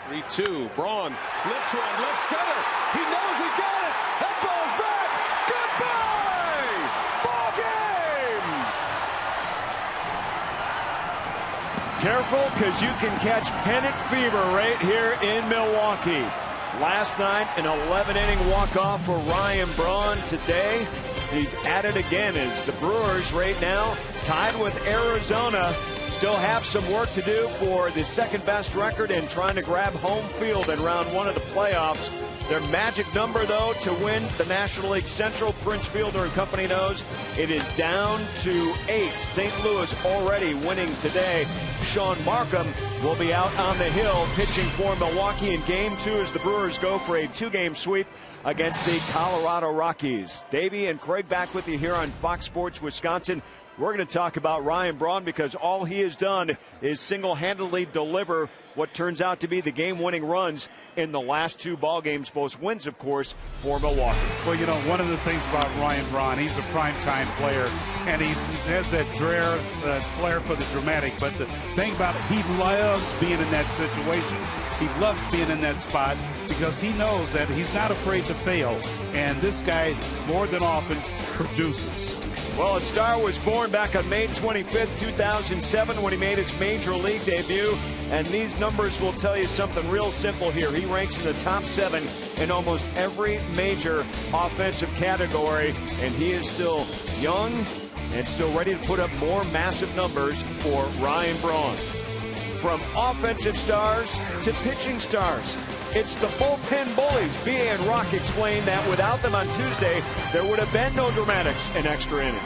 3-2. Braun lifts one, left center. He knows he got it. That ball's back. Goodbye. Ball game. Careful, because you can catch pennant fever right here in Milwaukee. Last night, an 11-inning walk-off for Ryan Braun. Today, he's at it again as the Brewers right now tied with Arizona. Still have some work to do for the second-best record and trying to grab home field in round one of the playoffs. Their magic number, though, to win the National League Central, Prince Fielder and company knows, it is down to 8. St. Louis already winning today. Sean Markham will be out on the hill pitching for Milwaukee in Game 2 as the Brewers go for a 2-game sweep against the Colorado Rockies. Davey and Craig back with you here on Fox Sports Wisconsin. We're going to talk about Ryan Braun because all he has done is single-handedly deliver what turns out to be the game-winning runs in the last two ball games, both wins, of course, for Milwaukee. Well, you know, one of the things about Ryan Braun, he's a prime-time player, and he has that flair for the dramatic. But the thing about it, he loves being in that situation. He loves being in that spot because he knows that he's not afraid to fail. And this guy, more than often, produces. Well, a star was born back on May 25th, 2007 when he made his major league debut. And these numbers will tell you something real simple here. He ranks in the top 7 in almost every major offensive category. And he is still young and still ready to put up more massive numbers for Ryan Braun. From offensive stars to pitching stars, it's the bullpen bullies. B.A. and Rock explained that without them on Tuesday, there would have been no dramatics in extra innings.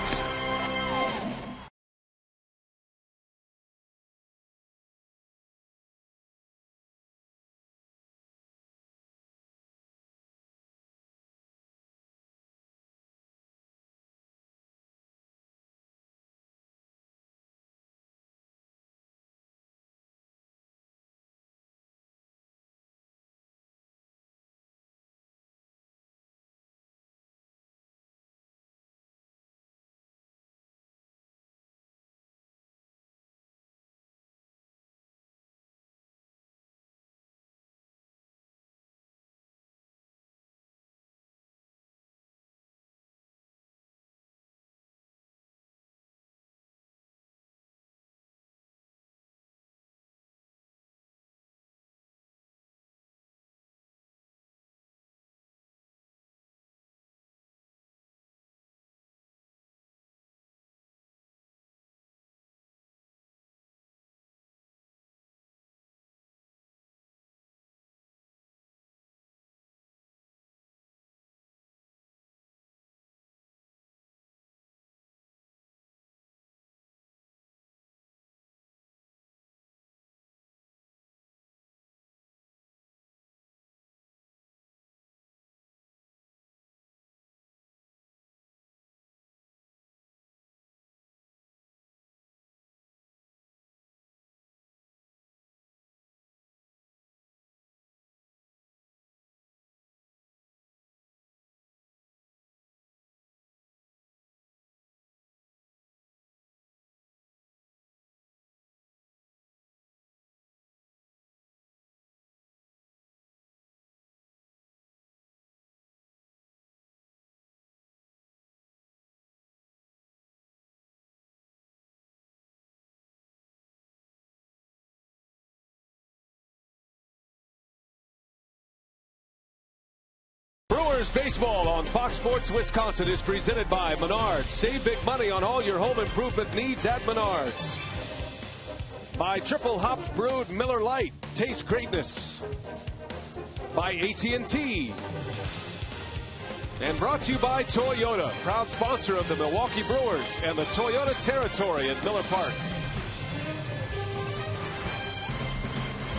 Brewers baseball on Fox Sports Wisconsin is presented by Menards. Save big money on all your home improvement needs at Menards. By Triple Hops Brewed Miller Lite. Taste greatness. By AT&T. And brought to you by Toyota, proud sponsor of the Milwaukee Brewers and the Toyota territory at Miller Park.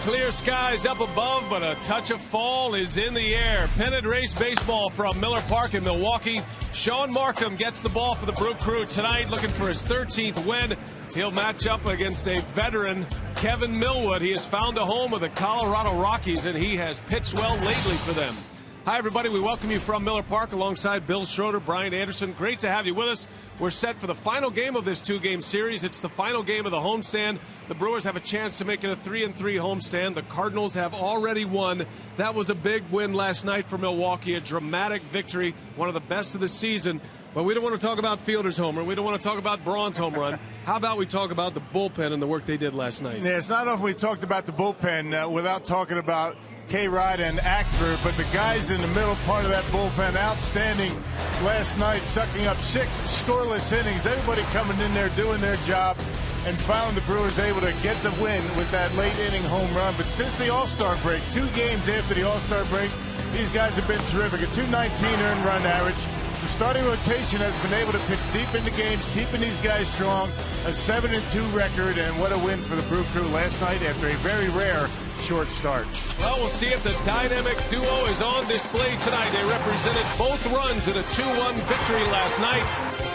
Clear skies up above, but a touch of fall is in the air. Pennant race baseball from Miller Park in Milwaukee. Sean Markham gets the ball for the Brew Crew tonight, looking for his 13th win. He'll match up against a veteran, Kevin Millwood. He has found a home with the Colorado Rockies, and he has pitched well lately for them. Hi, everybody. We welcome you from Miller Park alongside Bill Schroeder, Brian Anderson. Great to have you with us. We're set for the final game of this two-game series. It's the final game of the homestand. The Brewers have a chance to make it a 3-3 homestand. The Cardinals have already won. That was a big win last night for Milwaukee, a dramatic victory, one of the best of the season. But we don't want to talk about Fielder's homer. We don't want to talk about Braun's home run. How about we talk about the bullpen and the work they did last night? Yeah, it's not often we talked about the bullpen without talking about K-Rod and Axford, but the guys in the middle part of that bullpen, outstanding last night, sucking up 6 scoreless innings. Everybody coming in there doing their job, and finally the Brewers able to get the win with that late inning home run. But since the All-Star break, 2 games after the All-Star break, these guys have been terrific. A .219 earned run average. The starting rotation has been able to pitch deep into games, keeping these guys strong. A 7-2 record, and what a win for the Brew Crew last night after a very rare short start. Well, we'll see if the dynamic duo is on display tonight. They represented both runs in a 2-1 victory last night.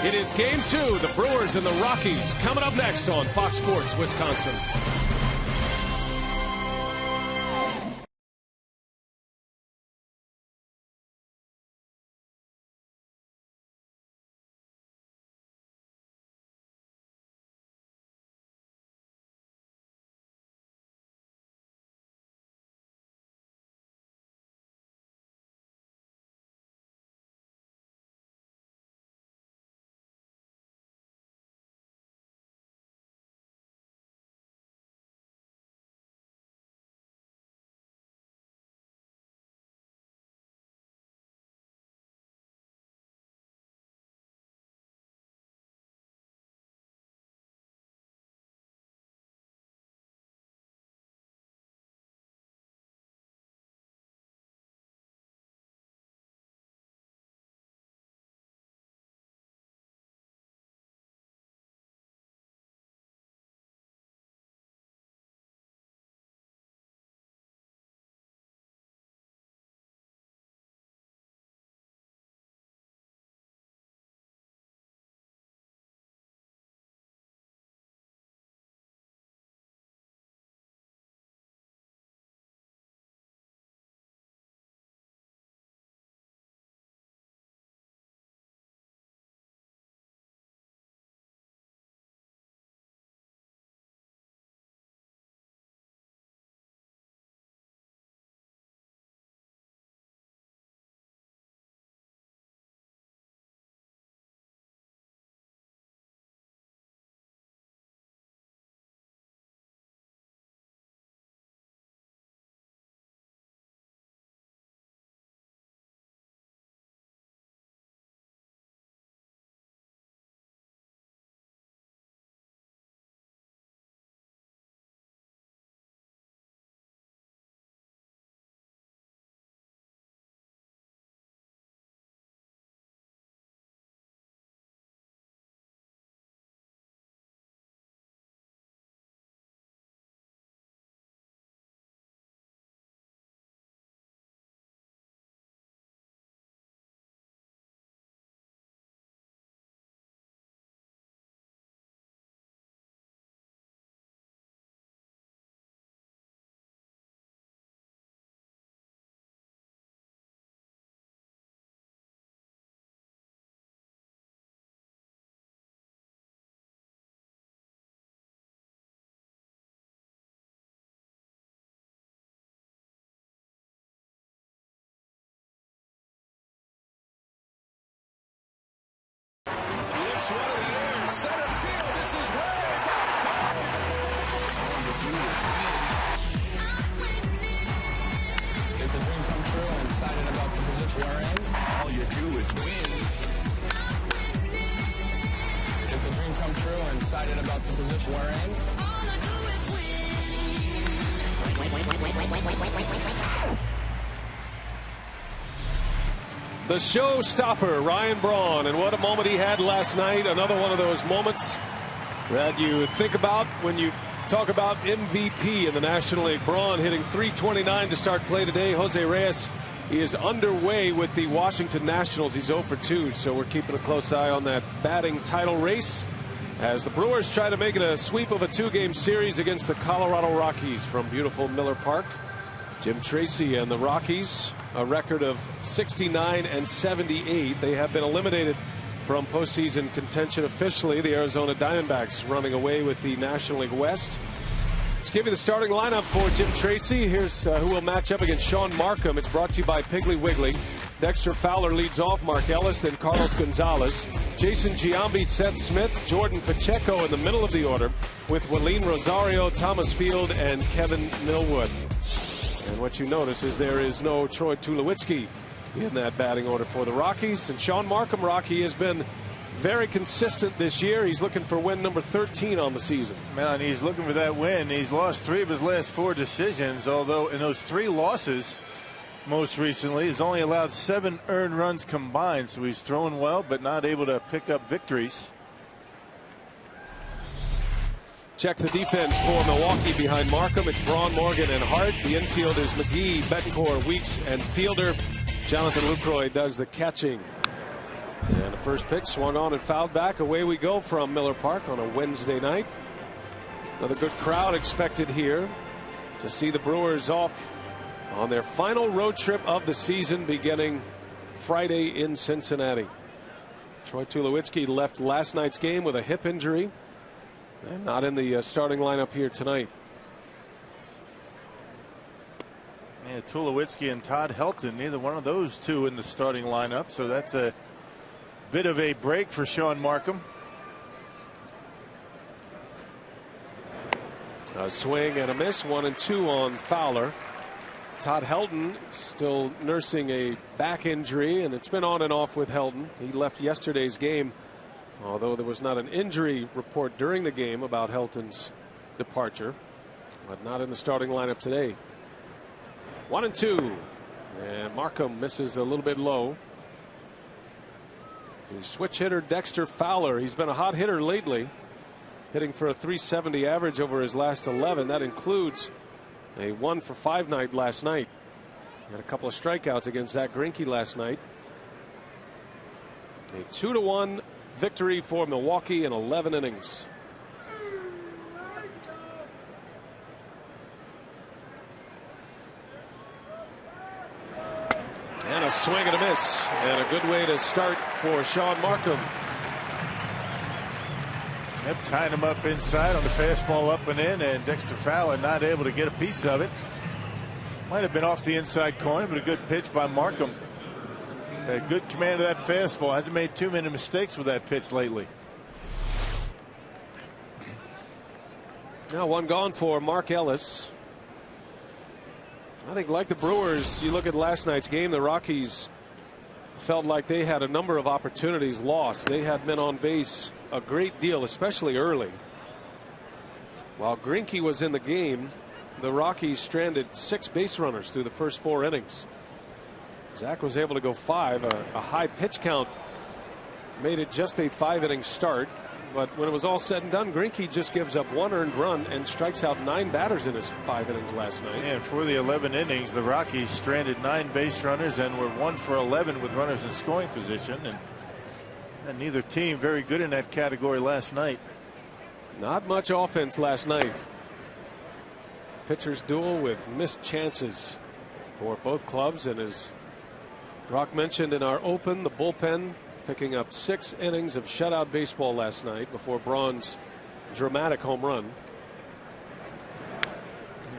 It is Game 2, the Brewers and the Rockies, coming up next on Fox Sports Wisconsin. Center field, this is way It's a dream come true and excited about the position we're in. All you do is win. It's a dream come true and excited about the position we're in. The showstopper, Ryan Braun, and what a moment he had last night. Another one of those moments that you think about when you talk about MVP in the National League. Braun hitting .329 to start play today. Jose Reyes is underway with the Washington Nationals. He's 0 for 2, so we're keeping a close eye on that batting title race as the Brewers try to make it a sweep of a 2-game series against the Colorado Rockies from beautiful Miller Park. Jim Tracy and the Rockies a record of 69-78. They have been eliminated from postseason contention officially. The Arizona Diamondbacks running away with the National League West. Let's give you the starting lineup for Jim Tracy. Here's who will match up against Sean Markham. It's brought to you by Piggly Wiggly. Dexter Fowler leads off. Mark Ellis, then Carlos Gonzalez. Jason Giambi, Seth Smith, Jordan Pacheco in the middle of the order with Willeen Rosario, Thomas Field, and Kevin Millwood. And what you notice is there is no Troy Tulowitzki in that batting order for the Rockies. And Sean Markham, Rocky, has been very consistent this year. He's looking for win number 13 on the season. Man, he's looking for that win. He's lost 3 of his last 4 decisions, although in those 3 losses most recently he's only allowed 7 earned runs combined. So he's throwing well but not able to pick up victories. Check the defense for Milwaukee behind Markham. It's Braun, Morgan, and Hart. The infield is McGee, Betancourt, Weeks, and Fielder. Jonathan Lucroy does the catching. And the first pitch swung on and fouled back. Away we go from Miller Park on a Wednesday night. Another good crowd expected here to see the Brewers off on their final road trip of the season beginning Friday in Cincinnati. Troy Tulowitzki left last night's game with a hip injury and not in the starting lineup here tonight. Yeah, Tulowitzki and Todd Helton, neither one of those two in the starting lineup, so that's a bit of a break for Sean Markham. A swing and a miss, 1-2 on Fowler. Todd Helton still nursing a back injury, and it's been on and off with Helton. He left yesterday's game, although there was not an injury report during the game about Helton's departure, but not in the starting lineup today. 1-2, and Markham misses a little bit low. The switch hitter Dexter Fowler, he's been a hot hitter lately, hitting for a .370 average over his last 11. That includes a 1-for-5 night last night. Had a couple of strikeouts against Zach Greinke last night. A 2-1 victory for Milwaukee in 11 innings. And a swing and a miss, and a good way to start for Sean Markham. Yep, tying him up inside on the fastball up and in, and Dexter Fowler not able to get a piece of it. Might have been off the inside corner, but a good pitch by Markham. A good command of that fastball. Hasn't made too many mistakes with that pitch lately. Now one gone for Mark Ellis. I think, like the Brewers, you look at last night's game, the Rockies felt like they had a number of opportunities lost. They had men on base a great deal, especially early. While Greinke was in the game, the Rockies stranded 6 base runners through the first 4 innings. Zach was able to go 5. A high pitch count made it just a 5-inning start. But when it was all said and done, Greinke just gives up 1 earned run and strikes out 9 batters in his 5 innings last night. And for the 11 innings, the Rockies stranded 9 base runners and were 1 for 11 with runners in scoring position. And neither team very good in that category last night. Not much offense last night. Pitchers duel with missed chances for both clubs. And as Rock mentioned in our open, the bullpen picking up 6 innings of shutout baseball last night before Braun's dramatic home run.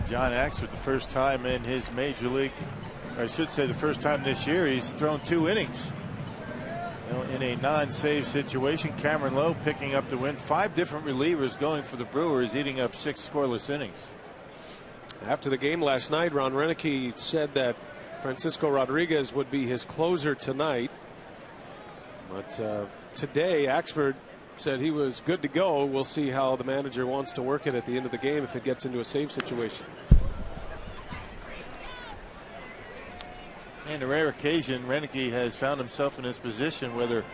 John Axford, the first time in his major league, or I should say the first time this year, he's thrown 2 innings. In a non-save situation. Cameron Lowe picking up the win. 5 different relievers going for the Brewers, eating up 6 scoreless innings. After the game last night, Ron Renicky said that Francisco Rodriguez would be his closer tonight. But today, Axford said he was good to go. We'll see how the manager wants to work it at the end of the game if it gets into a save situation. And a rare occasion, Renicky has found himself in this position whether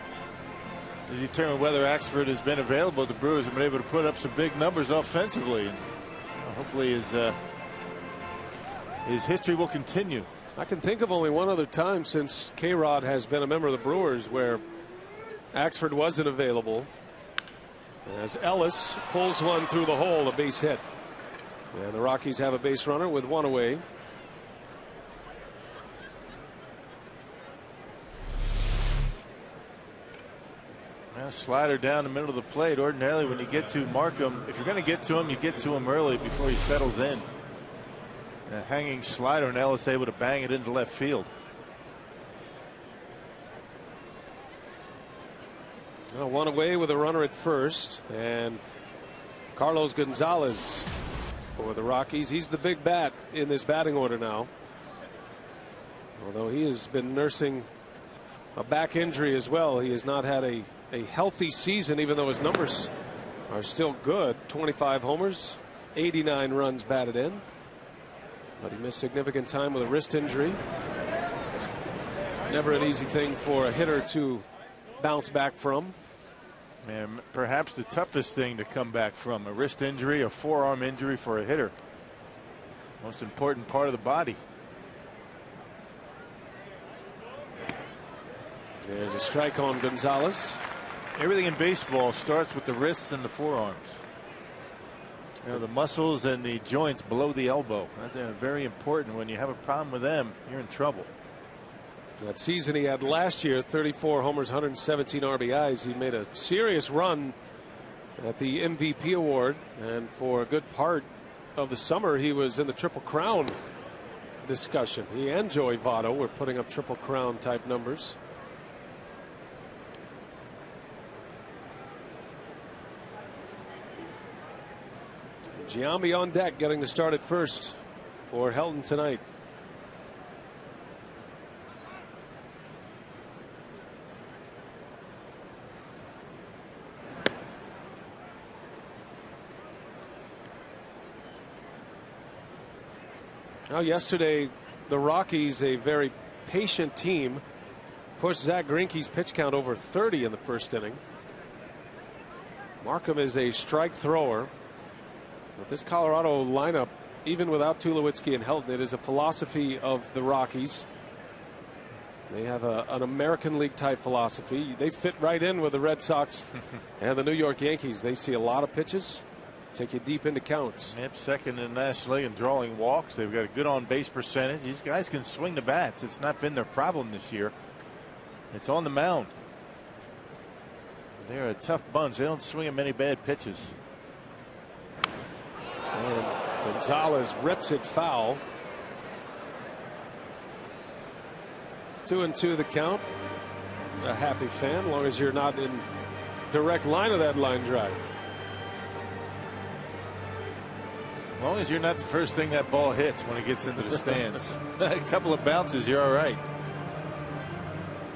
to determine whether Axford has been available. The Brewers have been able to put up some big numbers offensively. And hopefully his history will continue. I can think of only one other time since K-Rod has been a member of the Brewers where Axford wasn't available. As Ellis pulls one through the hole, a base hit. And the Rockies have a base runner with 1 away. Slider down the middle of the plate. Ordinarily, when you get to Markham, if you're going to get to him, you get to him early before he settles in. A hanging slider, and Ellis able to bang it into left field. Well, one away with a runner at first, and Carlos Gonzalez for the Rockies. He's the big bat in this batting order now, although he has been nursing a back injury as well. He has not had a healthy season, even though his numbers are still good. 25 homers, 89 runs batted in, but he missed significant time with a wrist injury. Never an easy thing for a hitter to bounce back from. And perhaps the toughest thing to come back from, a wrist injury, a forearm injury for a hitter. Most important part of the body. There's a strike on Gonzalez. Everything in baseball starts with the wrists and the forearms. You know, the muscles and the joints below the elbow. They're very important. When you have a problem with them, you're in trouble. That season he had last year, 34 homers, 117 RBIs. He made a serious run at the MVP award, and for a good part of the summer he was in the Triple Crown discussion. He and Joey Votto were putting up Triple Crown type numbers. Giambi on deck, getting the start at first for Helton tonight. Now, yesterday, the Rockies, a very patient team, pushed Zach Greinke's pitch count over 30 in the first inning. Markham is a strike thrower. But this Colorado lineup, even without Tulowitzki and Helton, it is a philosophy of the Rockies. They have an American League type philosophy. They fit right in with the Red Sox and the New York Yankees. They see a lot of pitches, take you deep into counts. Yep, second in the National League in drawing walks. They've got a good on base percentage. These guys can swing the bats. It's not been their problem this year. It's on the mound. They're a tough bunch. They don't swing them many bad pitches. And Gonzalez rips it foul. 2-2 the count. A happy fan, as long as you're not in direct line of that line drive. As long as you're not the first thing that ball hits when it gets into the stands. A couple of bounces, you're all right.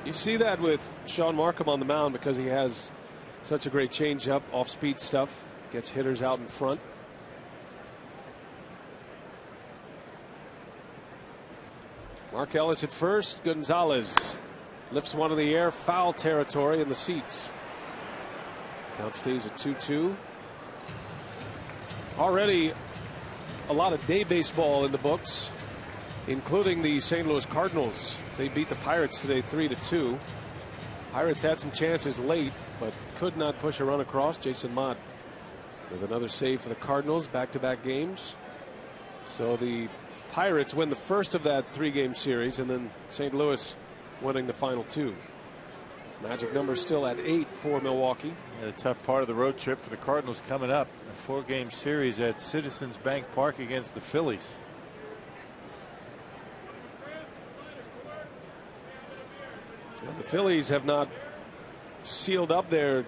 You see that with Sean Markham on the mound because he has such a great changeup, off-speed stuff, gets hitters out in front. Mark Ellis at first. Gonzalez lifts one in the air, foul territory in the seats. Count stays at 2-2. Already a lot of day baseball in the books, including the St. Louis Cardinals. They beat the Pirates today 3-2. Pirates had some chances late, but could not push a run across. Jason Mott with another save for the Cardinals, back-to-back games. So the Pirates win the first of that 3-game series, and then St. Louis winning the final 2. Magic number still at 8 for Milwaukee. Yeah, the tough part of the road trip for the Cardinals coming up. A 4-game series at Citizens Bank Park against the Phillies. And the Phillies have not sealed up their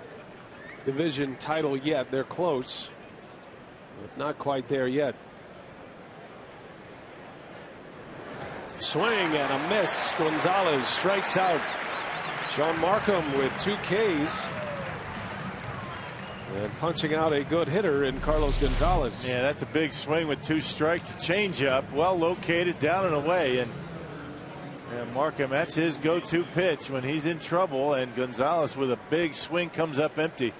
division title yet. They're close, but not quite there yet. Swing and a miss. Gonzalez strikes out Sean Markham with 2 Ks. And punching out a good hitter in Carlos Gonzalez. Yeah, that's a big swing with 2 strikes. The changeup, well located, down and away. And Markham, that's his go-to pitch when he's in trouble. And Gonzalez with a big swing comes up empty.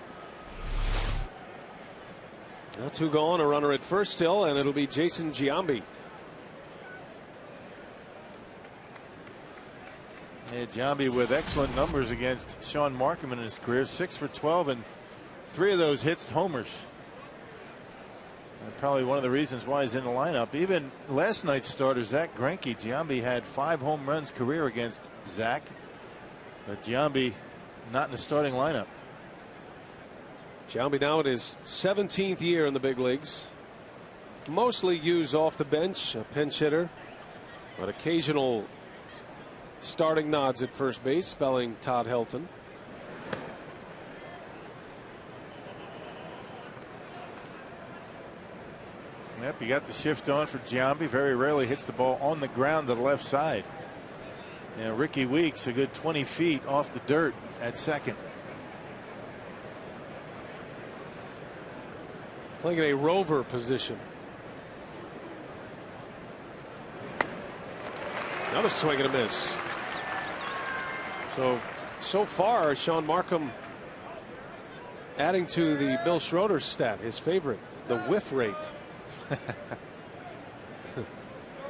Now 2 gone, a runner at first still, and it'll be Jason Giambi. Yeah, Giambi with excellent numbers against Sean Markham in his career. 6 for 12, and 3 of those hits homers. And probably one of the reasons why he's in the lineup. Even last night's starter, Zach Greinke, Giambi had 5 home runs career against Zach. But Giambi not in the starting lineup. Giambi now in his 17th year in the big leagues. Mostly used off the bench, a pinch hitter, but occasional starting nods at first base, spelling Todd Helton. Yep, you got the shift on for Giambi. Very rarely hits the ball on the ground to the left side. And Ricky Weeks a good 20 feet off the dirt at second. Playing in a rover position. Another swing and a miss. So far, Sean Markham adding to the Bill Schroeder stat, his favorite, the whiff rate.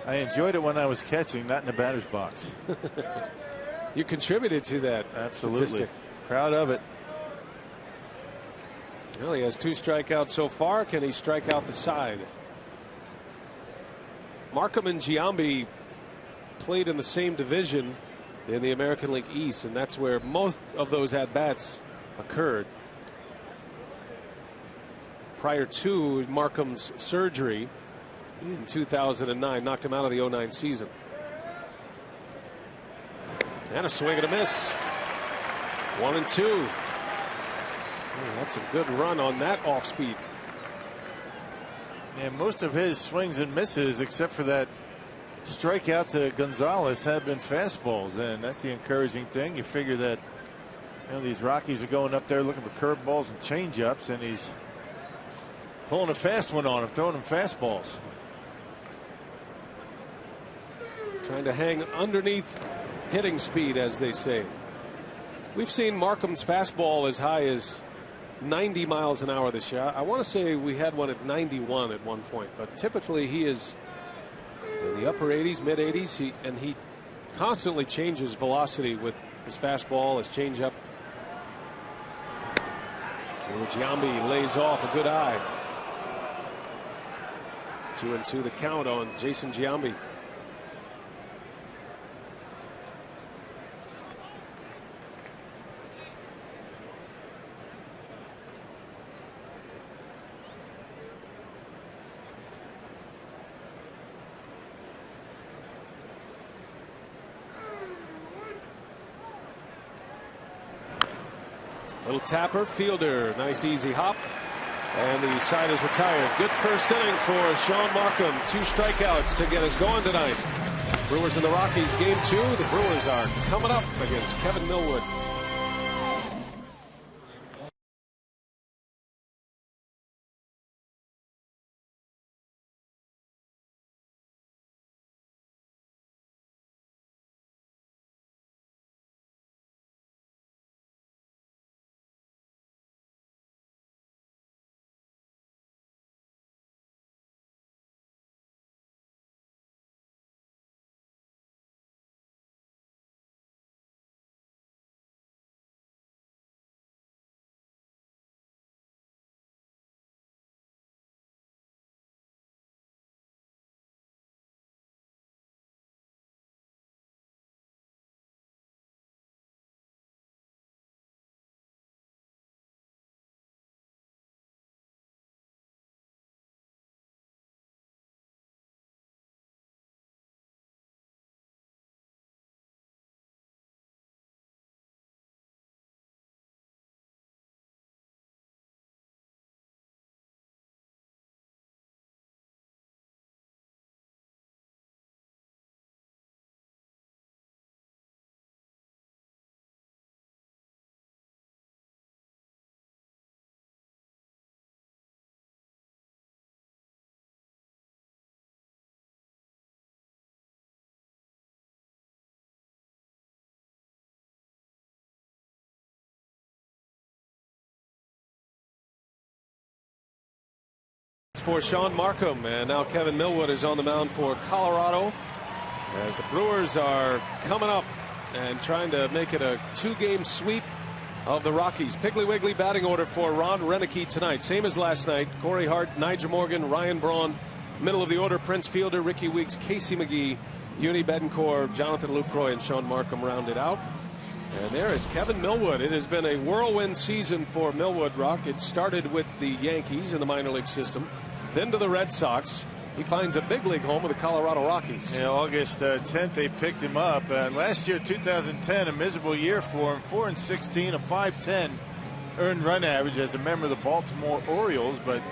I enjoyed it when I was catching, not in the batter's box. You contributed to that. Absolutely. Statistic. Proud of it. Well, he has 2 strikeouts so far. Can he strike out the side? Markham and Giambi played in the same division in the American League East, and that's where most of those at-bats occurred. Prior to Markham's surgery in 2009, knocked him out of the 09 season. And a swing and a miss. 1-2. Oh, that's a good run on that off speed. And most of his swings and misses, except for that strikeout to Gonzalez, have been fastballs, and that's the encouraging thing. You figure that, you know, these Rockies are going up there looking for curveballs and changeups, and he's pulling a fast one on him, throwing him fastballs. Trying to hang underneath hitting speed, as they say. We've seen Markham's fastball as high as 90 miles an hour this year. I want to say we had one at 91 at one point, but typically he is in the upper 80s, mid 80s. He constantly changes velocity with his fastball, his changeup. Giambi lays off a good eye. 2-2 the count on Jason Giambi. Little tapper, fielder, nice easy hop, and the side is retired. Good first inning for Sean Markham. 2 strikeouts to get us going tonight. Brewers and the Rockies, game 2. The Brewers are coming up against Kevin Millwood. For Sean Markham, and now Kevin Millwood is on the mound for Colorado as the Brewers are coming up and trying to make it a 2-game sweep of the Rockies. Piggly Wiggly batting order for Ron Renicky tonight, same as last night. Corey Hart, Nigel Morgan, Ryan Braun. Middle of the order, Prince Fielder, Ricky Weeks, Casey McGee, Uni Betancourt, Jonathan Lucroy, and Sean Markham rounded out. And there is Kevin Millwood. It has been a whirlwind season for Millwood, Rock. It started with the Yankees in the minor league system, then to the Red Sox. He finds a big league home with the Colorado Rockies. Yeah, August 10th they picked him up. Last year, 2010, a miserable year for him. 4-16, a .510 earned run average as a member of the Baltimore Orioles. But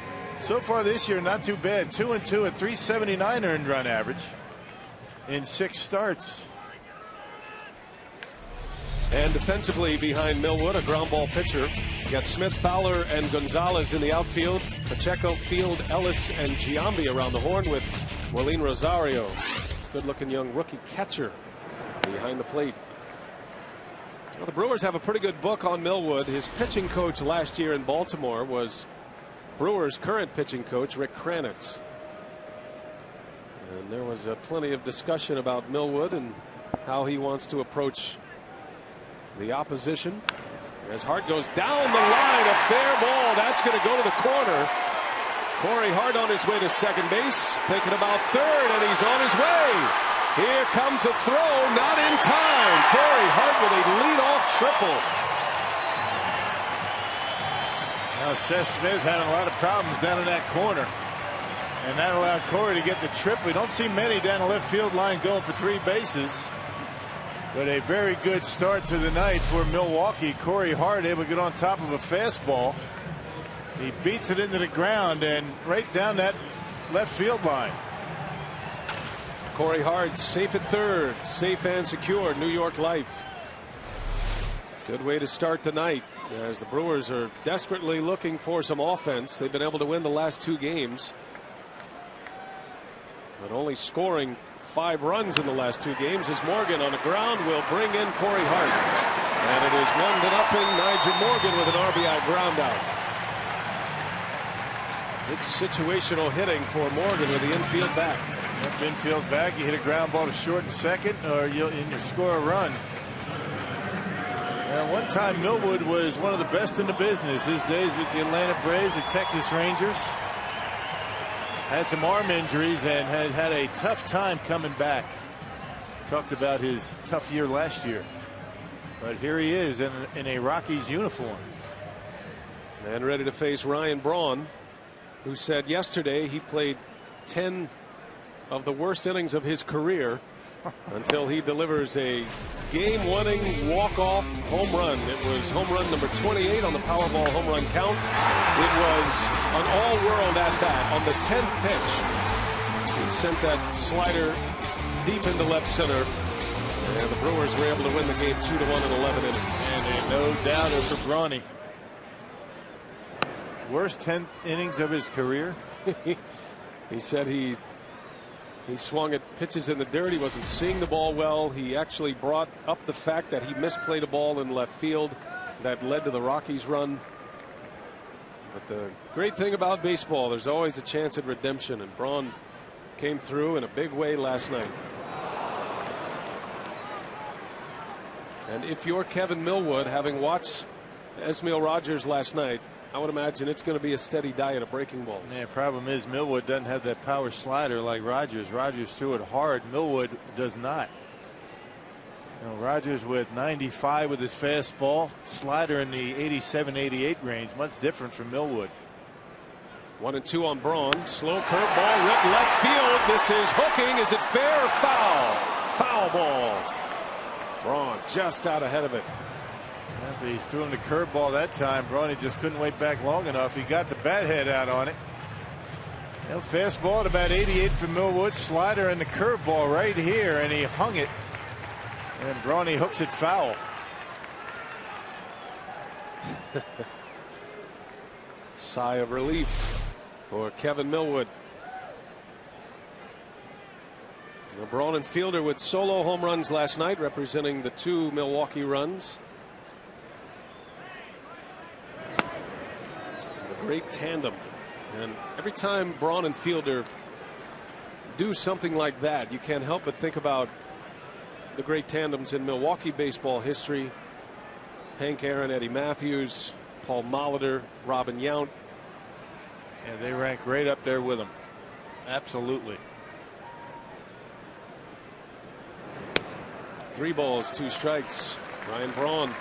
so far this year, not too bad. 2-2 at .379 earned run average in 6 starts. And defensively behind Millwood, a ground ball pitcher. You got Smith, Fowler, and Gonzalez in the outfield. Pacheco, Field, Ellis, and Giambi around the horn with Willeen Rosario. Good-looking young rookie catcher behind the plate. Well, the Brewers have a pretty good book on Millwood. His pitching coach last year in Baltimore was Brewers' current pitching coach, Rick Kranitz. And there was plenty of discussion about Millwood and how he wants to approach the opposition. As Hart goes down the line, a fair ball. That's going to go to the corner. Corey Hart on his way to second base, thinking about third, and he's on his way. Here comes a throw, not in time. Corey Hart with a leadoff triple. Now Seth Smith having a lot of problems down in that corner, and that allowed Corey to get the triple. We don't see many down the left field line going for 3 bases. But a very good start to the night for Milwaukee. Corey Hart able to get on top of a fastball. He beats it into the ground and right down that left field line. Corey Hart safe at third, safe and secure. New York Life. Good way to start the night as the Brewers are desperately looking for some offense. They've been able to win the last 2 games, but only scoring 5 runs in the last 2 games as Morgan on the ground will bring in Corey Hart. And it is 1-0. Nigel Morgan with an RBI ground out. It's situational hitting for Morgan with the infield back. Up infield back, you hit a ground ball to short and second, or you score a run. One time Millwood was one of the best in the business. His days with the Atlanta Braves, the Texas Rangers. Had some arm injuries and had a tough time coming back. Talked about his tough year last year. But here he is in a Rockies uniform. And ready to face Ryan Braun, who said yesterday he played 10 of the worst innings of his career until he delivers a game-winning walk-off home run. It was home run number 28 on the Powerball home run count. It was an all-world at-bat on the 10th pitch. He sent that slider deep into left center, and the Brewers were able to win the game 2-1 in 11 innings. And a no-doubter for Brawny. Worst 10 innings of his career. He said he swung at pitches in the dirt. He wasn't seeing the ball well. He actually brought up the fact that he misplayed a ball in left field that led to the Rockies run. But the great thing about baseball, there's always a chance at redemption, and Braun came through in a big way last night. And if you're Kevin Millwood, having watched Esmil Rogers last night, I would imagine it's going to be a steady diet of breaking balls. Yeah, problem is Millwood doesn't have that power slider like Rogers. Rogers threw it hard. Millwood does not. You know, Rogers with 95 with his fastball, slider in the 87-88 range, much different from Millwood. 1-2 on Braun. Slow curveball, ripped left field. This is hooking. Is it fair or foul? Foul ball. Braun just out ahead of it. He threw him the curveball that time. Brawny just couldn't wait back long enough. He got the bat head out on it. Well, fastball at about 88 for Millwood. Slider and the curveball right here, and he hung it. And Brawny hooks it foul. Sigh of relief for Kevin Millwood. The Braun and Fielder with solo home runs last night, representing the 2 Milwaukee runs. Great tandem, and every time Braun and Fielder do something like that, you can't help but think about the great tandems in Milwaukee baseball history. Hank Aaron, Eddie Matthews, Paul Molitor, Robin Yount. And they rank right up there with them. Absolutely. 3 balls, 2 strikes. Ryan Braun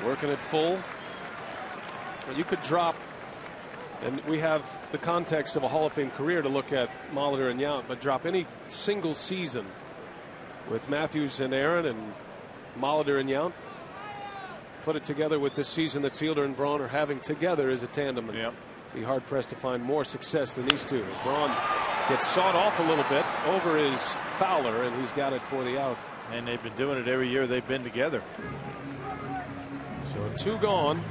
working at full. You could drop, and we have the context of a Hall of Fame career to look at Molitor and Yount, but drop any single season with Matthews and Aaron and Molitor and Yount, put it together with this season that Fielder and Braun are having together as a tandem, and be hard pressed to find more success than these two. As Braun gets sawed off a little bit over his Fowler, and he's got it for the out. And they've been doing it every year they've been together. So 2 gone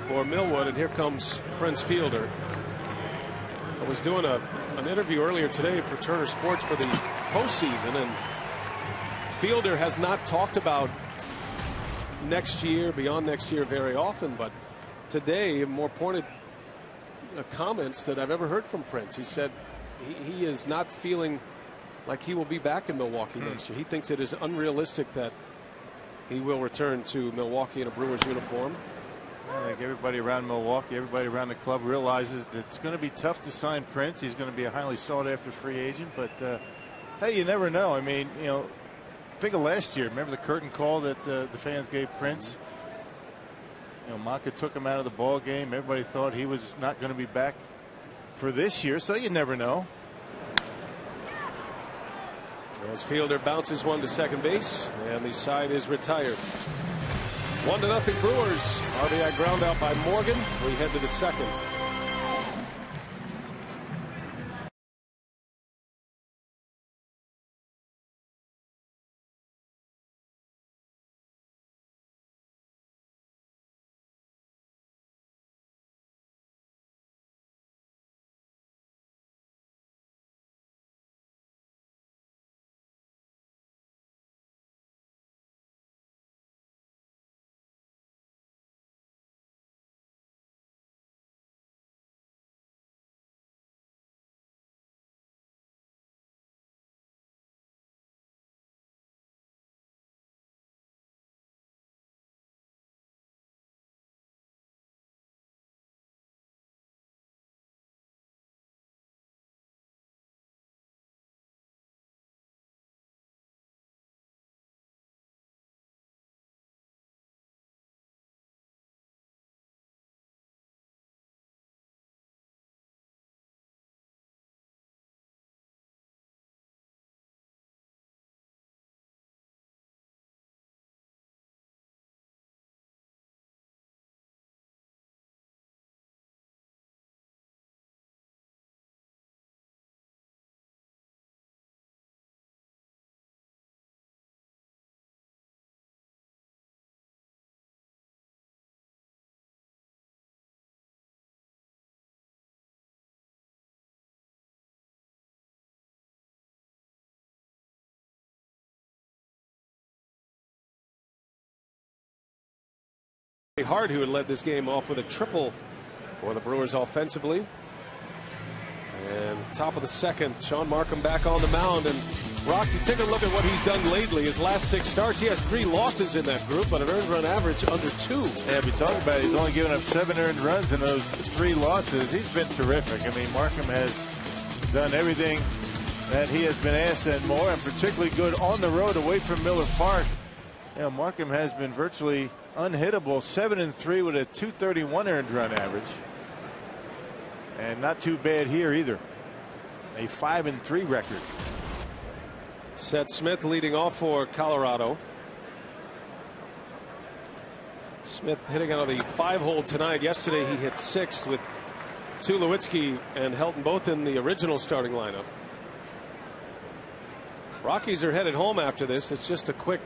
for Millwood, and here comes Prince Fielder. I was doing an interview earlier today for Turner Sports for the postseason, and Fielder has not talked about next year, beyond next year very often, but today more pointed comments that I've ever heard from Prince. He said he is not feeling like he will be back in Milwaukee next year. He thinks it is unrealistic that he will return to Milwaukee in a Brewers uniform. I think everybody around Milwaukee, everybody around the club realizes that it's going to be tough to sign Prince. He's going to be a highly sought after free agent, but hey, you never know. I mean, you know, think of last year. Remember the curtain call that the fans gave Prince? You know, Maka took him out of the ball game. Everybody thought he was not going to be back for this year, so you never know. As Fielder bounces one to second base, and the side is retired. 1-0 Brewers. RBI ground out by Morgan. We head to the second. Hart, who had led this game off with a triple for the Brewers offensively. And top of the second, Sean Markham back on the mound. And Rock, you take a look at what he's done lately. His last 6 starts, he has 3 losses in that group, but an earned run average under 2. Yeah, if you talk about it, he's only given up 7 earned runs in those 3 losses. He's been terrific. I mean, Markham has done everything that he has been asked and more, and particularly good on the road away from Miller Park. Yeah, Markham has been virtually unhittable, 7-3 with a 231 earned run average, and not too bad here either. A 5-3 record. Seth Smith leading off for Colorado. Smith hitting out of the 5-hole tonight. Yesterday he hit 6 with Tulowitzki and Helton both in the original starting lineup. Rockies are headed home after this. It's just a quick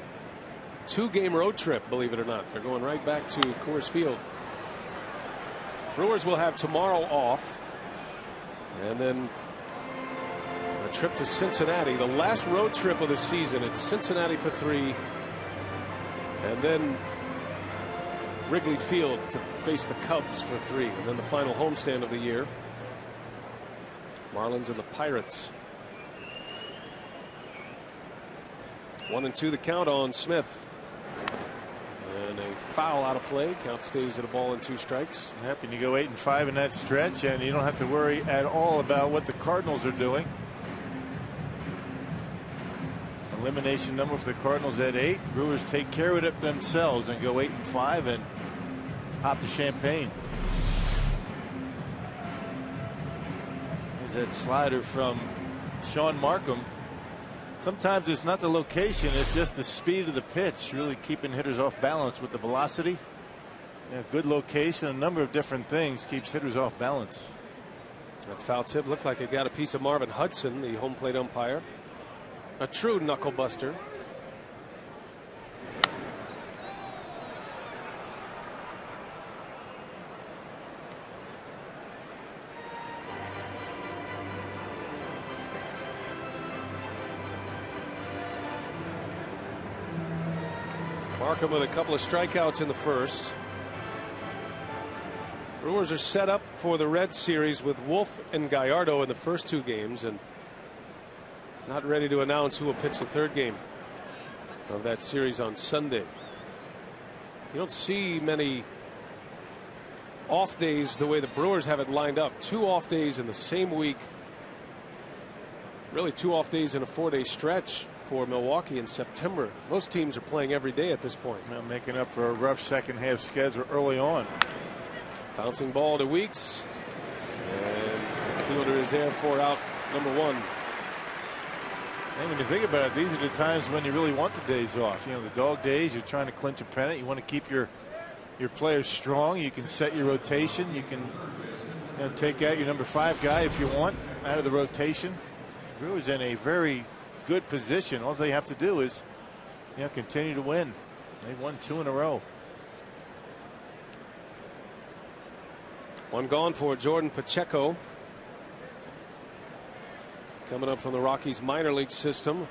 2-game road trip, believe it or not. They're going right back to Coors Field. Brewers will have tomorrow off, and then a trip to Cincinnati, the last road trip of the season. It's Cincinnati for 3, and then Wrigley Field to face the Cubs for 3, and then the final homestand of the year, Marlins and the Pirates. 1-2 the count on Smith. And a foul out of play. Count stays at a ball and 2 strikes. Yep, and you go 8-5 in that stretch, and you don't have to worry at all about what the Cardinals are doing. Elimination number for the Cardinals at 8. Brewers take care of it themselves and go 8-5 and pop the champagne. There's that slider from Sean Markham. Sometimes it's not the location, it's just the speed of the pitch, really keeping hitters off balance with the velocity. Yeah, good location, a number of different things keeps hitters off balance. That foul tip looked like it got a piece of Marvin Hudson, the home plate umpire. A true knuckle buster. Markham with a couple of strikeouts in the first. Brewers are set up for the Red Series with Wolf and Gallardo in the first 2 games, and not ready to announce who will pitch the 3rd game of that series on Sunday. You don't see many off days the way the Brewers have it lined up. 2 off days in the same week. Really 2 off days in a 4-day stretch for Milwaukee in September. Most teams are playing every day at this point. Well, making up for a rough second half schedule early on. Bouncing ball to Weeks, and the fielder is there for out number 1. And when you think about it, these are the times when you really want the days off. You know, the dog days, you're trying to clinch a pennant. You want to keep your players strong. You can set your rotation. You can take out your number 5 guy if you want out of the rotation. Brewers in a very good position. All they have to do is continue to win. They've won 2 in a row. 1 gone for Jordan Pacheco. Coming up from the Rockies minor league system.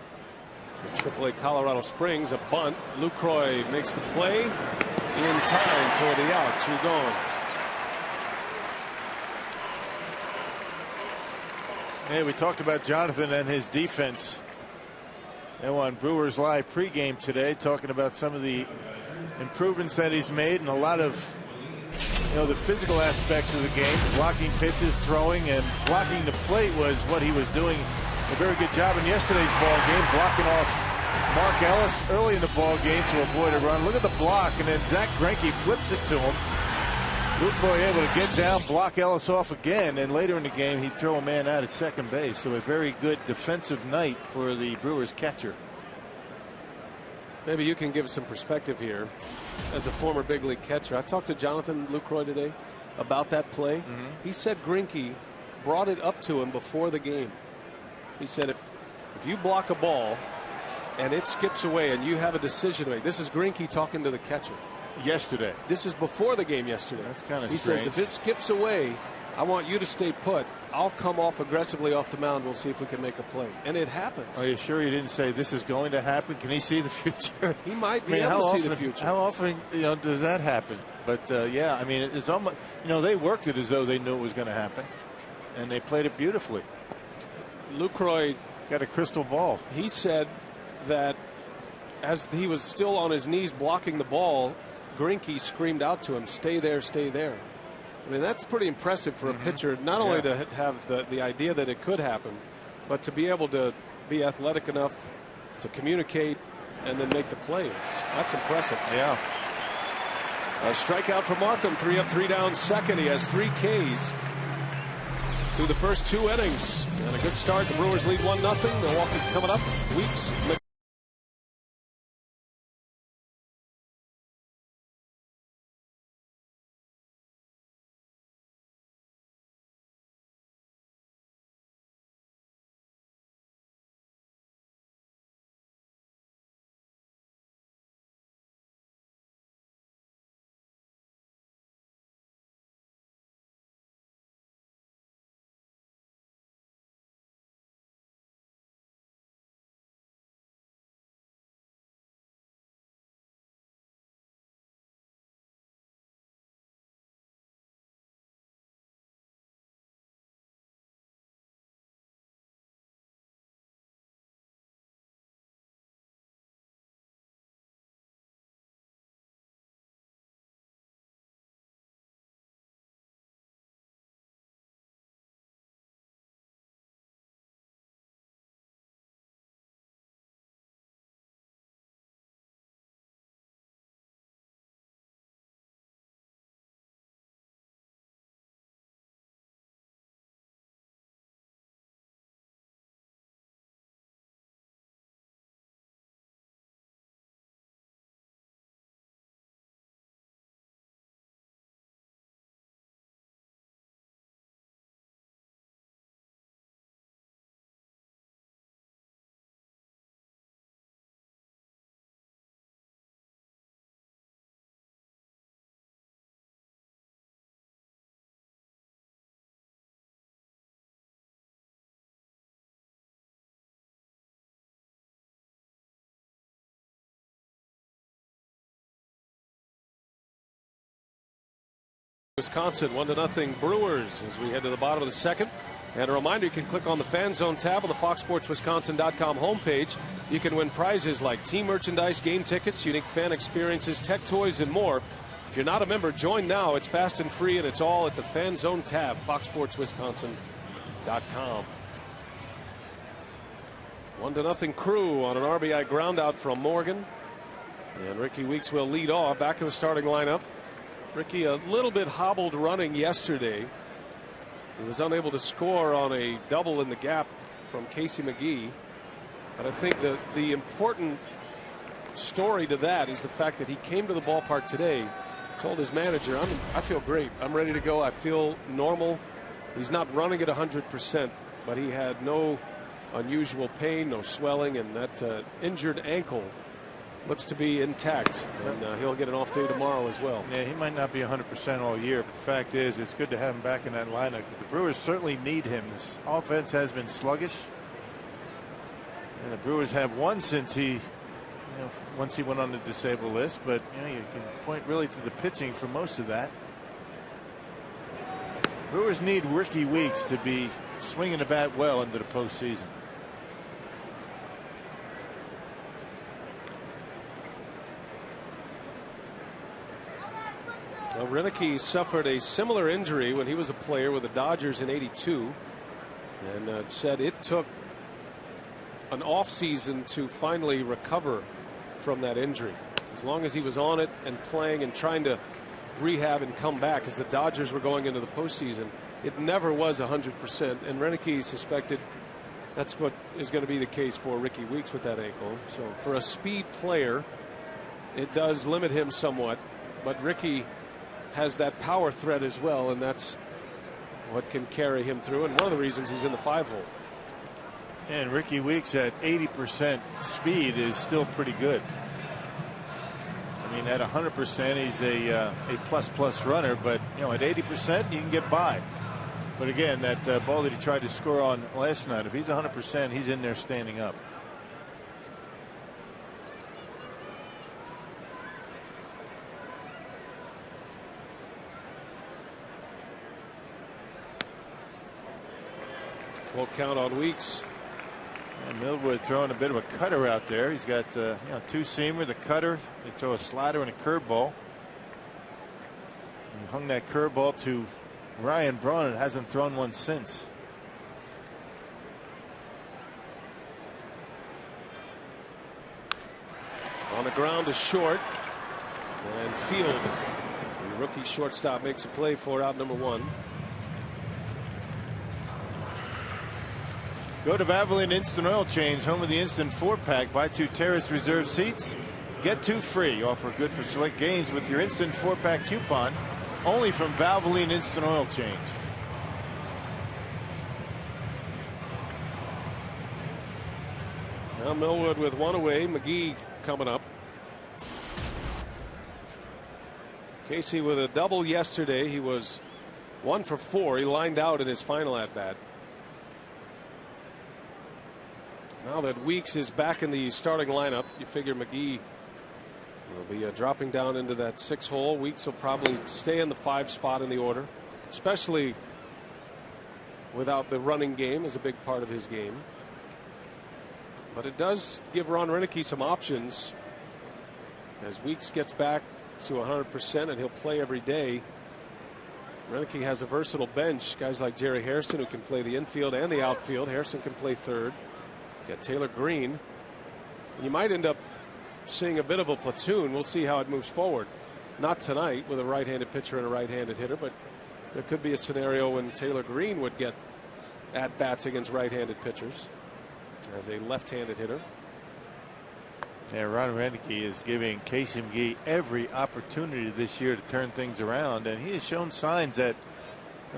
So AAA Colorado Springs, a bunt. Lucroy makes the play in time for the out. 2 gone. Hey, we talked about Jonathan and his defense. And on Brewers Live pregame today, talking about some of the improvements that he's made and a lot of the physical aspects of the game, blocking pitches, throwing, and blocking the plate was what he was doing a very good job in yesterday's ball game, blocking off Mark Ellis early in the ball game to avoid a run. Look at the block, and then Zach Greinke flips it to him. Lucroy able to get down, block Ellis off again, and later in the game he'd throw a man out at second base. So a very good defensive night for the Brewers catcher. Maybe you can give some perspective here as a former big league catcher. I talked to Jonathan Lucroy today about that play. He said Greinke brought it up to him before the game. He said if you block a ball and it skips away and you have a decision to make. This is Greinke talking to the catcher. Yesterday. This is before the game yesterday. That's kind of strange. He says if it skips away, I want you to stay put. I'll come off aggressively off the mound. We'll see if we can make a play. And it happens. Are you sure you didn't say this is going to happen? Can he see the future? He might be able to see the future. How often does that happen? But yeah, I mean, it's almost, they worked it as though they knew it was going to happen. And they played it beautifully. Lucroy got a crystal ball. He said that as he was still on his knees blocking the ball, Greinke screamed out to him, "Stay there, stay there." I mean, that's pretty impressive for a pitcher, not only to have the idea that it could happen, but to be able to be athletic enough to communicate and then make the plays. That's impressive. Yeah. A strikeout for Markham, 3 up, 3 down, second. He has 3 Ks through the first 2 innings. And a good start. The Brewers lead 1-0. Milwaukee coming up. Weeks. Wisconsin 1-0 Brewers as we head to the bottom of the second. And a reminder, you can click on the Fan Zone tab on the FoxSportsWisconsin.com homepage. You can win prizes like team merchandise, game tickets, unique fan experiences, tech toys, and more. If you're not a member, join now. It's fast and free, and it's all at the Fan Zone tab, FoxSportsWisconsin.com. 1-0 Crew on an RBI groundout from Morgan. And Ricky Weeks will lead off back in the starting lineup. Ricky a little bit hobbled running yesterday. He was unable to score on a double in the gap from Casey McGee. But I think the important story to that is the fact that he came to the ballpark today, told his manager, I feel great. I'm ready to go. I feel normal. He's not running at 100%, but he had no unusual pain, no swelling, and that injured ankle looks to be intact, and he'll get an off day tomorrow as well. Yeah, he might not be 100% all year, but the fact is it's good to have him back in that lineup because the Brewers certainly need him. This offense has been sluggish, and the Brewers have won since once he went on the disabled list, but you can point really to the pitching for most of that. Brewers need Ricky Weeks to be swinging the bat well into the postseason. Well, Renicky suffered a similar injury when he was a player with the Dodgers in '82, and said it took an off season to finally recover from that injury. As long as he was on it and playing and trying to rehab and come back, as the Dodgers were going into the postseason, it never was 100%. And Renicky suspected that's what is going to be the case for Ricky Weeks with that ankle. So for a speed player, it does limit him somewhat, but Ricky has that power threat as well, and that's what can carry him through, and one of the reasons he's in the 5-hole. And Ricky Weeks at 80% speed is still pretty good. I mean, at 100% he's a plus runner, but at 80% you can get by. But again, that ball that he tried to score on last night, if he's 100%, he's in there standing up. Full count on Weeks. And Millwood throwing a bit of a cutter out there. He's got two-seamer, the cutter. They throw a slider and a curveball. He hung that curveball to Ryan Braun and hasn't thrown one since. On the ground is short, and Field, the rookie shortstop, makes a play for out number 1. Go to Valvoline Instant Oil Change, home of the Instant 4-pack. Buy 2 Terrace Reserve seats, get 2 free. Offer good for select games with your Instant 4-pack coupon. Only from Valvoline Instant Oil Change. Now Millwood with 1 away. McGee coming up. Casey with a double yesterday. He was 1 for 4. He lined out in his final at bat. Now that Weeks is back in the starting lineup, you figure McGee will be dropping down into that 6 hole. Weeks will probably stay in the 5 spot in the order, especially without the running game is a big part of his game. But it does give Ron Renicky some options as Weeks gets back to 100% and he'll play every day. Renicky has a versatile bench. Guys like Jerry Hairston who can play the infield and the outfield. Hairston can play third. Got Taylor Green. You might end up seeing a bit of a platoon. We'll see how it moves forward. Not tonight with a right-handed pitcher and a right-handed hitter, but there could be a scenario when Taylor Green would get at bats against right-handed pitchers as a left-handed hitter. Yeah, Ron Renicky is giving Casey McGee every opportunity this year to turn things around, and he has shown signs that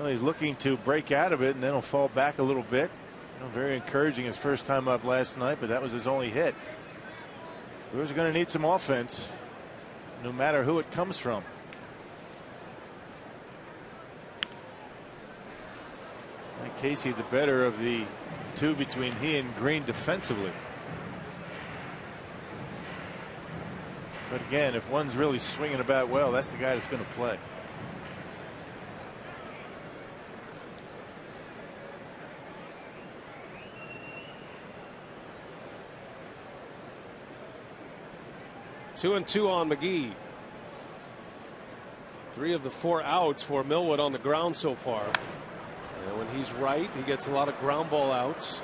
he's looking to break out of it, and then he'll fall back a little bit. Very encouraging his first time up last night, but that was his only hit. Brewers are going to need some offense, no matter who it comes from. And Casey, the better of the 2 between he and Green defensively. But again, if one's really swinging about well, that's the guy that's going to play. 2-2 on McGee. 3 of the 4 outs for Millwood on the ground so far. And when he's right, he gets a lot of ground ball outs.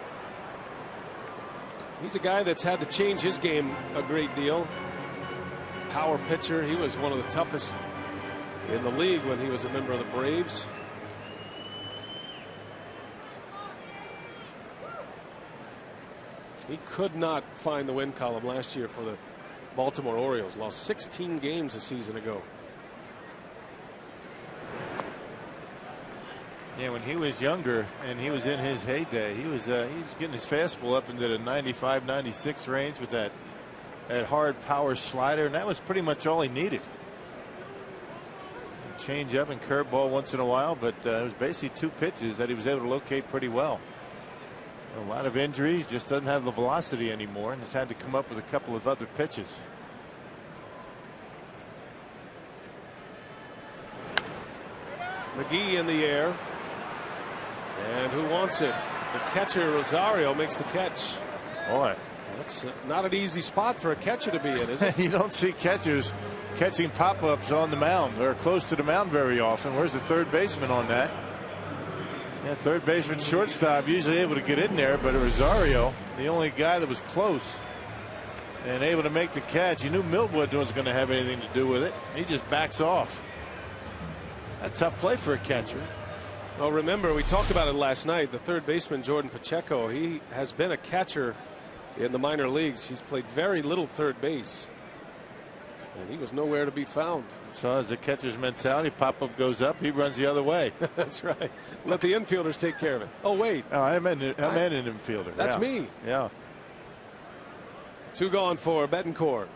He's a guy that's had to change his game a great deal. Power pitcher. He was one of the toughest in the league when he was a member of the Braves. He could not find the win column last year for the Baltimore Orioles. Lost 16 games a season ago. Yeah, when he was younger and he was in his heyday, he was getting his fastball up into the 95, 96 range with that hard power slider, and that was pretty much all he needed. Change up and curveball once in a while, but it was basically 2 pitches that he was able to locate pretty well. A lot of injuries, just doesn't have the velocity anymore, and has had to come up with a couple of other pitches. McGee in the air. And who wants it? The catcher Rosario makes the catch. Boy, that's not an easy spot for a catcher to be in, is it? You don't see catchers catching pop-ups on the mound or close to the mound very often. Where's the third baseman on that? Yeah, third baseman, shortstop, usually able to get in there, but Rosario, the only guy that was close and able to make the catch. You knew Millwood wasn't going to have anything to do with it. He just backs off. A tough play for a catcher. Well, remember, we talked about it last night. The third baseman, Jordan Pacheco, he has been a catcher in the minor leagues. He's played very little third base, and he was nowhere to be found. So as the catcher's mentality, pop-up goes up, he runs the other way. That's right. Let the infielders take care of it. Oh, wait. Oh, I meant an infielder. That's yeah. me. Yeah. 2 gone for Betancourt.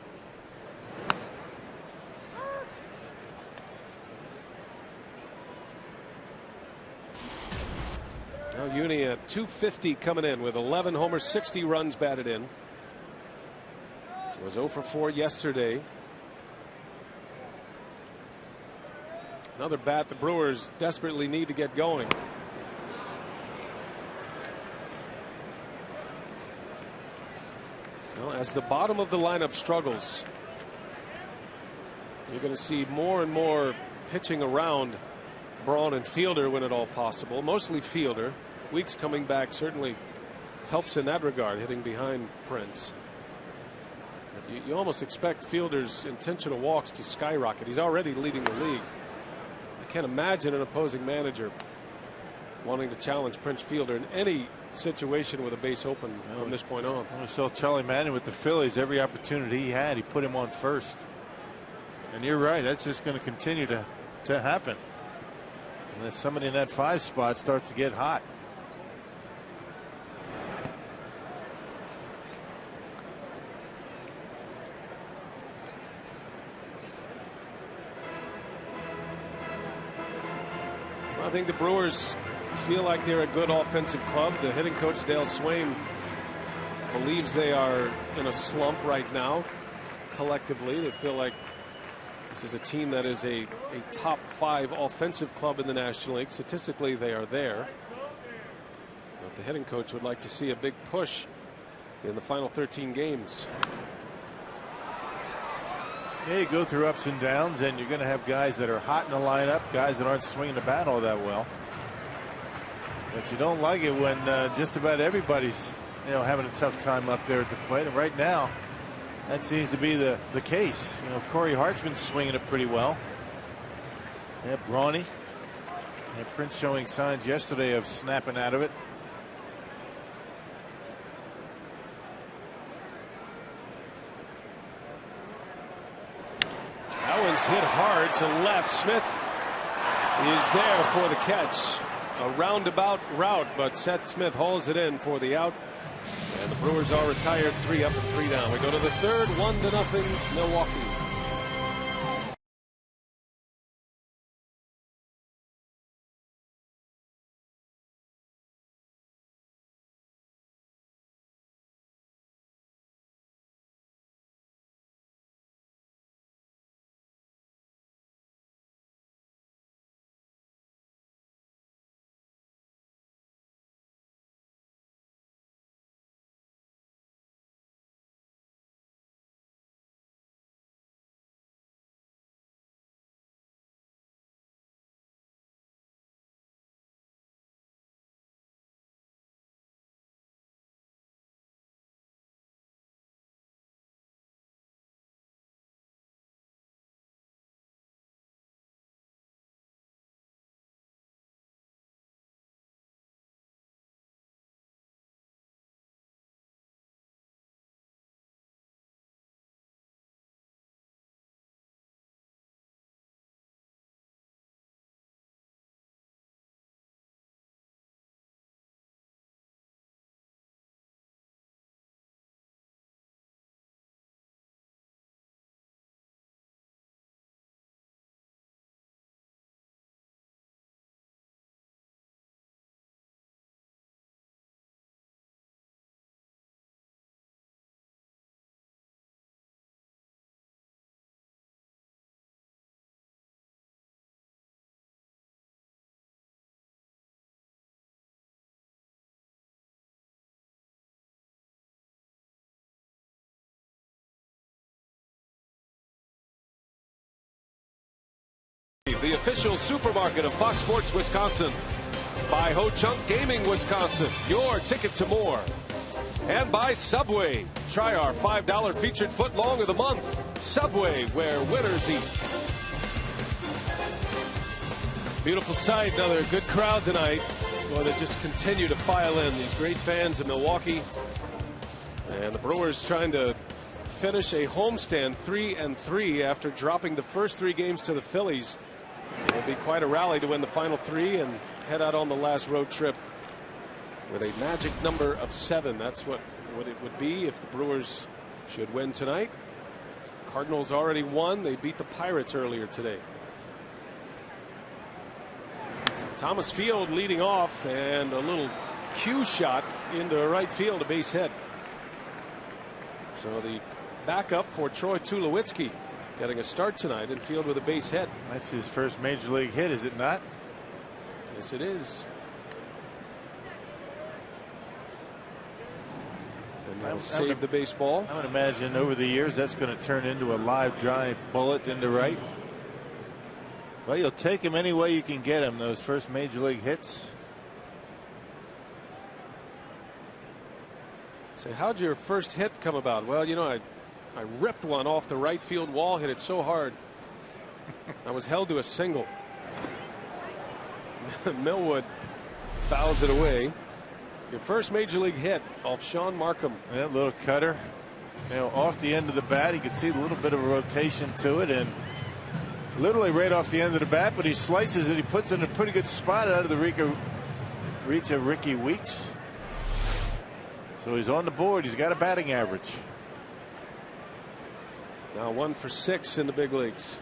Now Uni at 250 coming in with 11 homers, 60 runs batted in. Was 0 for 4 yesterday. Another bat the Brewers desperately need to get going. Well, as the bottom of the lineup struggles, you're going to see more and more pitching around Braun and Fielder when at all possible. Mostly Fielder. Weeks coming back certainly helps in that regard, hitting behind Prince. But you almost expect Fielder's intentional walks to skyrocket. He's already leading the league. I can't imagine an opposing manager wanting to challenge Prince Fielder in any situation with a base open from this point on. I saw Charlie Manning with the Phillies. Every opportunity he had, he put him on first. And you're right, that's just going to continue to happen unless somebody in that 5 spot starts to get hot. I think the Brewers feel like they're a good offensive club. The hitting coach Dale Swain believes they are in a slump right now. Collectively, they feel like this is a team that is a top 5 offensive club in the National League. Statistically, they are there. But the hitting coach would like to see a big push in the final 13 games. Yeah, you go through ups and downs, and you're going to have guys that are hot in the lineup, guys that aren't swinging the bat all that well. But you don't like it when just about everybody's, having a tough time up there at the plate. And right now, that seems to be the case. Corey Hart's been swinging it pretty well. Yeah, Brawny. Yeah, Prince showing signs yesterday of snapping out of it. That one's hit hard to left. Smith is there for the catch. A roundabout route, but Seth Smith hauls it in for the out. And the Brewers are retired, 3 up and 3 down. We go to the third, 1-0 Milwaukee. the official supermarket of Fox Sports Wisconsin. By Ho Chunk Gaming Wisconsin, your ticket to more. And by Subway. Try our $5 featured footlong of the month. Subway, where winners eat. Beautiful sight. Another good crowd tonight. Boy, they just continue to file in. These great fans in Milwaukee. And the Brewers trying to finish a homestand 3-3 after dropping the first 3 games to the Phillies. It will be quite a rally to win the final 3 and head out on the last road trip with a magic number of 7. That's what it would be if the Brewers should win tonight. Cardinals already won. They beat the Pirates earlier today. Thomas Field leading off, and a little cue shot into right field, a base hit. So the backup for Troy Tulowitzki getting a start tonight in field with a base hit. That's his first major league hit, is it not? Yes, it is. And they'll save the baseball. I would imagine over the years that's going to turn into a live drive bullet into right. Well, you'll take him any way you can get him. Those first major league hits. So how'd your first hit come about? Well, you know, I ripped one off the right field wall, hit it so hard I was held to a single. Millwood fouls it away. Your first major league hit off Sean Markham. That little cutter, you know, off the end of the bat. You can see a little bit of a rotation to it, and literally right off the end of the bat, but he slices it. He puts it in a pretty good spot out of the reach of Ricky Weeks. So he's on the board. He's got a batting average. Now 1 for 6 in the big leagues.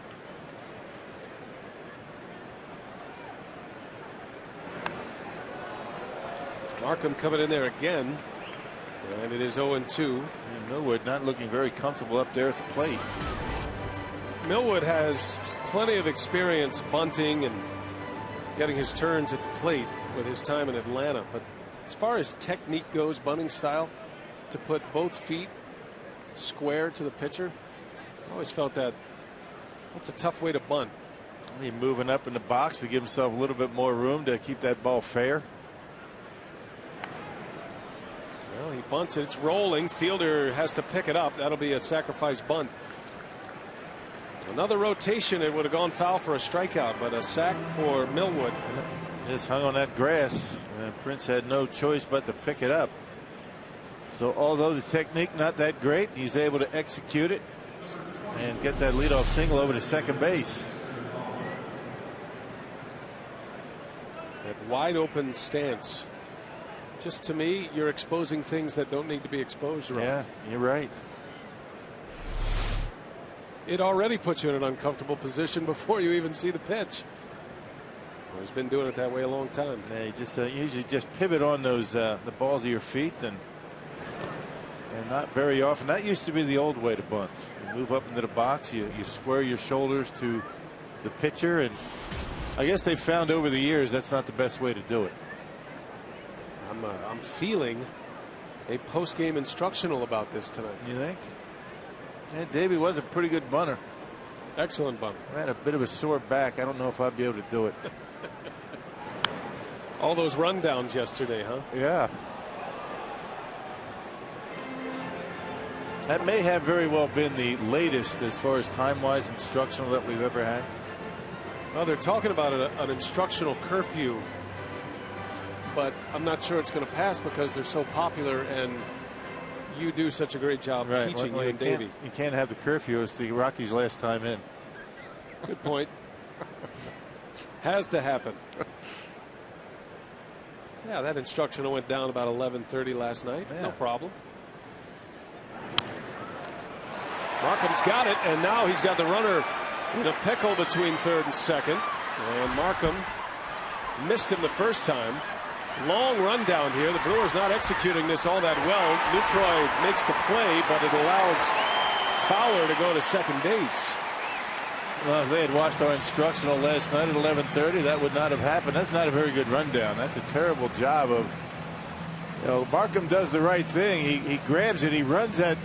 Markham coming in there again, and it is 0-2. And Millwood not looking very comfortable up there at the plate. Millwood has plenty of experience bunting and getting his turns at the plate with his time in Atlanta, but as far as technique goes, bunting style, to put both feet square to the pitcher, I always felt that that's a tough way to bunt. He's moving up in the box to give himself a little bit more room to keep that ball fair. Well, he bunts it. It's rolling. Fielder has to pick it up. That'll be a sacrifice bunt. Another rotation. It would have gone foul for a strikeout, but a sack for Millwood. Just hung on that grass, and Prince had no choice but to pick it up. So although the technique not that great, he's able to execute it and get that leadoff single over to second base. That wide open stance. Just to me, you're exposing things that don't need to be exposed around. Yeah, you're right. It already puts you in an uncomfortable position before you even see the pitch. Well, he's been doing it that way a long time. Yeah, you just usually just pivot on those the balls of your feet, and not very often. That used to be the old way to bunt. You move up into the box, you square your shoulders to the pitcher, and I guess they've found over the years that's not the best way to do it. I'm feeling a post-game instructional about this tonight. You think? Yeah, Davey was a pretty good bunter. Excellent bunter. I had a bit of a sore back. I don't know if I'd be able to do it. All those rundowns yesterday, huh? Yeah. That may have very well been the latest as far as time-wise instructional that we've ever had. Well, they're talking about an instructional curfew, but I'm not sure it's going to pass because they're so popular and you do such a great job teaching, well, you and Davey. You can't have the curfew. It's the Rockies' last time in. Good point. Has to happen. Yeah, that instructional went down about 11:30 last night. Yeah. No problem. Markham's got it, and now he's got the runner in a pickle between third and second. And Markham missed him the first time. Long run down here. The Brewers not executing this all that well. Lucroy makes the play, but it allows Fowler to go to second base. Well, if they had watched our instructional last night at 11:30, that would not have happened. That's not a very good rundown. That's a terrible job of, you know, Markham does the right thing. He grabs it. He runs at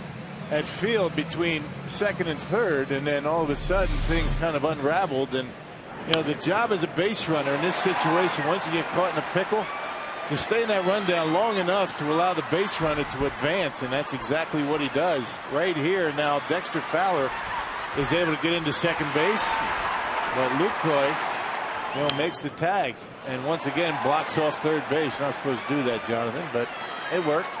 field between second and third, and then all of a sudden things kind of unraveled, and You know, the job as a base runner in this situation, once you get caught in a pickle, to stay in that rundown long enough to allow the base runner to advance, and that's exactly what he does right here. Now Dexter Fowler is able to get into second base, but Lucroy, you know, makes the tag and once again blocks off third base. Not supposed to do that, Jonathan, but it worked.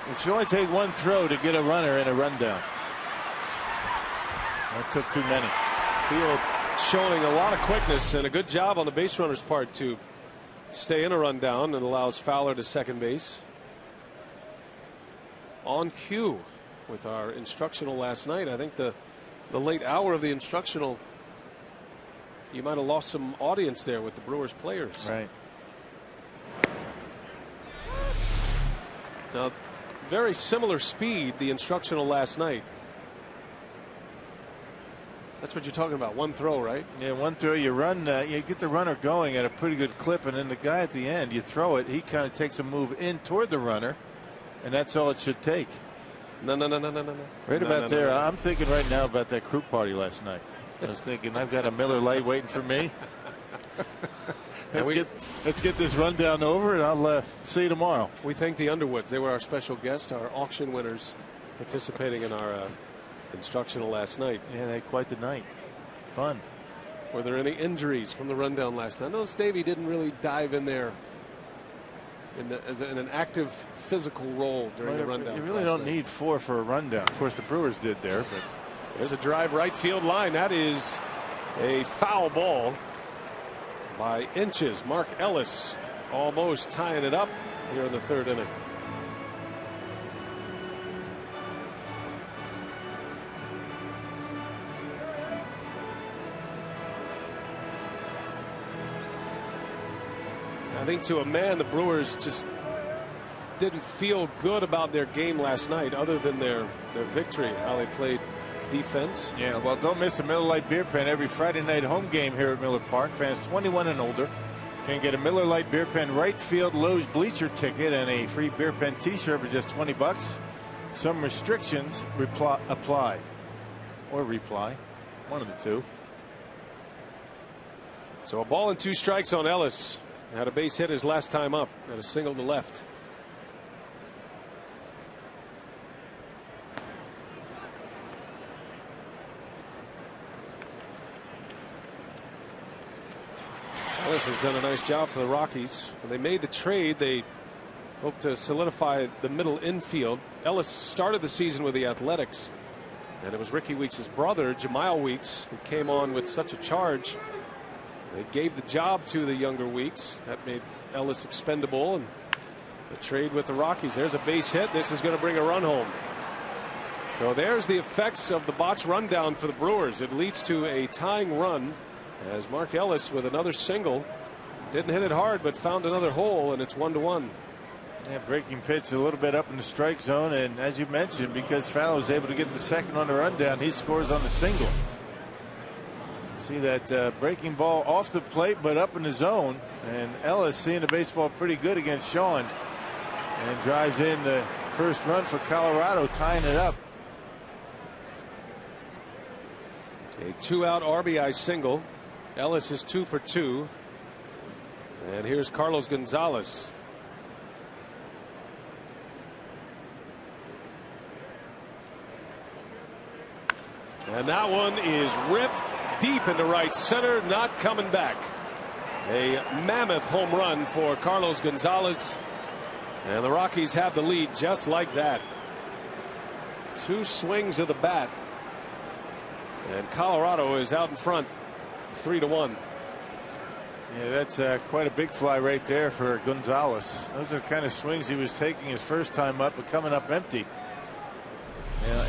It should only take one throw to get a runner in a rundown. That took too many. Field showing a lot of quickness and a good job on the base runner's part to stay in a rundown, and allows Fowler to second base. On cue with our instructional last night. I think the late hour of the instructional, you might have lost some audience there with the Brewers players. Right. Now, very similar speed, the instructional last night. That's what you're talking about. One throw, right? Yeah, one throw. You run, you get the runner going at a pretty good clip, and then the guy at the end, you throw it. He kind of takes a move in toward the runner, and that's all it should take. No. Right about there. I'm thinking right now about that crew party last night. I was thinking, I've got a Miller Lite waiting for me. Let's get this rundown over, and I'll see you tomorrow. We thank the Underwoods. They were our special guests, our auction winners, participating in our instructional last night. Yeah, they had quite the night. Fun. Were there any injuries from the rundown last night? Notice Davey didn't really dive in there in an active physical role during the rundown. You really don't need 4 for a rundown. Of course, the Brewers did there. But there's a drive right field line. That is a foul ball by inches. Mark Ellis almost tying it up here in the third inning. I think to a man, the Brewers just didn't feel good about their game last night, other than their victory, how they played defense. Yeah, well, don't miss a Miller Lite beer pen every Friday night home game here at Miller Park. Fans 21 and older can get a Miller Lite beer pen right field Lowe's bleacher ticket and a free beer pen t-shirt for just $20. Some restrictions apply or reply, one of the two. So a ball and 2 strikes on Ellis. Had a base hit his last time up, and a single to left. Ellis has done a nice job for the Rockies. When they made the trade, they hoped to solidify the middle infield. Ellis started the season with the Athletics, and it was Ricky Weeks' brother, Jemile Weeks, who came on with such a charge. They gave the job to the younger Weeks. That made Ellis expendable, and the trade with the Rockies. There's a base hit. This is going to bring a run home. So there's the effects of the botch rundown for the Brewers. It leads to a tying run as Mark Ellis with another single. Didn't hit it hard, but found another hole, and it's 1-1. Yeah, breaking pitch a little bit up in the strike zone, and as you mentioned, because Fowler was able to get the second on the rundown, he scores on the single. See that breaking ball off the plate, but up in the zone, and Ellis seeing the baseball pretty good against Sean, and drives in the first run for Colorado, tying it up. A 2-out RBI single. Ellis is 2 for 2, and here's Carlos Gonzalez. And that one is ripped deep into right center, not coming back. A mammoth home run for Carlos Gonzalez, and the Rockies have the lead just like that. 2 swings of the bat, and Colorado is out in front 3-1. Yeah, that's quite a big fly right there for Gonzalez. Those are the kind of swings he was taking his first time up, but coming up empty.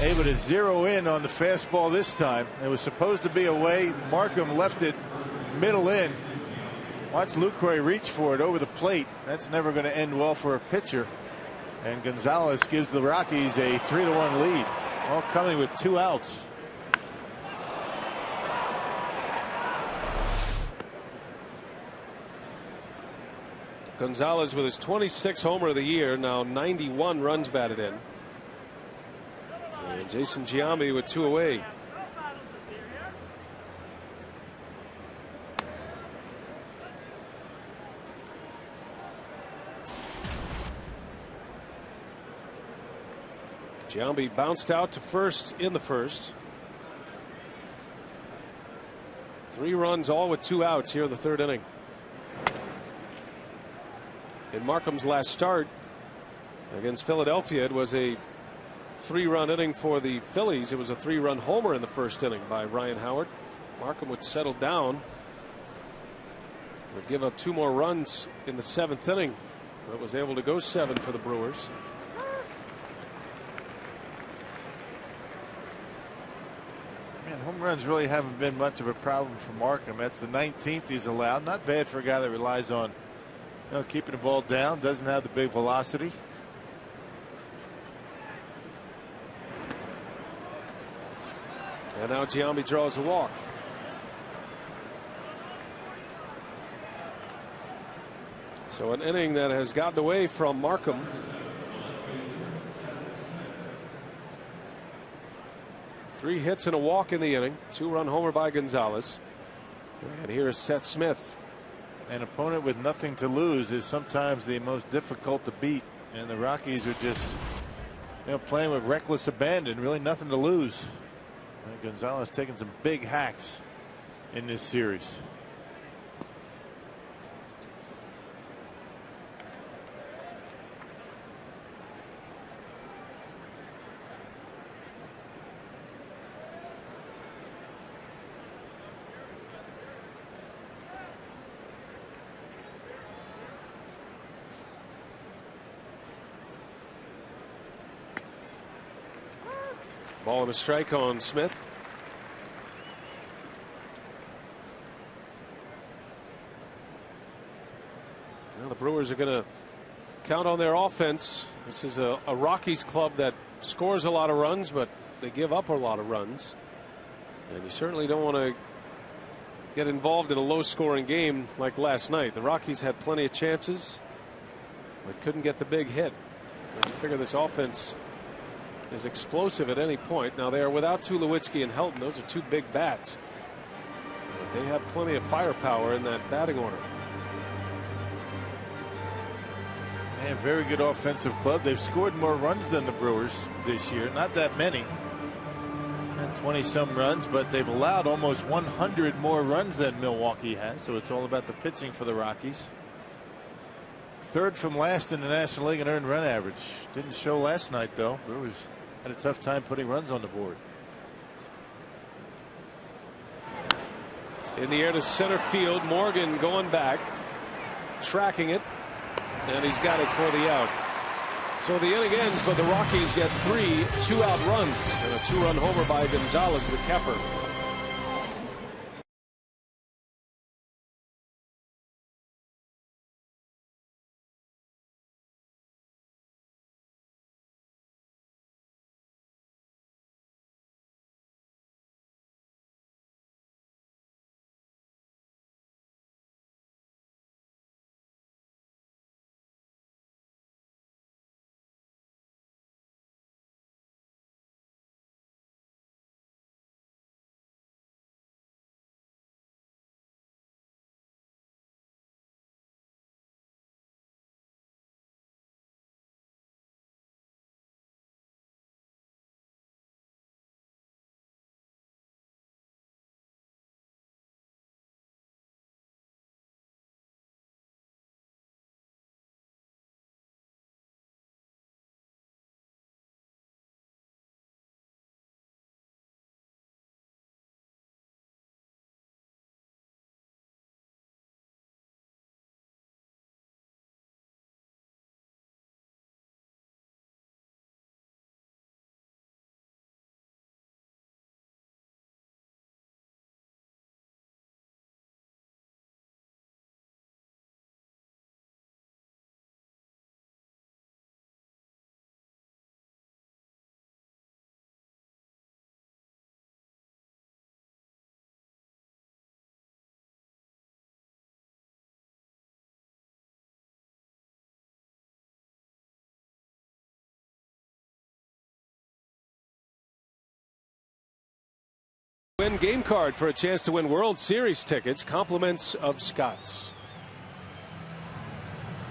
Able to zero in on the fastball this time. It was supposed to be away. Markham left it middle in. Watch Lucroy reach for it over the plate. That's never going to end well for a pitcher. And Gonzalez gives the Rockies a 3-1 lead. All coming with 2 outs. Gonzalez with his 26th homer of the year, now 91 runs batted in. And Jason Giambi with 2 away. Giambi bounced out to first in the first. 3 runs, all with 2 outs here in the 3rd inning. In Markham's last start against Philadelphia, it was a 3-run inning for the Phillies. It was a 3-run homer in the 1st inning by Ryan Howard. Markham would settle down, would give up 2 more runs in the 7th inning, but was able to go 7 for the Brewers. Man, home runs really haven't been much of a problem for Markham. That's the 19th he's allowed. Not bad for a guy that relies on, keeping the ball down, doesn't have the big velocity. And now Giambi draws a walk. So an inning that has gotten away from Markham. Three hits and a walk in the inning. 2-run homer by Gonzalez. And here's Seth Smith. An opponent with nothing to lose is sometimes the most difficult to beat. And the Rockies are just playing with reckless abandon. Really nothing to lose. Gonzalez taking some big hacks in this series. Ball and a strike on Smith. Well, the Brewers are going to count on their offense. This is a Rockies club that scores a lot of runs, but they give up a lot of runs. And you certainly don't want to get involved in a low-scoring game like last night. The Rockies had plenty of chances, but couldn't get the big hit. But you figure this offense is explosive at any point. Now they are without Tulowitzki and Helton. Those are 2 big bats. But they have plenty of firepower in that batting order. And very good offensive club. They've scored more runs than the Brewers this year. Not that many. 20-some runs, but they've allowed almost 100 more runs than Milwaukee has. So it's all about the pitching for the Rockies. 3rd from last in the National League in earned run average. Didn't show last night, though. Brewers had a tough time putting runs on the board. In the air to center field. Morgan going back, tracking it, and he's got it for the out. So the inning ends, but the Rockies get 3 2-out runs and a 2-run homer by Gonzalez, the capper. Win game card for a chance to win World Series tickets. Compliments of Scott's.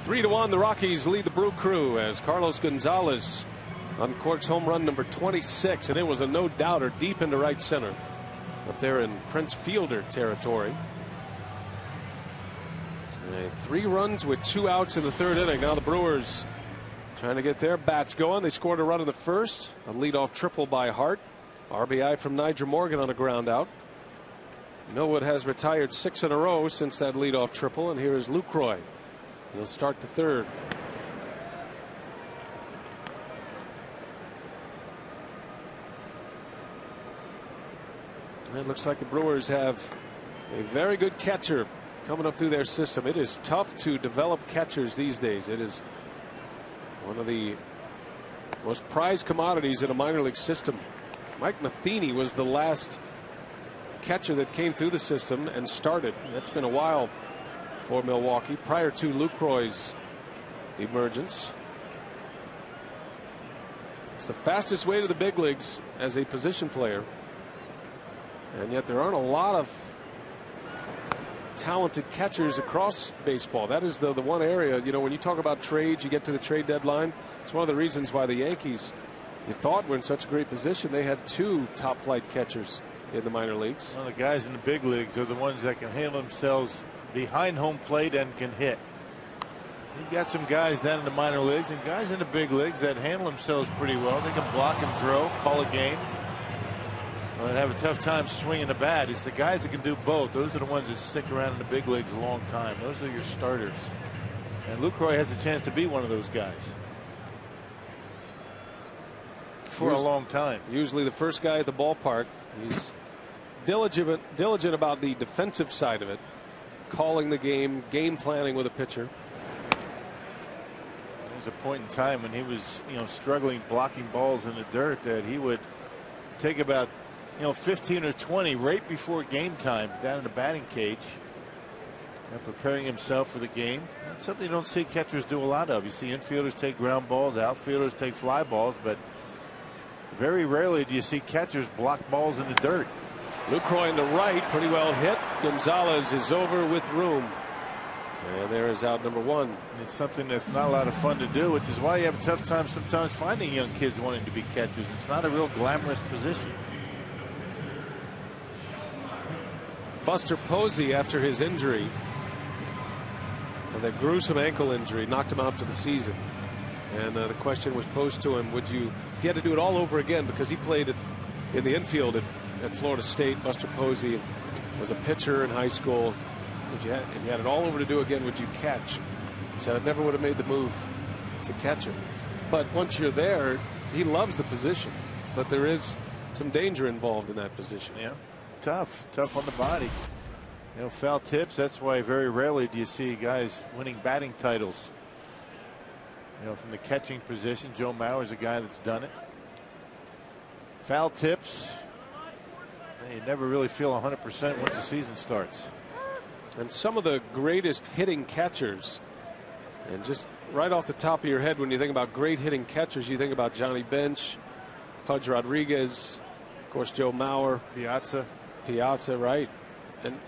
3-1, the Rockies lead the Brew Crew as Carlos Gonzalez Uncorks home run number 26, and it was a no-doubter deep into right center up there in Prince Fielder territory. 3 runs with 2 outs in the 3rd inning. Now the Brewers trying to get their bats going. They scored a run in the 1st, a leadoff triple by Hart. RBI from Nyjer Morgan on a ground out. Millwood has retired 6 in a row since that leadoff triple, and here is Lucroy. He'll start the 3rd. It looks like the Brewers have a very good catcher coming up through their system. It is tough to develop catchers these days. It is one of the most prized commodities in a minor league system. Mike Matheny was the last catcher that came through the system and started. That's been a while for Milwaukee prior to Lucroy's emergence. It's the fastest way to the big leagues as a position player. And yet there aren't a lot of talented catchers across baseball. That is the one area, you know, when you talk about trades, you get to the trade deadline. It's one of the reasons why the Yankees, you thought, were in such a great position. They had 2 top flight catchers in the minor leagues. Well, the guys in the big leagues are the ones that can handle themselves behind home plate and can hit. You've got some guys down in the minor leagues and guys in the big leagues that handle themselves pretty well. They can block and throw, call a game. Well, they have a tough time swinging the bat. It's the guys that can do both. Those are the ones that stick around in the big leagues a long time. Those are your starters. And Lucroy has a chance to be one of those guys for a long time. Usually the first guy at the ballpark. He's diligent about the defensive side of it, calling the game planning with a pitcher. There was a point in time when he was, struggling blocking balls in the dirt that he would take about 15 or 20 right before game time down in the batting cage and preparing himself for the game. That's something you don't see catchers do a lot of. You see infielders take ground balls, outfielders take fly balls, but very rarely do you see catchers block balls in the dirt. Lucroy in the right, pretty well hit. Gonzalez is over with room. And there is out number 1. It's something that's not a lot of fun to do, which is why you have a tough time sometimes finding young kids wanting to be catchers. It's not a real glamorous position. Buster Posey, after his injury, that gruesome ankle injury, knocked him out for the season. And the question was posed to him, if he had to do it all over again, because he played in the infield at Florida State. Buster Posey was a pitcher in high school. If you had it all over to do again, would you catch? He said, I never would have made the move to catch him. But once you're there, he loves the position. But there is some danger involved in that position. Yeah. Tough on the body. Foul tips. That's why very rarely do you see guys winning batting titles. From the catching position. Joe Mauer's a guy that's done it. Foul tips. You never really feel 100% once the season starts. And some of the greatest hitting catchers, and just right off the top of your head, when you think about great hitting catchers, you think about Johnny Bench, Pudge Rodriguez, of course, Joe Mauer, Piazza, right? And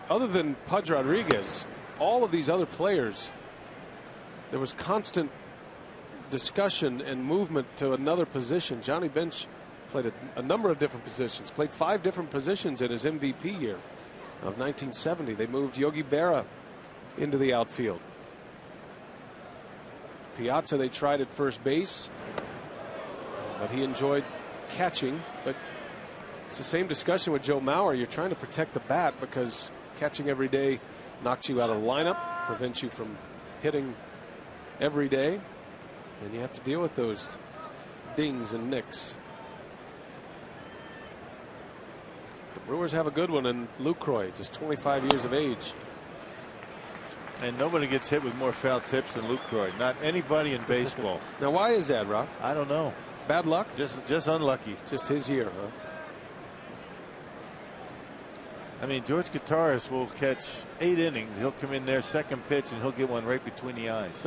other than Pudge Rodriguez, all of these other players, there was constant discussion and movement to another position. Johnny Bench played a number of different positions, played 5 different positions in his MVP year of 1970. They moved Yogi Berra into the outfield. Piazza, they tried at first base, but he enjoyed catching. But it's the same discussion with Joe Mauer. You're trying to protect the bat because catching every day knocks you out of the lineup, prevents you from hitting every day, and you have to deal with those dings and nicks. The Brewers have a good one in Lucroy, just 25 years of age. And nobody gets hit with more foul tips than Lucroy. Not anybody in baseball. Now, why is that, Rob? I don't know. Bad luck? Just unlucky. Just his year, huh? I mean, George Gutaris will catch 8 innings. He'll come in there second pitch and he'll get one right between the eyes.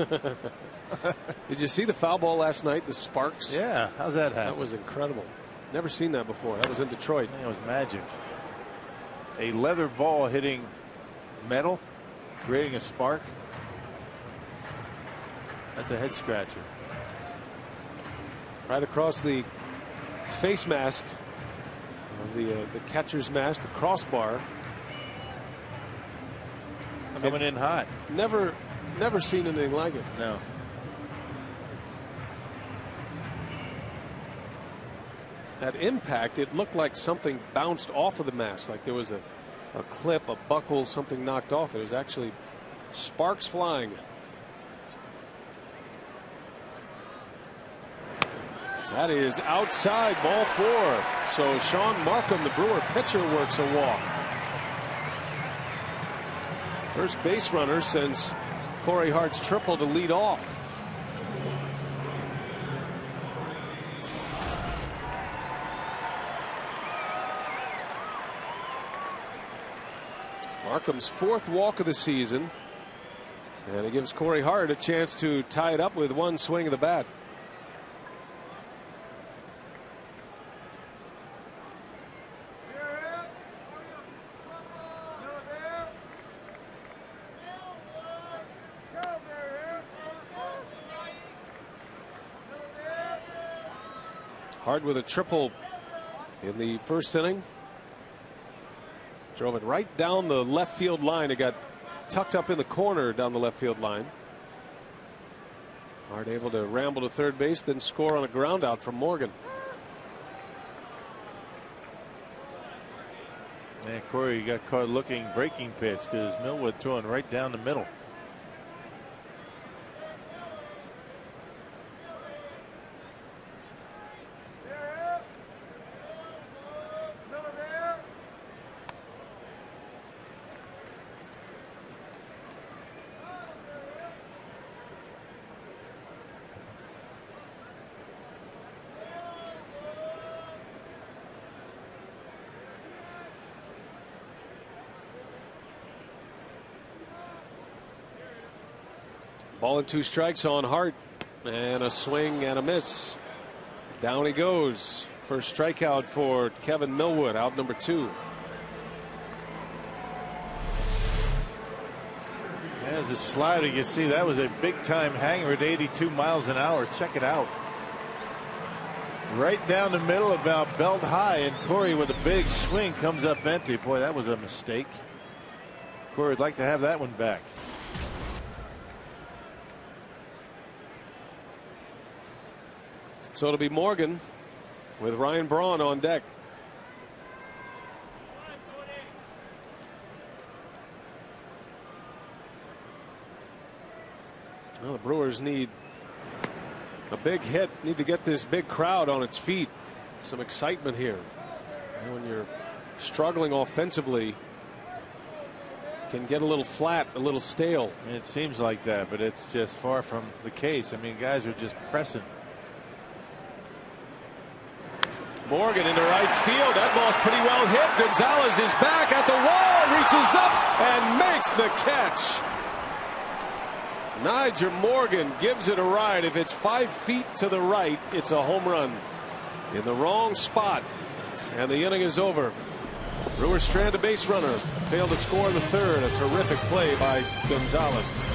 Did you see the foul ball last night? The sparks? Yeah. How's that happen? That was incredible. Never seen that before. That was in Detroit. That was magic. A leather ball hitting metal, creating a spark. That's a head scratcher. right across the face mask of the catcher's mask, the crossbar. Coming in hot. Never seen anything like it. No. That impact, it looked like something bounced off of the mask, like there was a clip, a buckle, something knocked off. It was actually sparks flying. That is outside, ball 4. So Sean Markham, the Brewer pitcher, works a walk. First base runner since Corey Hart's triple to lead off. Markham's 4th walk of the season, and it gives Corey Hart a chance to tie it up with one swing of the bat. Hart with a triple in the first inning. Drove it right down the left field line. It got tucked up in the corner down the left field line. Hart able to ramble to third base, then score on a ground out from Morgan. And Corey got caught looking breaking pitch because Millwood throwing right down the middle. Ball and 2 strikes on Hart, and a swing and a miss. Down he goes. First strikeout for Kevin Millwood, out number 2. As a slider, you see that was a big time hanger at 82 miles an hour. Check it out. Right down the middle, about belt high, and Corey with a big swing comes up empty. Boy, that was a mistake. Corey would like to have that one back. So it'll be Morgan with Ryan Braun on deck. Well, the Brewers need a big hit, need to get this big crowd on its feet. Some excitement here. And when you're struggling offensively, it can get a little flat, a little stale. It seems like that, but it's just far from the case. I mean, guys are just pressing. Morgan into right field. That ball's pretty well hit. Gonzalez is back at the wall, reaches up and makes the catch. Nigel Morgan gives it a ride. If it's 5 feet to the right, it's a home run. In the wrong spot, and the inning is over. Brewers strand a base runner. Failed to score in the 3rd. A terrific play by Gonzalez.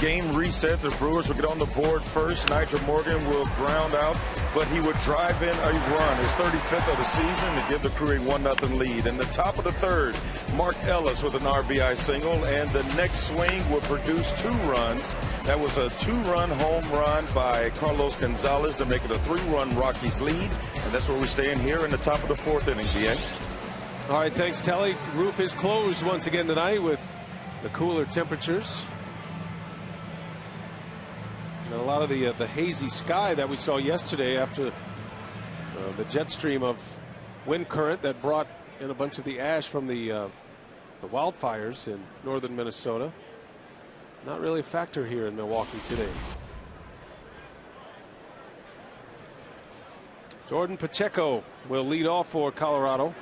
game reset. The Brewers would get on the board first. Nigel Morgan will ground out, but he would drive in a run, his 35th of the season, to give the Crew a 1-0 lead. In the top of the third, Mark Ellis with an RBI single, and the next swing would produce 2 runs. That was a 2-run home run by Carlos Gonzalez to make it a 3-run Rockies lead, and that's where we stand here in the top of the 4th inning, BA. All right, thanks, Telly. Roof is closed once again tonight with the cooler temperatures. And a lot of the hazy sky that we saw yesterday after the jet stream of wind current that brought in a bunch of the ash from the wildfires in northern Minnesota. Not really a factor here in Milwaukee today. Jordan Pacheco will lead off for Colorado.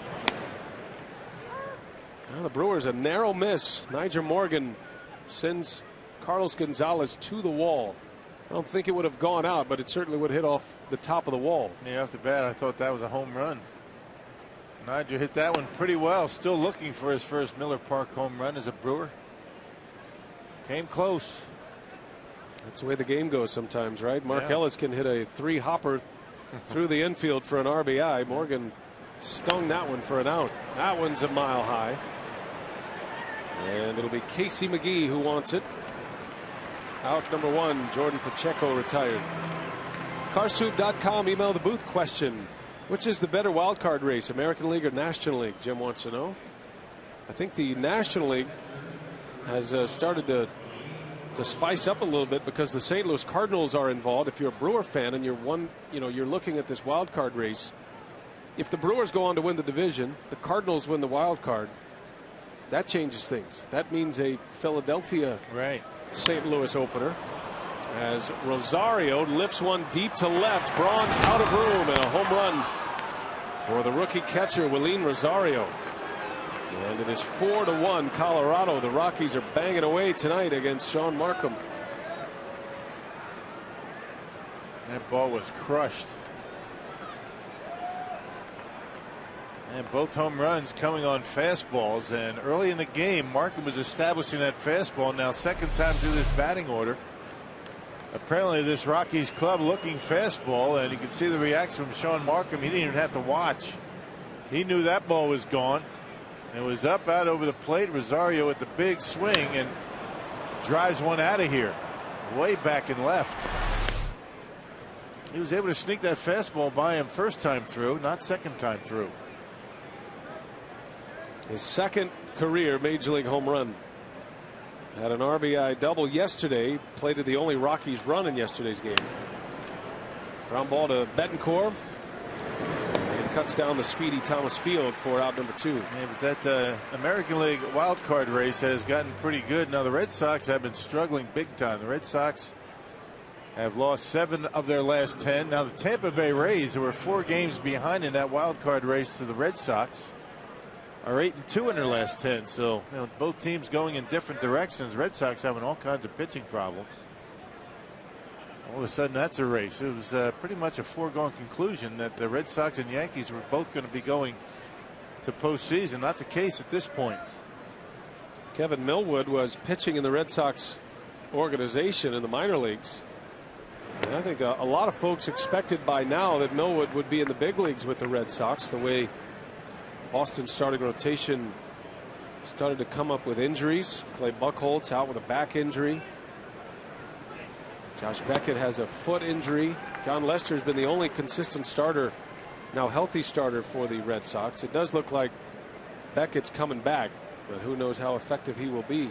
Now the Brewers a narrow miss. Nigel Morgan sends Carlos Gonzalez to the wall. I don't think it would have gone out, but it certainly would hit off the top of the wall. Yeah, off the bat, I thought that was a home run. Nigel hit that one pretty well. Still looking for his first Miller Park home run as a Brewer. Came close. That's the way the game goes sometimes, right? Mark Ellis can hit a 3-hopper through the infield for an RBI. Morgan stung that one for an out. That one's a mile high. And it'll be Casey McGee who wants it. Out number 1, Jordan Pacheco retired. Carsoup.com, email the booth question. Which is the better wild card race, American League or National League? Jim wants to know. I think the National League has started to spice up a little bit because the St. Louis Cardinals are involved. If you're a Brewer fan and you're looking at this wild card race, if the Brewers go on to win the division, the Cardinals win the wild card, that changes things. That means a Philadelphia St. Louis opener as Rosario lifts one deep to left. Braun out of room, and a home run for the rookie catcher Willeen Rosario. And it is 4-1 Colorado. The Rockies are banging away tonight against Sean Markham. That ball was crushed. And both home runs coming on fastballs. And early in the game, Markham was establishing that fastball. Now, second time through this batting order. Apparently, this Rockies club looking fastball, and you can see the reaction from Sean Markham. He didn't even have to watch. He knew that ball was gone. It was up out over the plate. Rosario with the big swing and drives one out of here, way back and left. He was able to sneak that fastball by him first time through, not second time through. His second career major league home run. Had an RBI double yesterday. Plated the only Rockies run in yesterday's game. Ground ball to Betancourt. And he cuts down the speedy Thomas Field for out number 2. Yeah, but that American League wild card race has gotten pretty good. Now the Red Sox have been struggling big time. The Red Sox have lost 7 of their last 10. Now the Tampa Bay Rays, who were 4 games behind in that wild card race to the Red Sox, are 8-2 in their last 10. So both teams going in different directions. Red Sox having all kinds of pitching problems. All of a sudden that's a race. It was pretty much a foregone conclusion that the Red Sox and Yankees were both going to be going to postseason. Not the case at this point. Kevin Millwood was pitching in the Red Sox organization in the minor leagues. And I think a lot of folks expected by now that Millwood would be in the big leagues with the Red Sox, the way Boston's starting rotation started to come up with injuries. Clay Buchholz out with a back injury. Josh Beckett has a foot injury. John Lester's been the only consistent starter, now healthy starter for the Red Sox. It does look like Beckett's coming back, but who knows how effective he will be.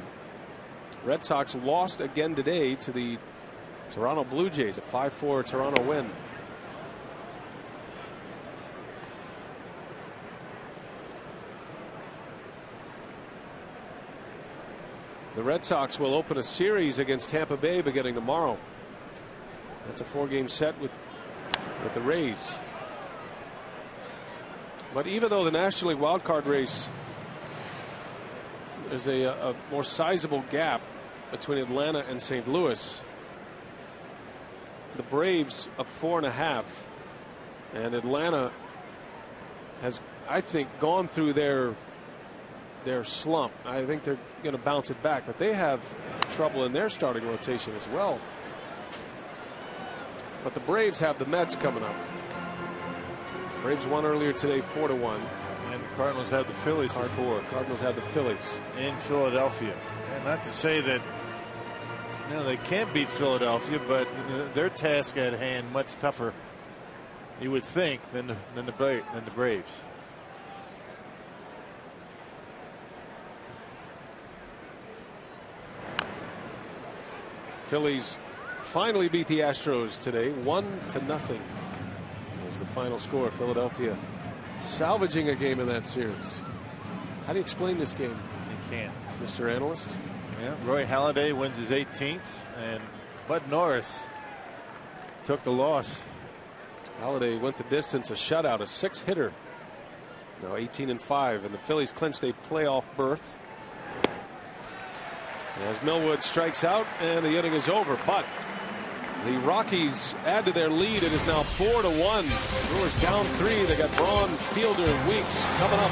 Red Sox lost again today to the Toronto Blue Jays, a 5-4 Toronto win. The Red Sox will open a series against Tampa Bay beginning tomorrow. That's a 4-game set with the Rays. But even though the National League wildcard race is a more sizable gap between Atlanta and St. Louis, the Braves up 4.5, and Atlanta has, I think, gone through their slump. I think they're going to bounce it back, but they have trouble in their starting rotation as well. But the Braves have the Mets coming up. Braves won earlier today 4-1. And the Cardinals have the Phillies for 4. Cardinals have the Phillies in Philadelphia. And not to say that they can't beat Philadelphia, but their task at hand much tougher, you would think, than the Braves. Phillies finally beat the Astros today, 1-0 was the final score. Philadelphia salvaging a game in that series. How do you explain this game? You can't, Mr. Analyst. Yeah, Roy Halladay wins his 18th, and Bud Norris took the loss. Halladay went the distance, a shutout, a 6-hitter. Now 18-5, and the Phillies clinched a playoff berth. As Millwood strikes out, and the inning is over. But the Rockies add to their lead. It is now 4-1. Brewers down 3. They got Braun, Fielder, and Weeks coming up.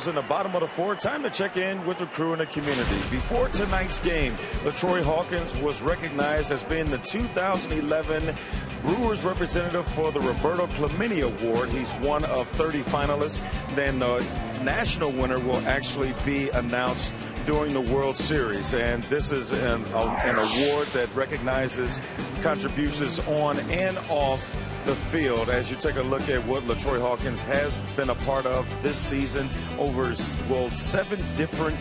In the bottom of the 4th, time to check in with the crew in the community. Before tonight's game, LaTroy Hawkins was recognized as being the 2011 Brewers representative for the Roberto Clemente Award. He's one of 30 finalists. Then the national winner will actually be announced during the World Series, and this is an award that recognizes contributions on and off the field. As you take a look at what LaTroy Hawkins has been a part of this season, over 7 different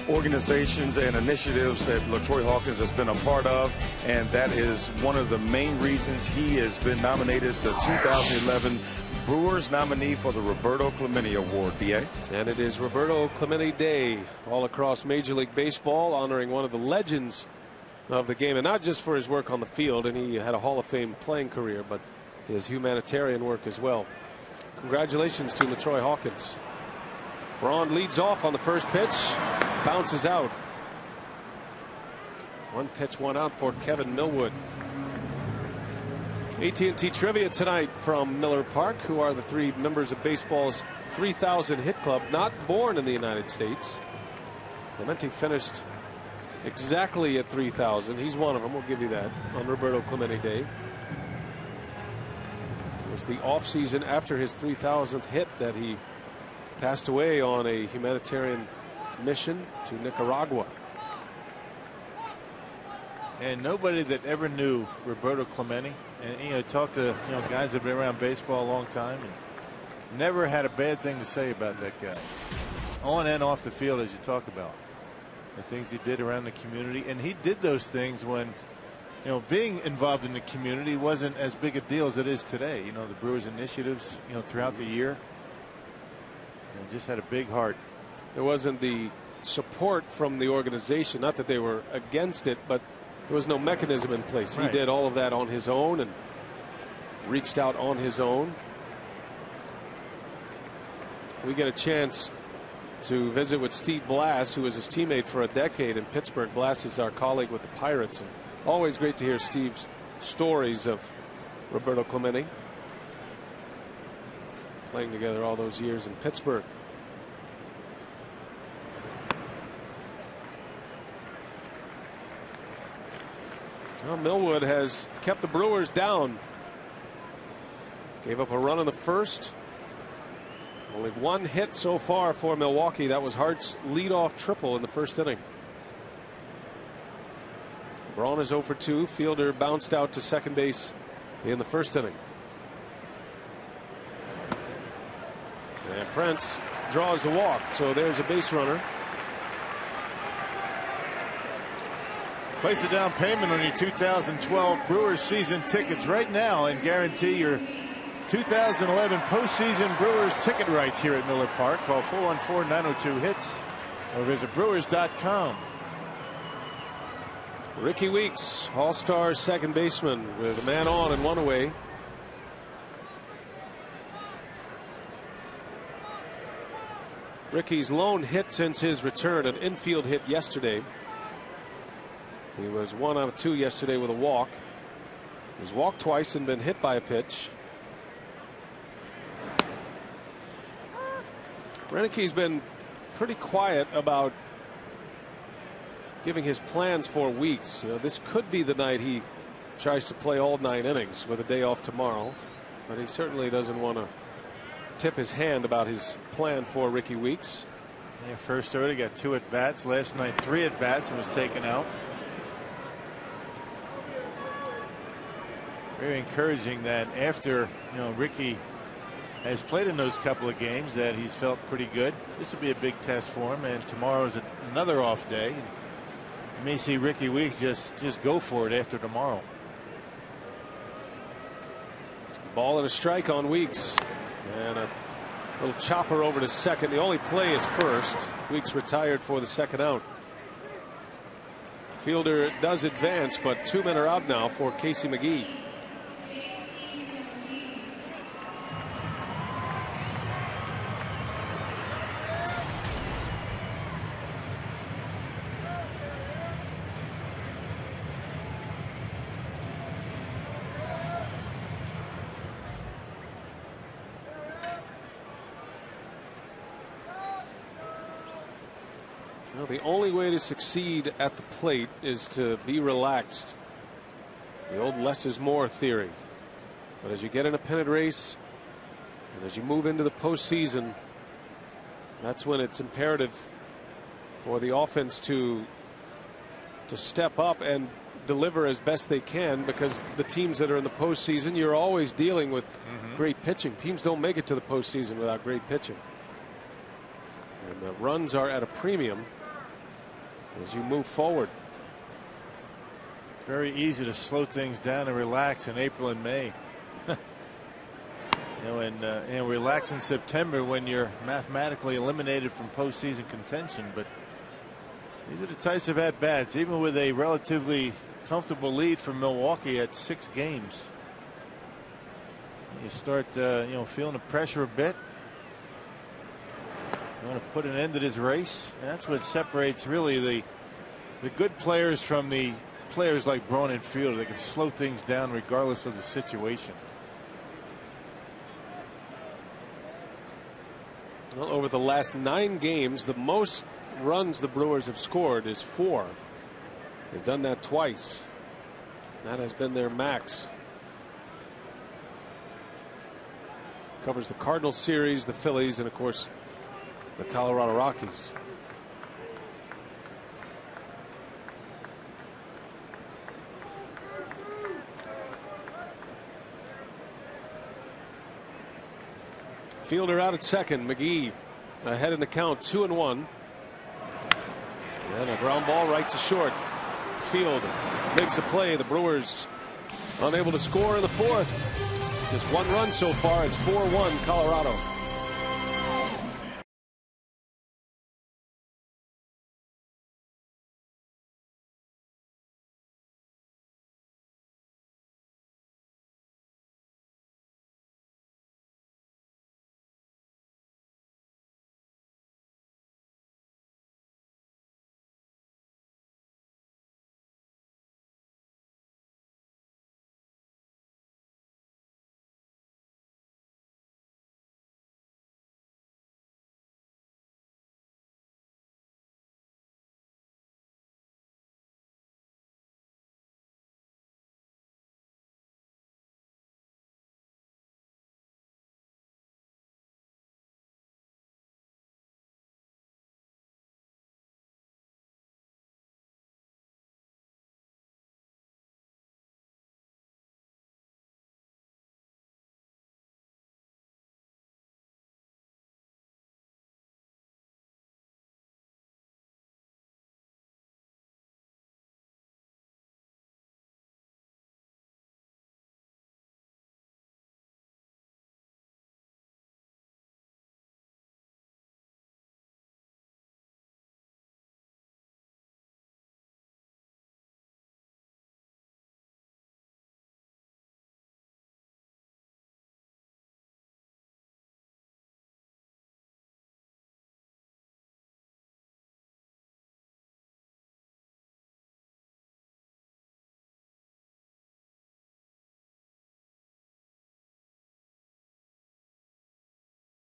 organizations and initiatives that LaTroy Hawkins has been a part of, and that is one of the main reasons he has been nominated the 2011 Brewers nominee for the Roberto Clemente Award. BA. And it is Roberto Clemente Day all across Major League Baseball, honoring one of the legends of the game, and not just for his work on the field, and he had a Hall of Fame playing career, but his humanitarian work as well. Congratulations to LaTroy Hawkins. Braun leads off on the first pitch, bounces out. 1 pitch, 1 out for Kevin Millwood. AT&T Trivia tonight from Miller Park. Who are the 3 members of baseball's 3,000 hit club not born in the United States? Clemente finished exactly at 3,000. He's one of them. We'll give you that on Roberto Clemente Day. It was the offseason after his 3,000th hit that he passed away on a humanitarian mission to Nicaragua. And nobody that ever knew Roberto Clemente, and talked to guys that have been around baseball a long time, and never had a bad thing to say about that guy, on and off the field, as you talk about the things he did around the community. And he did those things when being involved in the community wasn't as big a deal as it is today. The Brewers initiatives throughout the year, and just had a big heart. there wasn't the support from the organization. Not that they were against it, but there was no mechanism in place. He did all of that on his own and reached out on his own. We get a chance to visit with Steve Blass, who was his teammate for a decade in Pittsburgh. Blass is our colleague with the Pirates, and always great to hear Steve's stories of Roberto Clemente, playing together all those years in Pittsburgh. Well, Millwood has kept the Brewers down. Gave up a run in the first. Only one hit so far for Milwaukee. That was Hart's leadoff triple in the first inning. Braun is 0 for 2. Fielder bounced out to second base in the first inning. And Prince draws the walk, so there's a base runner. Place a down payment on your 2012 Brewers season tickets right now and guarantee your 2011 postseason Brewers ticket rights here at Miller Park. Call 414-902-HITS or visit Brewers.com. Ricky Weeks, all-star second baseman, with a man on and one away. Ricky's lone hit since his return, an infield hit yesterday. He was 1 out of 2 yesterday with a walk. He's walked twice and been hit by a pitch. Renick's been pretty quiet about giving his plans for Weeks. You know, this could be the night he tries to play all 9 innings with a day off tomorrow, but he certainly doesn't want to tip his hand about his plan for Ricky Weeks. Yeah, first already got 2 at bats. Last night 3 at bats and was taken out. Very encouraging that after Ricky has played in those couple of games that he's felt pretty good. This will be a big test for him, and tomorrow is another off day. You may see Ricky Weeks just go for it after tomorrow. Ball and a strike on Weeks, and a little chopper over to second. The only play is first. Weeks retired for the second out. Fielder does advance, but 2 men are out now for Casey McGee. Well, the only way to succeed at the plate is to be relaxed. The old less is more theory. But as you get in a pennant race and as you move into the postseason, that's when it's imperative for the offense to step up and deliver as best they can, because the teams that are in the postseason, you're always dealing with great pitching. Teams don't make it to the postseason without great pitching. And the runs are at a premium as you move forward. Very easy to slow things down and relax in April and May. And relax in September when you're mathematically eliminated from postseason contention. But these are the types of at bats, even with a relatively comfortable lead from Milwaukee at 6 games. You start feeling the pressure a bit. You want to put an end to this race. And that's what separates really the good players from the players like Braun and Fielder. They can slow things down regardless of the situation. Well, over the last 9 games, the most runs the Brewers have scored is 4. They've done that twice. That has been their max. Covers the Cardinals series, the Phillies, and of course the Colorado Rockies. Fielder out at second. McGee ahead in the count, 2-1. And a ground ball right to short. Field makes a play. The Brewers unable to score in the 4th. Just 1 run so far. It's 4-1 Colorado.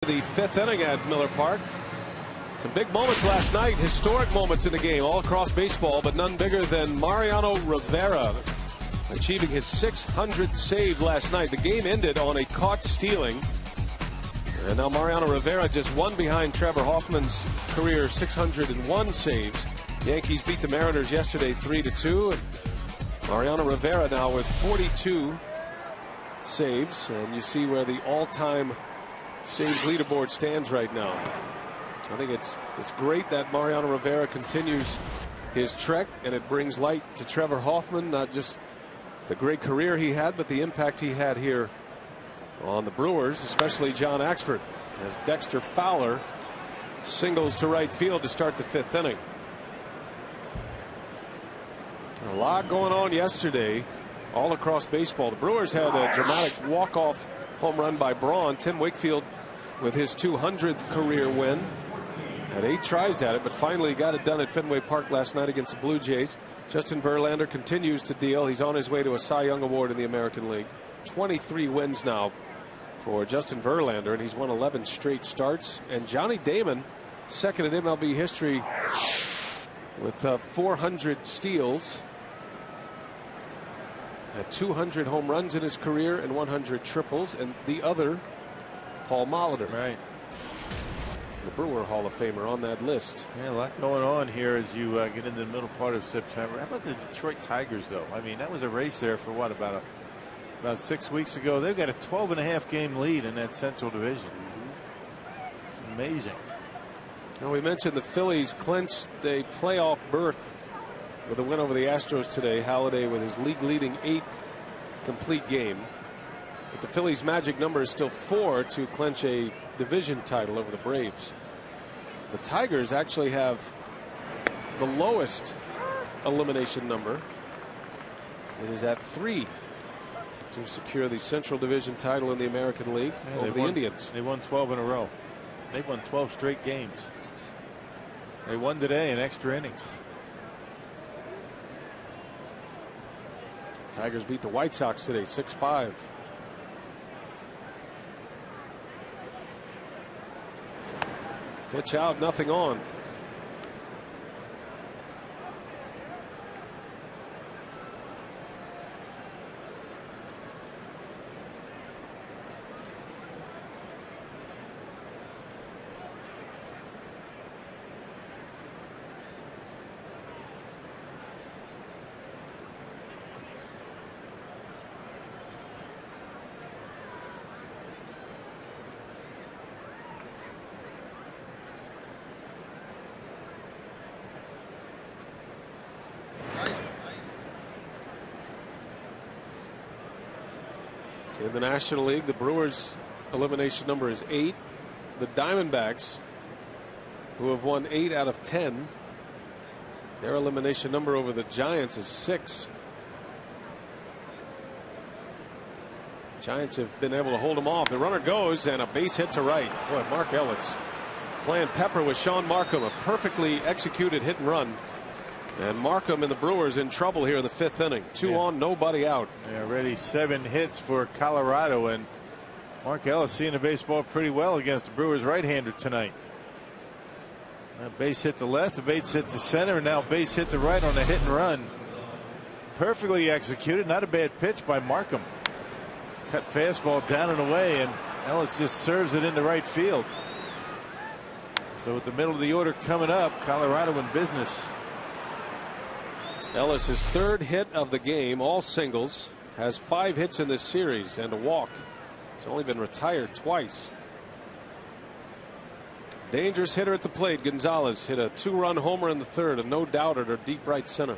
The fifth inning at Miller Park. Some big moments last night, historic moments in the game all across baseball, but none bigger than Mariano Rivera achieving his 600th save last night. The game ended on a caught stealing. And now Mariano Rivera just one behind Trevor Hoffman's career 601 saves. Yankees beat the Mariners yesterday 3-2. And Mariano Rivera now with 42 saves. And you see where the all-time saves leaderboard stands right now. I think it's great that Mariano Rivera continues his trek, and it brings light to Trevor Hoffman, not just the great career he had, but the impact he had here on the Brewers, especially John Axford, as Dexter Fowler singles to right field to start the fifth inning. A lot going on yesterday all across baseball. The Brewers had a dramatic walk-off home run by Braun. Tim Wakefield with his 200th career win. Had 8 tries at it, but finally got it done at Fenway Park last night against the Blue Jays. Justin Verlander continues to deal. He's on his way to a Cy Young Award in the American League. 23 wins now for Justin Verlander, and he's won 11 straight starts. And Johnny Damon, second in MLB history with 400 steals. Had 200 home runs in his career and 100 triples. And the other, Paul Molitor. Right. The Brewer Hall of Famer on that list. Yeah, a lot going on here as you get into the middle part of September. How about the Detroit Tigers, though? I mean, that was a race there for what, about 6 weeks ago. They've got a 12.5 game lead in that Central Division. Amazing. Now, we mentioned the Phillies clinched a playoff berth with a win over the Astros today. Halladay with his league leading 8th complete game. But the Phillies' magic number is still 4 to clinch a division title over the Braves. The Tigers actually have the lowest elimination number. It is at 3 to secure the Central Division title in the American League over the Indians. They won 12 in a row. They've won 12 straight games. They won today in extra innings. Tigers beat the White Sox today 6-5. Pitch out, nothing on. In the National League, the Brewers' elimination number is 8. The Diamondbacks, who have won 8 out of 10, their elimination number over the Giants is 6. Giants have been able to hold them off. The runner goes, and a base hit to right. Boy, Mark Ellis playing pepper with Sean Markham. A perfectly executed hit and run. And Markham and the Brewers in trouble here in the 5th inning. 2 on, nobody out. Yeah, already 7 hits for Colorado, and Mark Ellis seeing the baseball pretty well against the Brewers right-hander tonight. A base hit to left, a base hit to center, and now base hit to right on a hit and run. Perfectly executed, not a bad pitch by Markham. Cut fastball down and away, and Ellis just serves it into right field. So with the middle of the order coming up, Colorado in business. Ellis, his 3rd hit of the game, all singles, has 5 hits in this series and a walk. He's only been retired twice. Dangerous hitter at the plate. Gonzalez hit a 2-run homer in the 3rd, a no-doubter to deep right center.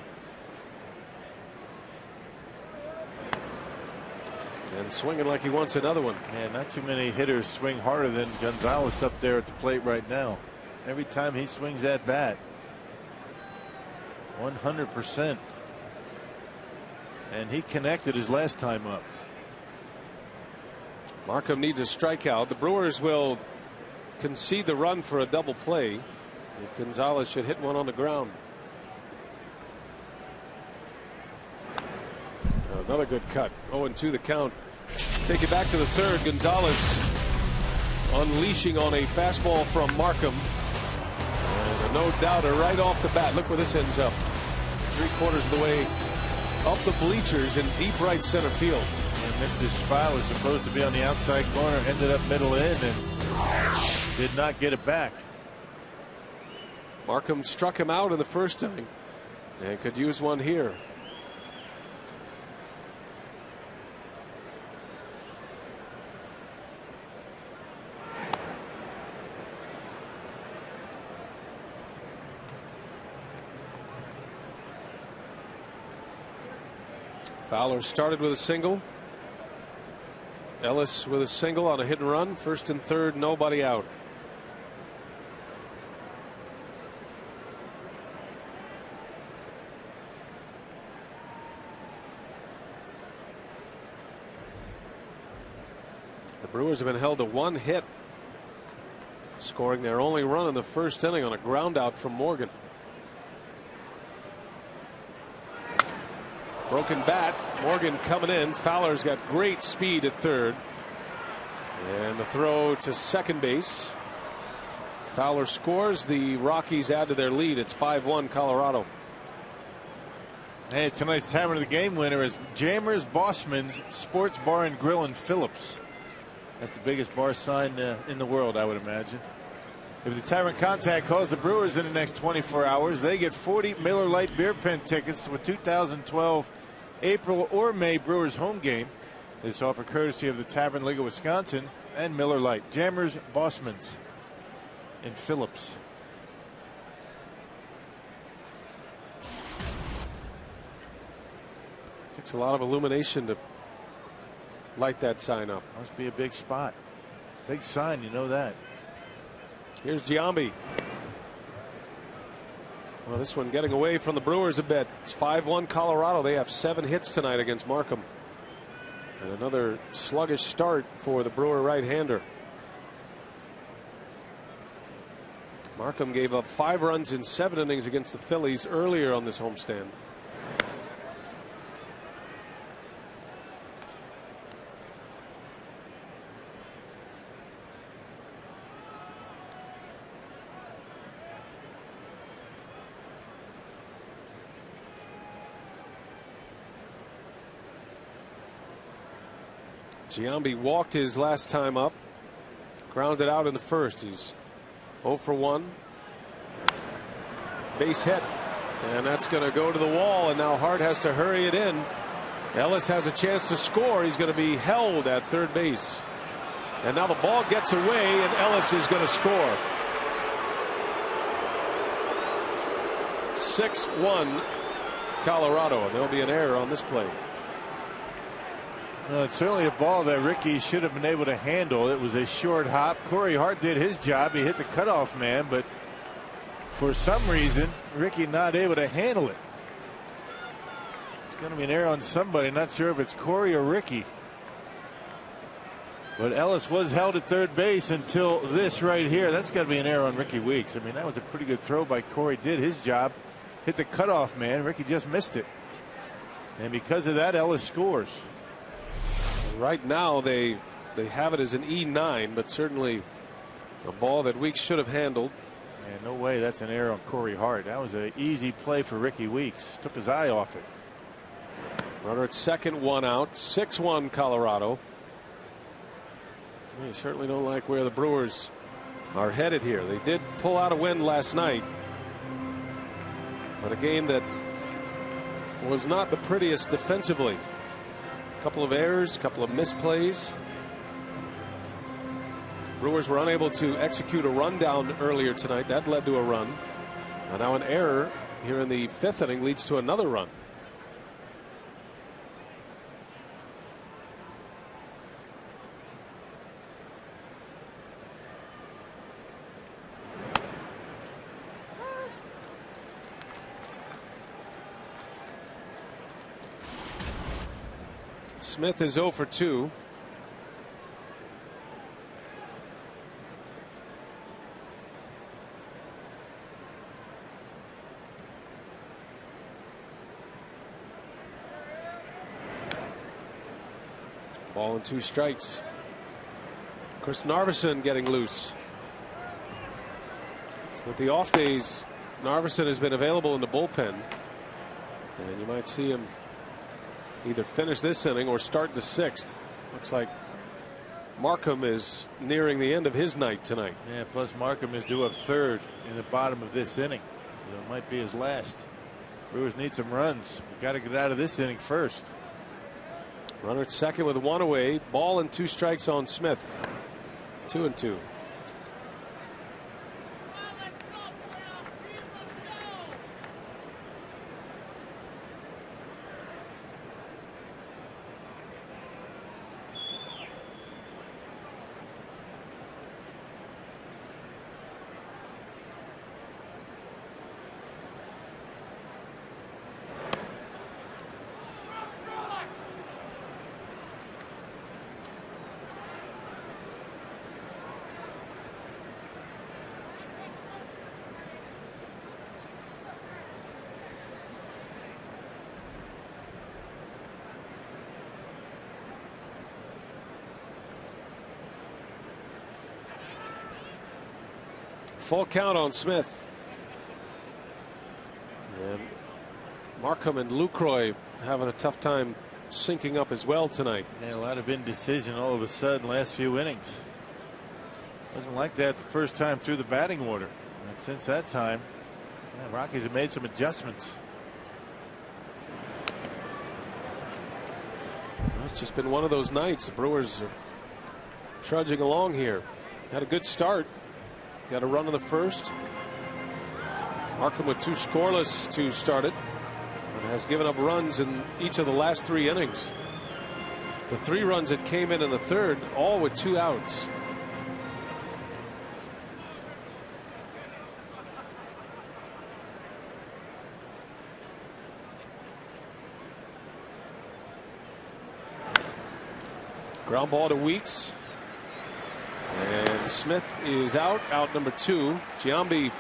And swinging like he wants another one. Yeah, not too many hitters swing harder than Gonzalez up there at the plate right now. Every time he swings that bat, 100%. And he connected his last time up. Markham needs a strikeout. The Brewers will concede the run for a double play if Gonzalez should hit one on the ground. Another good cut. 0-2 the count. Take it back to the 3rd. Gonzalez unleashing on a fastball from Markham. And a no doubter right off the bat. Look where this ends up. 3/4 of the way up the bleachers in deep right center field. And missed his spot. Was supposed to be on the outside corner. Ended up middle in and did not get it back. Markham struck him out in the first inning and could use one here. Fowler started with a single. Ellis with a single on a hit and run. First and third, nobody out. The Brewers have been held to 1 hit, scoring their only run in the first inning on a ground out from Morgan. Broken bat. Morgan coming in. Fowler's got great speed at third. And the throw to second base. Fowler scores. The Rockies add to their lead. It's 5-1 Colorado. Hey, tonight's Tavern of the Game winner is Jammers Bossman's Sports Bar and Grill in Phillips. That's the biggest bar sign in the world, I would imagine. If the Tavern Contact calls the Brewers in the next 24 hours, they get 40 Miller Lite beer pen tickets to a 2012 April or May Brewers home game. This offer courtesy of the Tavern League of Wisconsin and Miller Lite. Jammers Bossman's in Phillips. Takes a lot of illumination to light that sign up. Must be a big spot. Big sign, you know that. Here's Giambi. Well, this one getting away from the Brewers a bit. It's 5-1 Colorado. They have 7 hits tonight against Markham. And another sluggish start for the Brewer right-hander. Markham gave up 5 runs in 7 innings against the Phillies earlier on this homestand. Giambi walked his last time up. Grounded out in the first. He's 0 for 1. Base hit. And that's going to go to the wall. And now Hart has to hurry it in. Ellis has a chance to score. He's going to be held at third base. And now the ball gets away and Ellis is going to score. 6-1 Colorado. And there'll be an error on this play. Well, it's certainly a ball that Ricky should have been able to handle. It was a short hop. Corey Hart did his job. He hit the cutoff man, but for some reason, Ricky not able to handle it. It's going to be an error on somebody. Not sure if it's Corey or Ricky. But Ellis was held at third base until this right here. That's got to be an error on Ricky Weeks. I mean, that was a pretty good throw by Corey. Did his job. Hit the cutoff man. Ricky just missed it. And because of that, Ellis scores. Right now they have it as an E9, but certainly a ball that Weeks should have handled. And no way that's an error on Corey Hart. That was an easy play for Ricky Weeks. Took his eye off it. Runner at second, 1 out. 6-1 Colorado. You certainly don't like where the Brewers are headed here. They did pull out a win last night, but a game that was not the prettiest defensively. Couple of errors, couple of misplays. Brewers were unable to execute a rundown earlier tonight. That led to a run. And now an error here in the 5th inning leads to another run. Smith is 0 for 2. Ball and 2 strikes. Chris Narveson getting loose. With the off days, Narveson has been available in the bullpen, and you might see him either finish this inning or start the 6th. Looks like Markham is nearing the end of his night tonight. Yeah, plus Markham is due up 3rd in the bottom of this inning. So it might be his last. Brewers need some runs. We got to get out of this inning first. Runner at second with 1 away. Ball and 2 strikes on Smith. 2-2. Full count on Smith. And Markham and Lucroy having a tough time syncing up as well tonight. Yeah, a lot of indecision all of a sudden last few innings. Wasn't like that the first time through the batting order. And since that time, yeah, Rockies have made some adjustments. Well, it's just been one of those nights. The Brewers are trudging along here. Had a good start. Got a run in the first. Markham with 2 scoreless to start it, but has given up runs in each of the last 3 innings. The 3 runs that came in the 3rd, all with 2 outs. Ground ball to Weeks. And Smith is out number 2. Giambi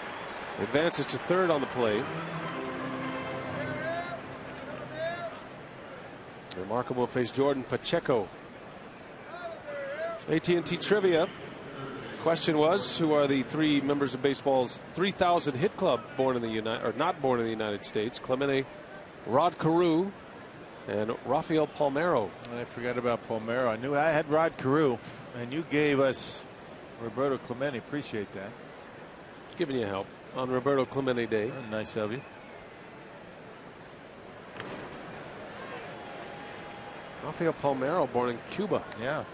advances to 3rd on the play. And Markham will face Jordan Pacheco. AT&T trivia. Question was, who are the 3 members of baseball's 3,000 hit club born in the not born in the United States? Clemente, Rod Carew, and Rafael Palmeiro. I forgot about Palmeiro. I knew I had Rod Carew, and you gave us Roberto Clemente. Appreciate that. Giving you help on Roberto Clemente Day. Oh, nice of you. Rafael Palmeiro, born in Cuba. Yeah.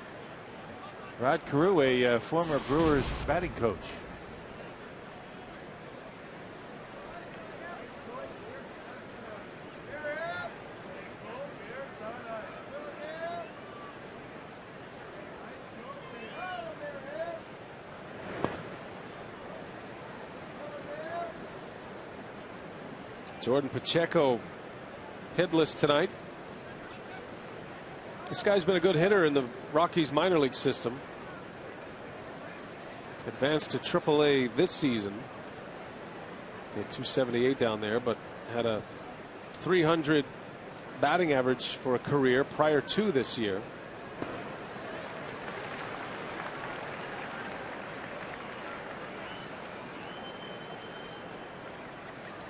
Rod Carew, a former Brewers batting coach. Jordan Pacheco hitless tonight. This guy's been a good hitter in the Rockies minor league system. Advanced to AAA this season. He had 278 down there, but had a 300 batting average for a career prior to this year.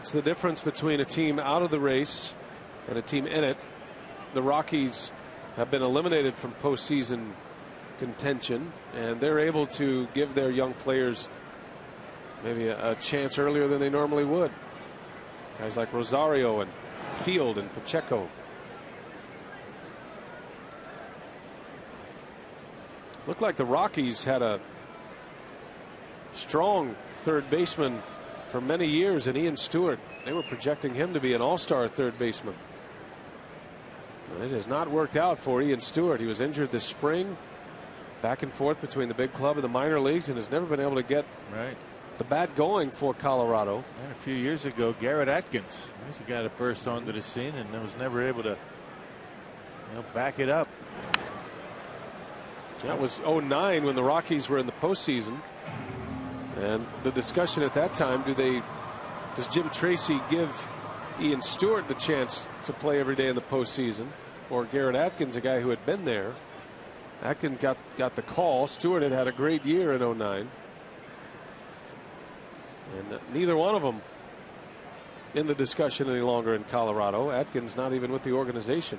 It's the difference between a team out of the race and a team in it. The Rockies have been eliminated from postseason contention, and they're able to give their young players maybe a chance earlier than they normally would. Guys like Rosario and Field and Pacheco. Looked like the Rockies had a strong third baseman for many years in Ian Stewart. They were projecting him to be an all-star third baseman. It has not worked out for Ian Stewart. He was injured this spring, back and forth between the big club and the minor leagues, and has never been able to get the bat going for Colorado. And a few years ago, Garrett Atkins, he's a guy that burst onto the scene and was never able to back it up. That was 09 when the Rockies were in the postseason. And the discussion at that time, does Jim Tracy give Ian Stewart the chance to play every day in the postseason, or Garrett Atkins, a guy who had been there? Atkins got the call. Stewart had a great year in 09. And neither one of them in the discussion any longer in Colorado. Atkins not even with the organization.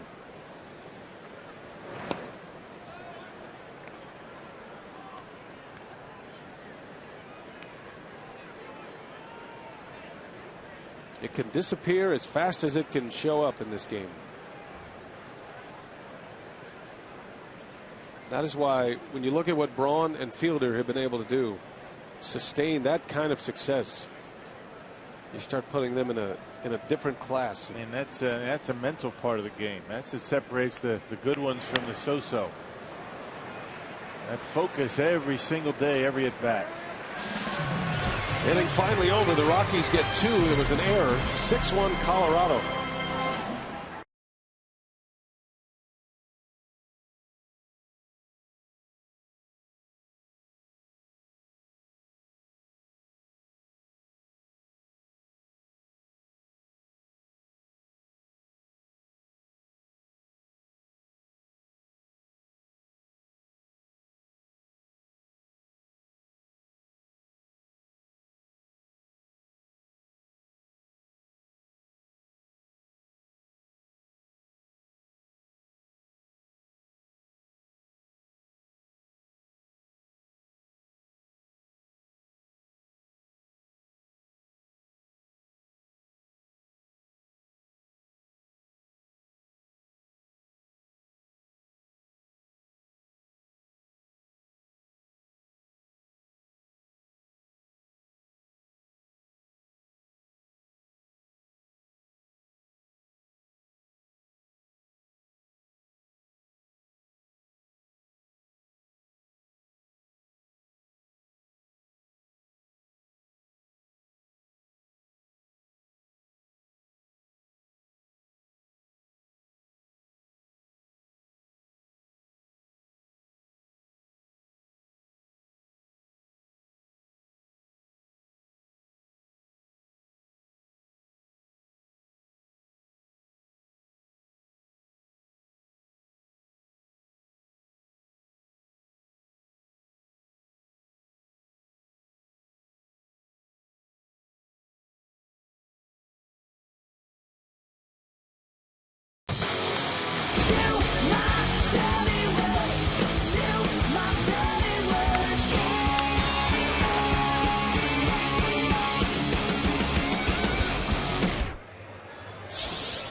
It can disappear as fast as it can show up in this game. That is why when you look at what Braun and Fielder have been able to do, sustain that kind of success, you start putting them in a different class. And that's a mental part of the game. That's what separates the good ones from the so-so. That focus every single day, every at bat. Inning finally over. The Rockies get 2. There was an error. 6-1 Colorado.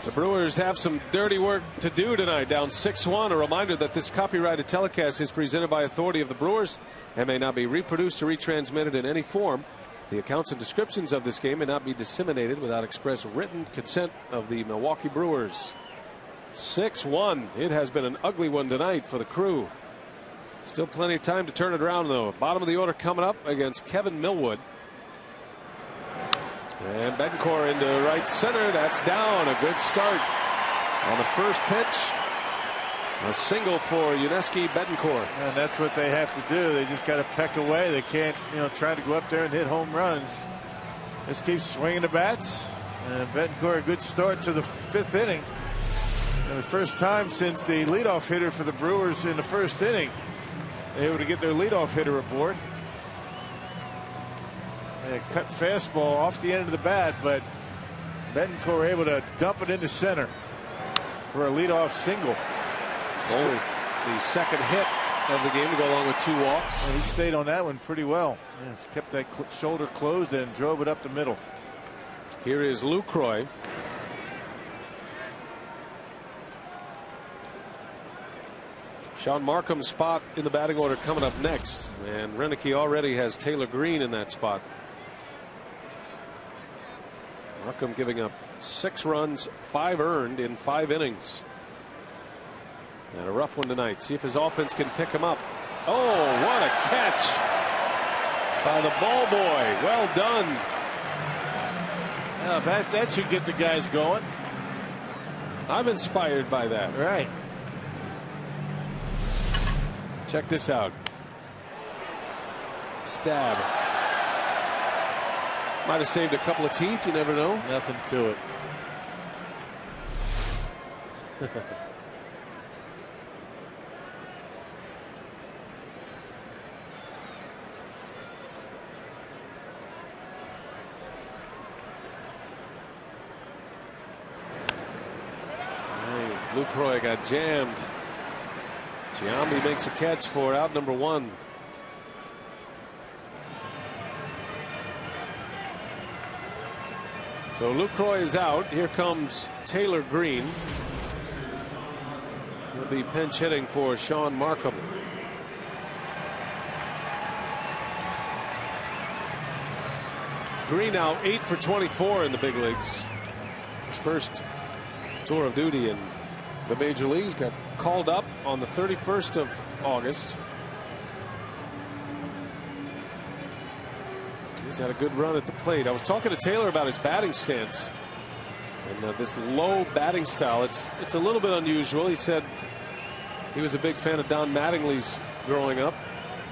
The Brewers have some dirty work to do tonight, down 6-1. A reminder that this copyrighted telecast is presented by authority of the Brewers and may not be reproduced or retransmitted in any form. The accounts and descriptions of this game may not be disseminated without express written consent of the Milwaukee Brewers. 6-1. It has been an ugly one tonight for the Crew. Still plenty of time to turn it around, though. Bottom of the order coming up against Kevin Millwood. And Betancourt into right center. That's down. A good start on the first pitch. A single for Yuniesky Betancourt. And that's what they have to do. They just got to peck away. They can't, try to go up there and hit home runs. Just keep swinging the bats. And Betancourt, a good start to the 5th inning. And the first time since the leadoff hitter for the Brewers in the 1st inning, they were able to get their leadoff hitter aboard. They cut fastball off the end of the bat, but Betancourt able to dump it into center for a leadoff single. Only the second hit of the game to go along with 2 walks. Well, he stayed on that one pretty well. Yeah, kept that shoulder closed and drove it up the middle. Here is Lucroy. Sean Markham's spot in the batting order coming up next, and Renicky already has Taylor Green in that spot. Markham giving up 6 runs, 5 earned in 5 innings. And a rough one tonight. See if his offense can pick him up. Oh, what a catch by the ball boy. Well done. Now, that should get the guys going. I'm inspired by that. Right. Check this out. Stab. Might have saved a couple of teeth. You never know. Nothing to it. Lucroy got jammed. Giambi makes a catch for out number 1. So Lucroy is out. Here comes Taylor Green. He'll be pinch hitting for Sean Markham. Green now 8 for 24 in the big leagues. His first tour of duty in the major leagues. Got called up on the 31st of August. He's had a good run at the plate. I was talking to Taylor about his batting stance and this low batting style. It's a little bit unusual. He said he was a big fan of Don Mattingly's growing up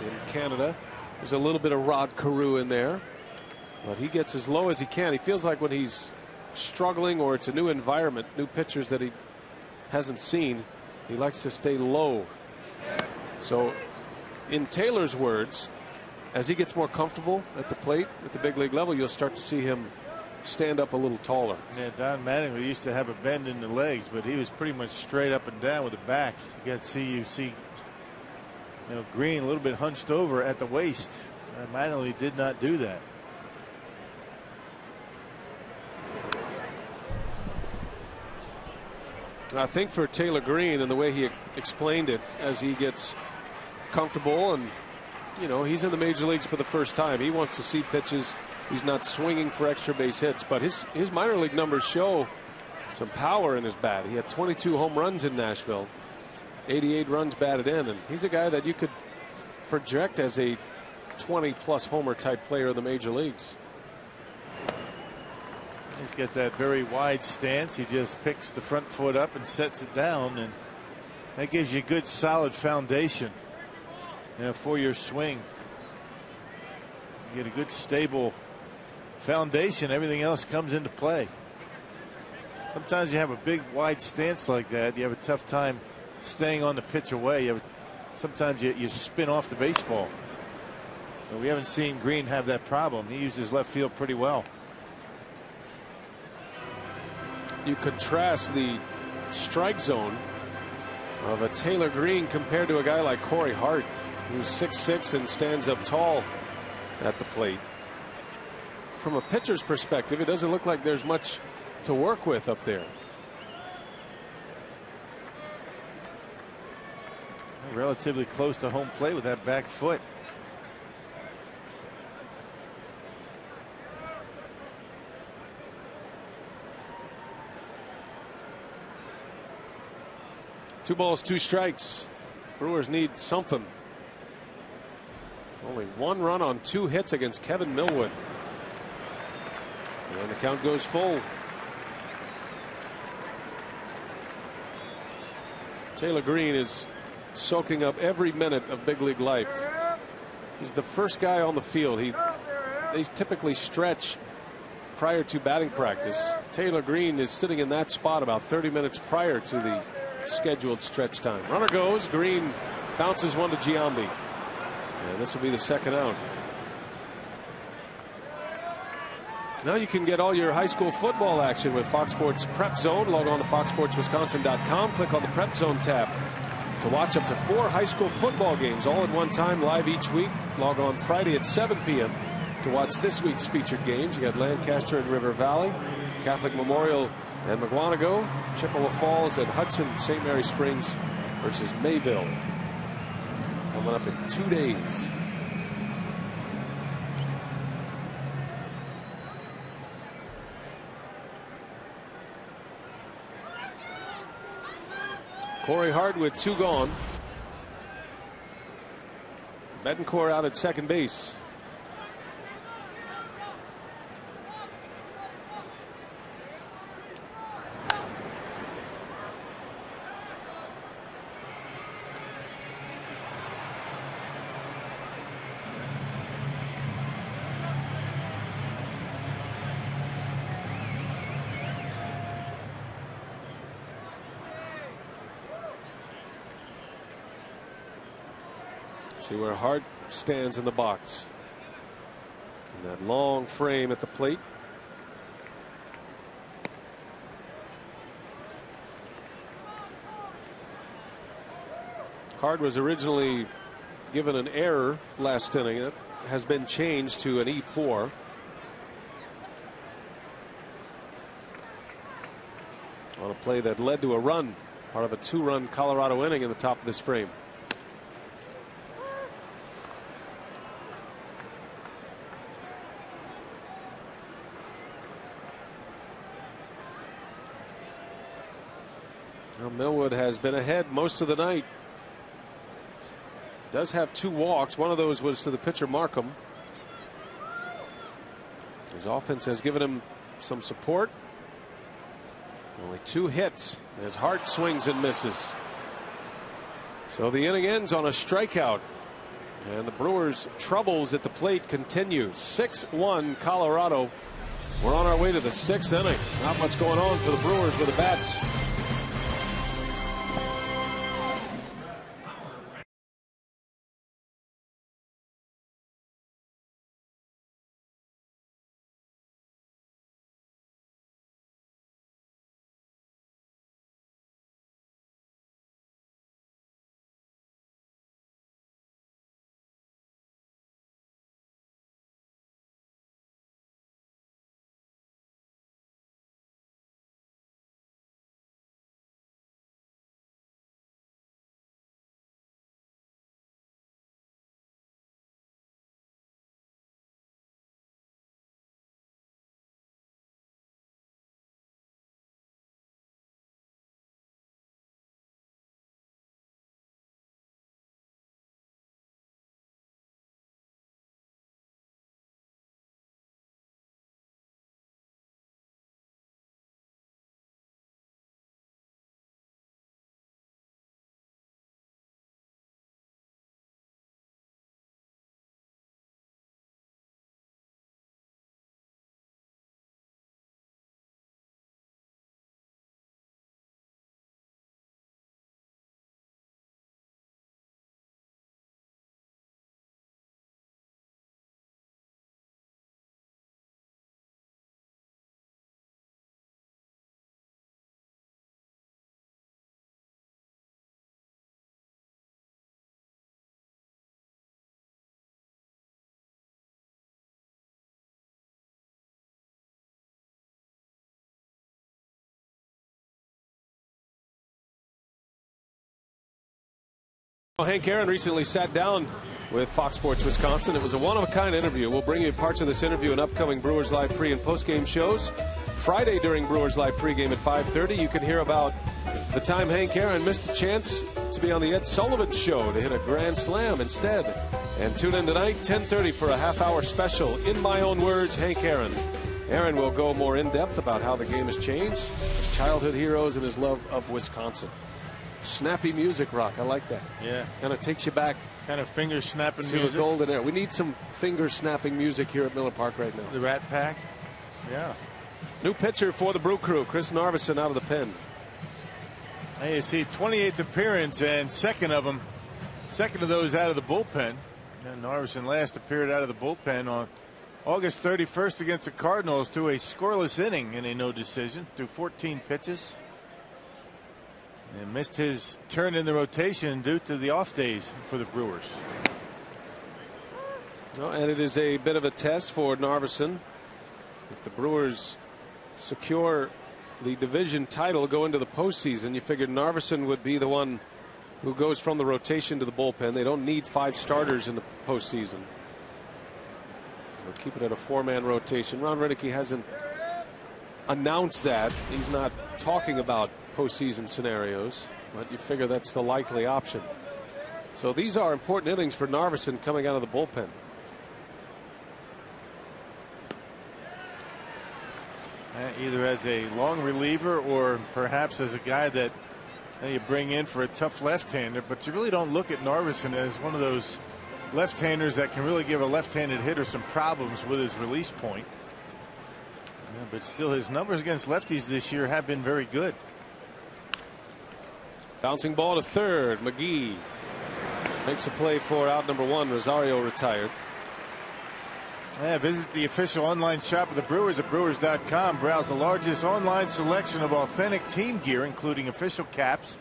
in Canada. There's a little bit of Rod Carew in there, but he gets as low as he can. He feels like when he's struggling or it's a new environment, new pitchers that he hasn't seen, he likes to stay low. So in Taylor's words, as he gets more comfortable at the plate at the big league level, you'll start to see him stand up a little taller. Yeah, Don Mattingly used to have a bend in the legs, but he was pretty much straight up and down with the back. You got to see Green a little bit hunched over at the waist. Mattingly did not do that. I think for Taylor Green and the way he explained it, as he gets comfortable and he's in the major leagues for the first time, he wants to see pitches. He's not swinging for extra base hits, but his minor league numbers show some power in his bat. He had 22 home runs in Nashville, 88 runs batted in, and he's a guy that you could project as a 20+ homer type player in the major leagues. He's got that very wide stance. He just picks the front foot up and sets it down, and that gives you a good solid foundation for your swing. You get a good stable foundation, everything else comes into play. Sometimes you have a big wide stance like that, you have a tough time staying on the pitch away. Sometimes you spin off the baseball. But we haven't seen Green have that problem. He uses left field pretty well. You contrast the strike zone of a Taylor Green compared to a guy like Corey Hart, who's 6'6" and stands up tall at the plate. From a pitcher's perspective, it doesn't look like there's much to work with up there. Relatively close to home plate with that back foot. Two balls, 2 strikes. Brewers need something. Only 1 run on 2 hits against Kevin Millwood. And the count goes full. Taylor Green is soaking up every minute of big league life. He's the first guy on the field. They typically stretch prior to batting practice. Taylor Green is sitting in that spot about 30 minutes prior to the scheduled stretch time. Runner goes. Green bounces one to Giambi. And this will be the second out. Now you can get all your high school football action with Fox Sports Prep Zone. Log on to foxsportswisconsin.com. Click on the Prep Zone tab to watch up to 4 high school football games all at one time, live each week. Log on Friday at 7 p.m. to watch this week's featured games. You got Lancaster and River Valley, Catholic Memorial and McWanago, Chippewa Falls and Hudson St. Mary Springs versus Mayville. Coming up in 2 days. Corey Hart with 2 gone. Betancourt out at second base. See where Hart stands in the box. And that long frame at the plate. Card was originally given an error last inning. It has been changed to an E4. On a play that led to a run, part of a 2-run Colorado inning in the top of this frame. Well, Millwood has been ahead most of the night. Does have 2 walks. One of those was to the pitcher Markham. His offense has given him some support. Only 2 hits as Hart swings and misses. So the inning ends on a strikeout. And the Brewers' troubles at the plate continue. 6-1 Colorado. We're on our way to the 6th inning. Not much going on for the Brewers with the bats. Hank Aaron recently sat down with Fox Sports Wisconsin. It was a one-of-a-kind interview. We'll bring you parts of this interview in upcoming Brewers Live pre- and post-game shows. Friday during Brewers Live pregame at 5:30, you can hear about the time Hank Aaron missed a chance to be on the Ed Sullivan Show to hit a grand slam instead. And tune in tonight, 10:30, for a half-hour special, In My Own Words, Hank Aaron. Aaron will go more in-depth about how the game has changed, his childhood heroes, and his love of Wisconsin. Snappy music, Rock. I like that. Yeah. Kind of takes you back. Kind of finger snapping to music. the golden era. We need some finger snapping music here at Miller Park right now. The Rat Pack. Yeah. New pitcher for the Brew Crew, Chris Narveson, out of the pen. Hey, you see, 28th appearance and second of those out of the bullpen. And Narveson last appeared out of the bullpen on August 31st against the Cardinals through a scoreless inning in a no decision through 14 pitches. And missed his turn in the rotation due to the off days for the Brewers. Well, and it is a bit of a test for Narveson. If the Brewers secure the division title, go into the postseason, you figured Narveson would be the one who goes from the rotation to the bullpen. They don't need 5 starters in the postseason. They'll keep it at a 4-man rotation. Ron Renicky hasn't announced that. He's not talking about postseason scenarios, but you figure that's the likely option. So these are important innings for Narveson coming out of the bullpen. Either as a long reliever or perhaps as a guy that you bring in for a tough left-hander, but you really don't look at Narveson as one of those left-handers that can really give a left-handed hitter some problems with his release point. Yeah, but still, his numbers against lefties this year have been very good. Bouncing ball to third. McGee makes a play for out number 1. Rosario retired. Yeah, visit the official online shop of the Brewers at Brewers.com. Browse the largest online selection of authentic team gear, including official caps,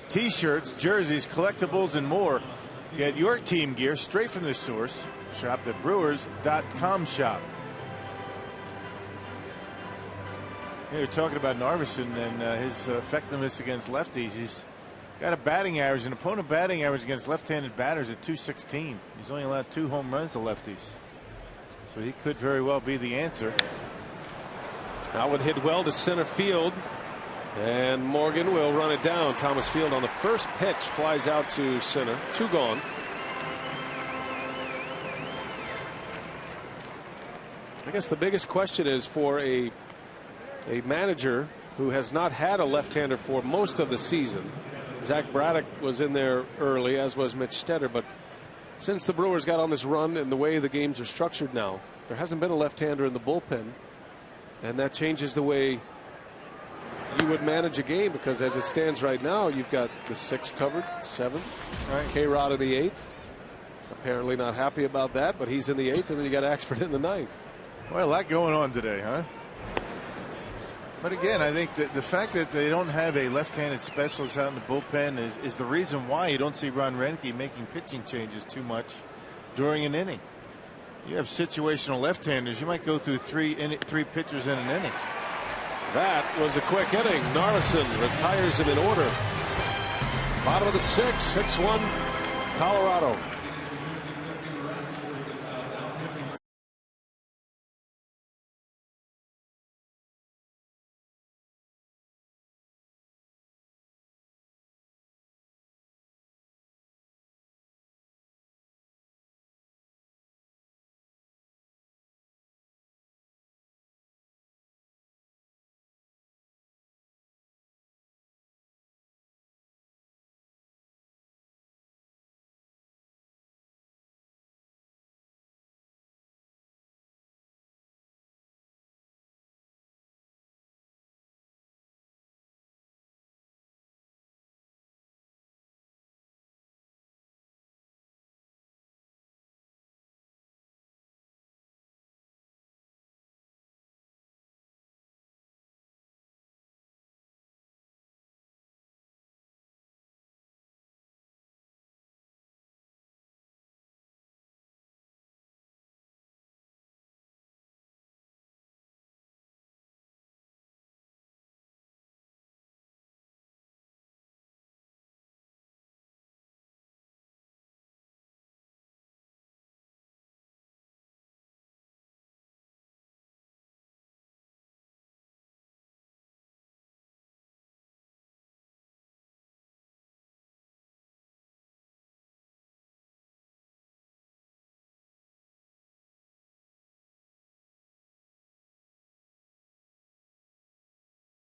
T-shirts, jerseys, collectibles, and more. Get your team gear straight from the source. Shop at Brewers.com shop. You're talking about Narveson and his effectiveness against lefties. He's got a batting average, an opponent batting average against left-handed batters at .216. He's only allowed 2 home runs to lefties. So he could very well be the answer. That would hit well to center field. And Morgan will run it down. Thomas Field on the first pitch flies out to center. 2 gone. I guess the biggest question is for a manager who has not had a left-hander for most of the season. Zach Braddock was in there early, as was Mitch Stetter, but since the Brewers got on this run and the way the games are structured now, there hasn't been a left-hander in the bullpen, and that changes the way you would manage a game, because as it stands right now, you've got the 6th covered, 7th, right. K-Rod in the 8th. Apparently not happy about that, but he's in the 8th, and then you got Axford in the 9th. Well, a lot going on today, huh? But again, I think that the fact that they don't have a left-handed specialist out in the bullpen is the reason why you don't see Ron Renneke making pitching changes too much during an inning. You have situational left-handers. You might go through three pitchers in an inning. That was a quick inning. Narveson retires him in order. Bottom of the 6th, 6-1 Colorado.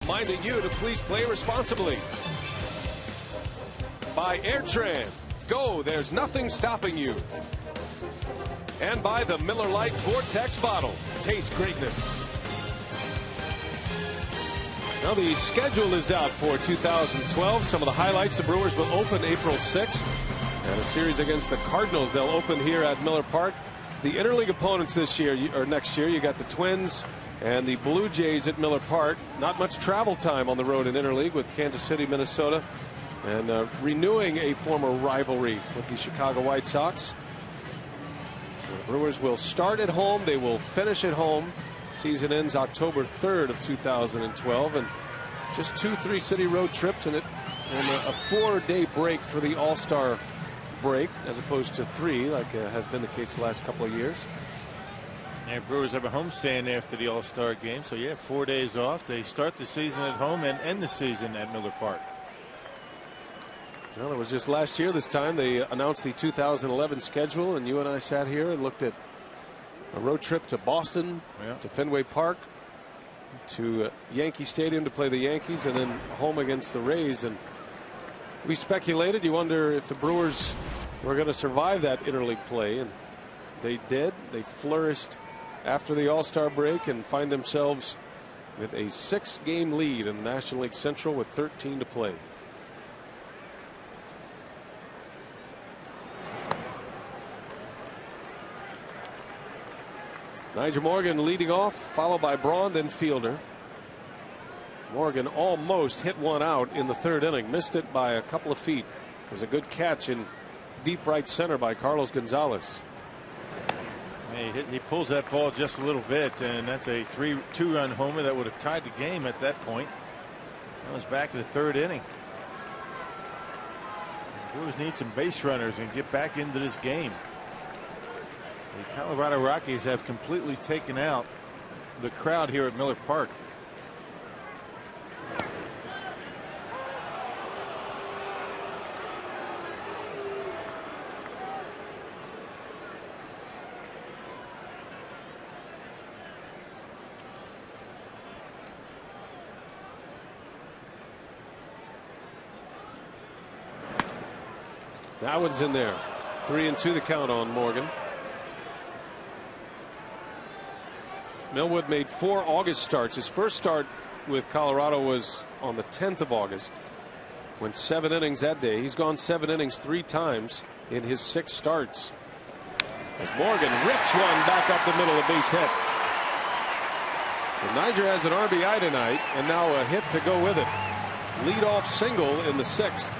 Reminding you to please play responsibly. By Airtran. Go, there's nothing stopping you. And by the Miller Lite Vortex bottle. Taste greatness. Now the schedule is out for 2012. Some of the highlights: the Brewers will open April 6th. And a series against the Cardinals. They'll open here at Miller Park. The interleague opponents this year, or next year, you got the Twins and the Blue Jays at Miller Park. Not much travel time on the road in interleague with Kansas City, Minnesota, and renewing a former rivalry with the Chicago White Sox. So the Brewers will start at home. They will finish at home. Season ends October 3rd of 2012, and just 2 3-city road trips and a 4-day break for the All-Star break, as opposed to 3 like has been the case the last couple of years. Yeah, Brewers have a homestand after the All-Star game, so yeah, 4 days off. They start the season at home and end the season at Miller Park. Well, it was just last year this time they announced the 2011 schedule, and you and I sat here and looked at a road trip to Boston, to Fenway Park, to Yankee Stadium to play the Yankees, and then home against the Rays. And we speculated, you wonder if the Brewers were going to survive that interleague play, and they did. They flourished after the All-Star break and find themselves with a 6-game lead in the National League Central with 13 to play. Nigel Morgan leading off, followed by Braun, then Fielder. Morgan almost hit one out in the third inning. Missed it by a couple of feet. It was a good catch in deep right center by Carlos Gonzalez. He pulls that ball just a little bit, and that's a 2-run homer that would have tied the game at that point. That was back in the third inning. The Brewers need some base runners and get back into this game. The Colorado Rockies have completely taken out the crowd here at Miller Park. That one's in there. 3-2 the count on Morgan. Millwood made 4 August starts. His first start with Colorado was on the 10th of August. Went 7 innings that day. He's gone 7 innings 3 times in his 6 starts. As Morgan rips one back up the middle, a base hit. So Niger has an RBI tonight, and now a hit to go with it. Leadoff single in the 6th.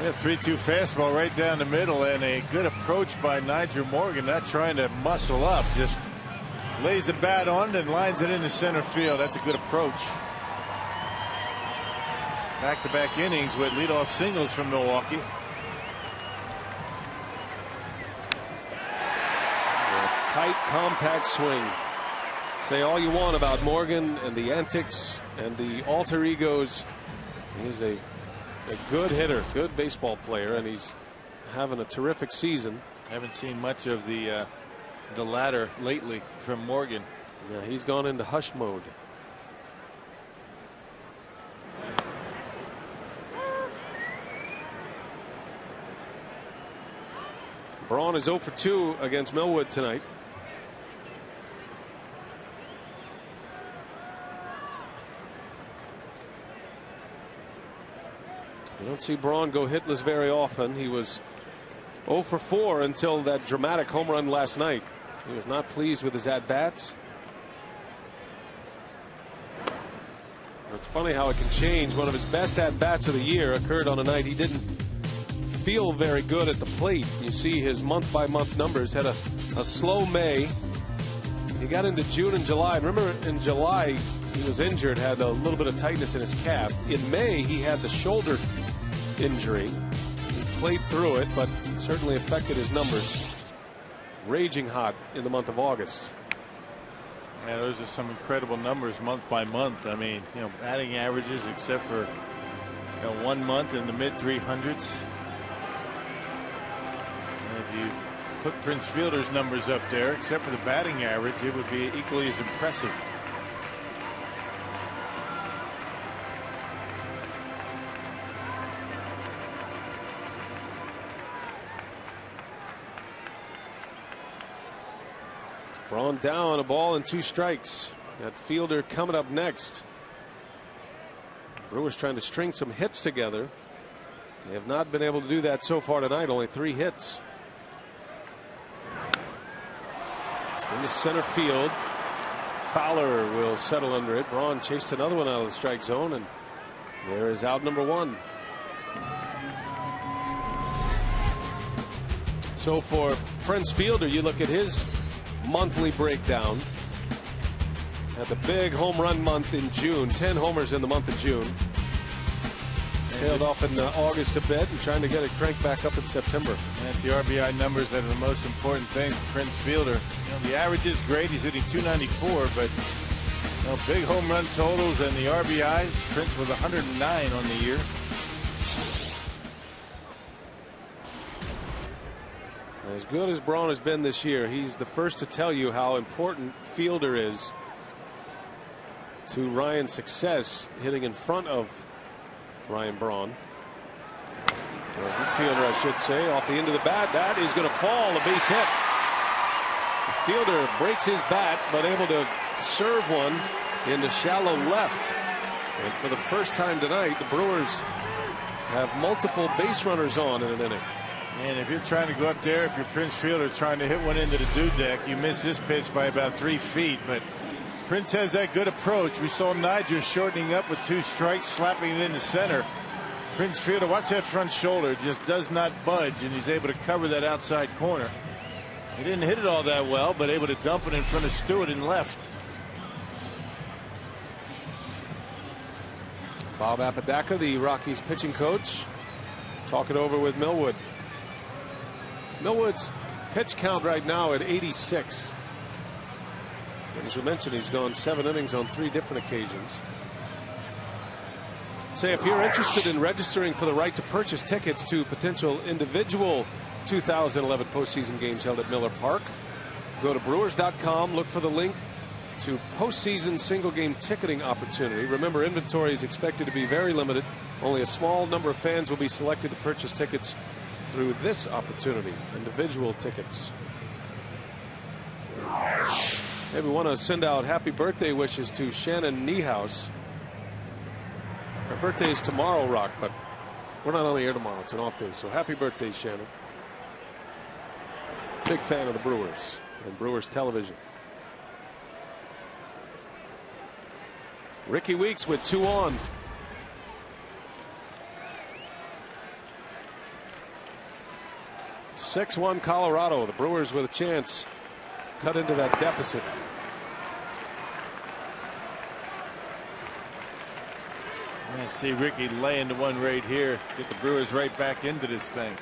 Yeah, 3-2 fastball right down the middle, and a good approach by Niger Morgan, not trying to muscle up, just lays the bat on and lines it into center field. That's a good approach. Back-to-back innings with leadoff singles from Milwaukee. A tight, compact swing. Say all you want about Morgan and the antics and the alter egos. He's a good hitter, good baseball player, and he's having a terrific season. Haven't seen much of the latter lately from Morgan. Yeah, he's gone into hush mode. Braun is 0 for 2 against Millwood tonight. You don't see Braun go hitless very often. He was 0 for 4 until that dramatic home run last night. He was not pleased with his at-bats. It's funny how it can change. One of his best at-bats of the year occurred on a night he didn't feel very good at the plate. You see his month-by-month numbers. Had a slow May. He got into June and July. Remember, in July he was injured, had a little bit of tightness in his calf. In May he had the shoulder injury. He played through it, but it certainly affected his numbers. Raging hot in the month of August. Yeah, those are some incredible numbers month by month. I mean, batting averages, except for 1 month in the mid 300s. If you put Prince Fielder's numbers up there, except for the batting average, it would be equally as impressive. Braun down, a ball and 2 strikes. Got Fielder coming up next. Brewers trying to string some hits together. They have not been able to do that so far tonight. Only 3 hits. Into center field. Fowler will settle under it. Braun chased another one out of the strike zone, and there is out number 1. So for Prince Fielder, you look at his monthly breakdown. Had the big home run month in June, 10 homers in the month of June. Tailed off in August a bit and trying to get it cranked back up in September. That's the RBI numbers that are the most important thing for Prince Fielder. The average is great. He's hitting 294, but big home run totals and the RBIs. Prince with 109 on the year. As good as Braun has been this year, he's the first to tell you how important Fielder is to Ryan's success, hitting in front of Ryan Braun. Good fielder, I should say, off the end of the bat. That is going to fall, a base hit. Fielder breaks his bat, but able to serve one into shallow left. And for the first time tonight, the Brewers have multiple base runners on in an inning. And if you're trying to go up there, if you're Prince Fielder trying to hit one into the dew deck, you miss this pitch by about 3 feet. But Prince has that good approach. We saw Niger shortening up with 2 strikes, slapping it into center. Prince Fielder, watch that front shoulder, just does not budge, and he's able to cover that outside corner. He didn't hit it all that well, but able to dump it in front of Stewart and left. Bob Apodaca, the Rockies pitching coach, talk it over with Millwood. Millwood's pitch count right now at 86. And as we mentioned, he's gone 7 innings on 3 different occasions. Say, if you're interested in registering for the right to purchase tickets to potential individual 2011 postseason games held at Miller Park, go to Brewers.com, look for the link to postseason single game ticketing opportunity. Remember, inventory is expected to be very limited. Only a small number of fans will be selected to purchase tickets through this opportunity, individual tickets. Hey, we want to send out happy birthday wishes to Shannon Niehaus. Her birthday is tomorrow, Rock, but we're not on the air tomorrow. It's an off day, so happy birthday, Shannon. Big fan of the Brewers and Brewers television. Ricky Weeks with 2 on. (6-1) Colorado. The Brewers with a chance cut into that deficit. I see Ricky laying the one right here. Get the Brewers right back into this thing.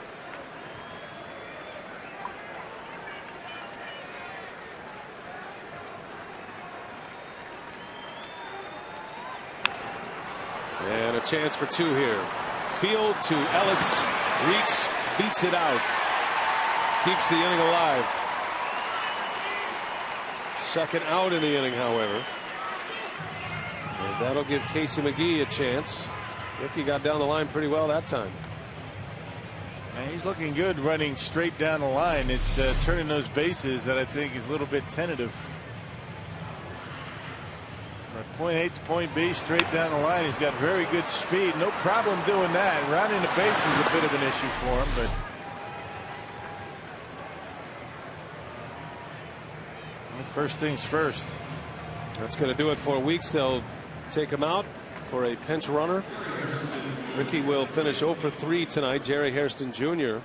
And a chance for 2 here. Field to Ellis. Reeks beats it out. Keeps the inning alive. Second out in the inning, however. And that'll give Casey McGee a chance. Ricky got down the line pretty well that time. And he's looking good running straight down the line. It's turning those bases that I think is a little bit tentative. From point A to point B, straight down the line. He's got very good speed. No problem doing that. Rounding the base is a bit of an issue for him, but first things first. That's going to do it for Weeks. They'll take him out for a pinch runner. Ricky will finish 0 for 3 tonight. Jerry Hairston Jr.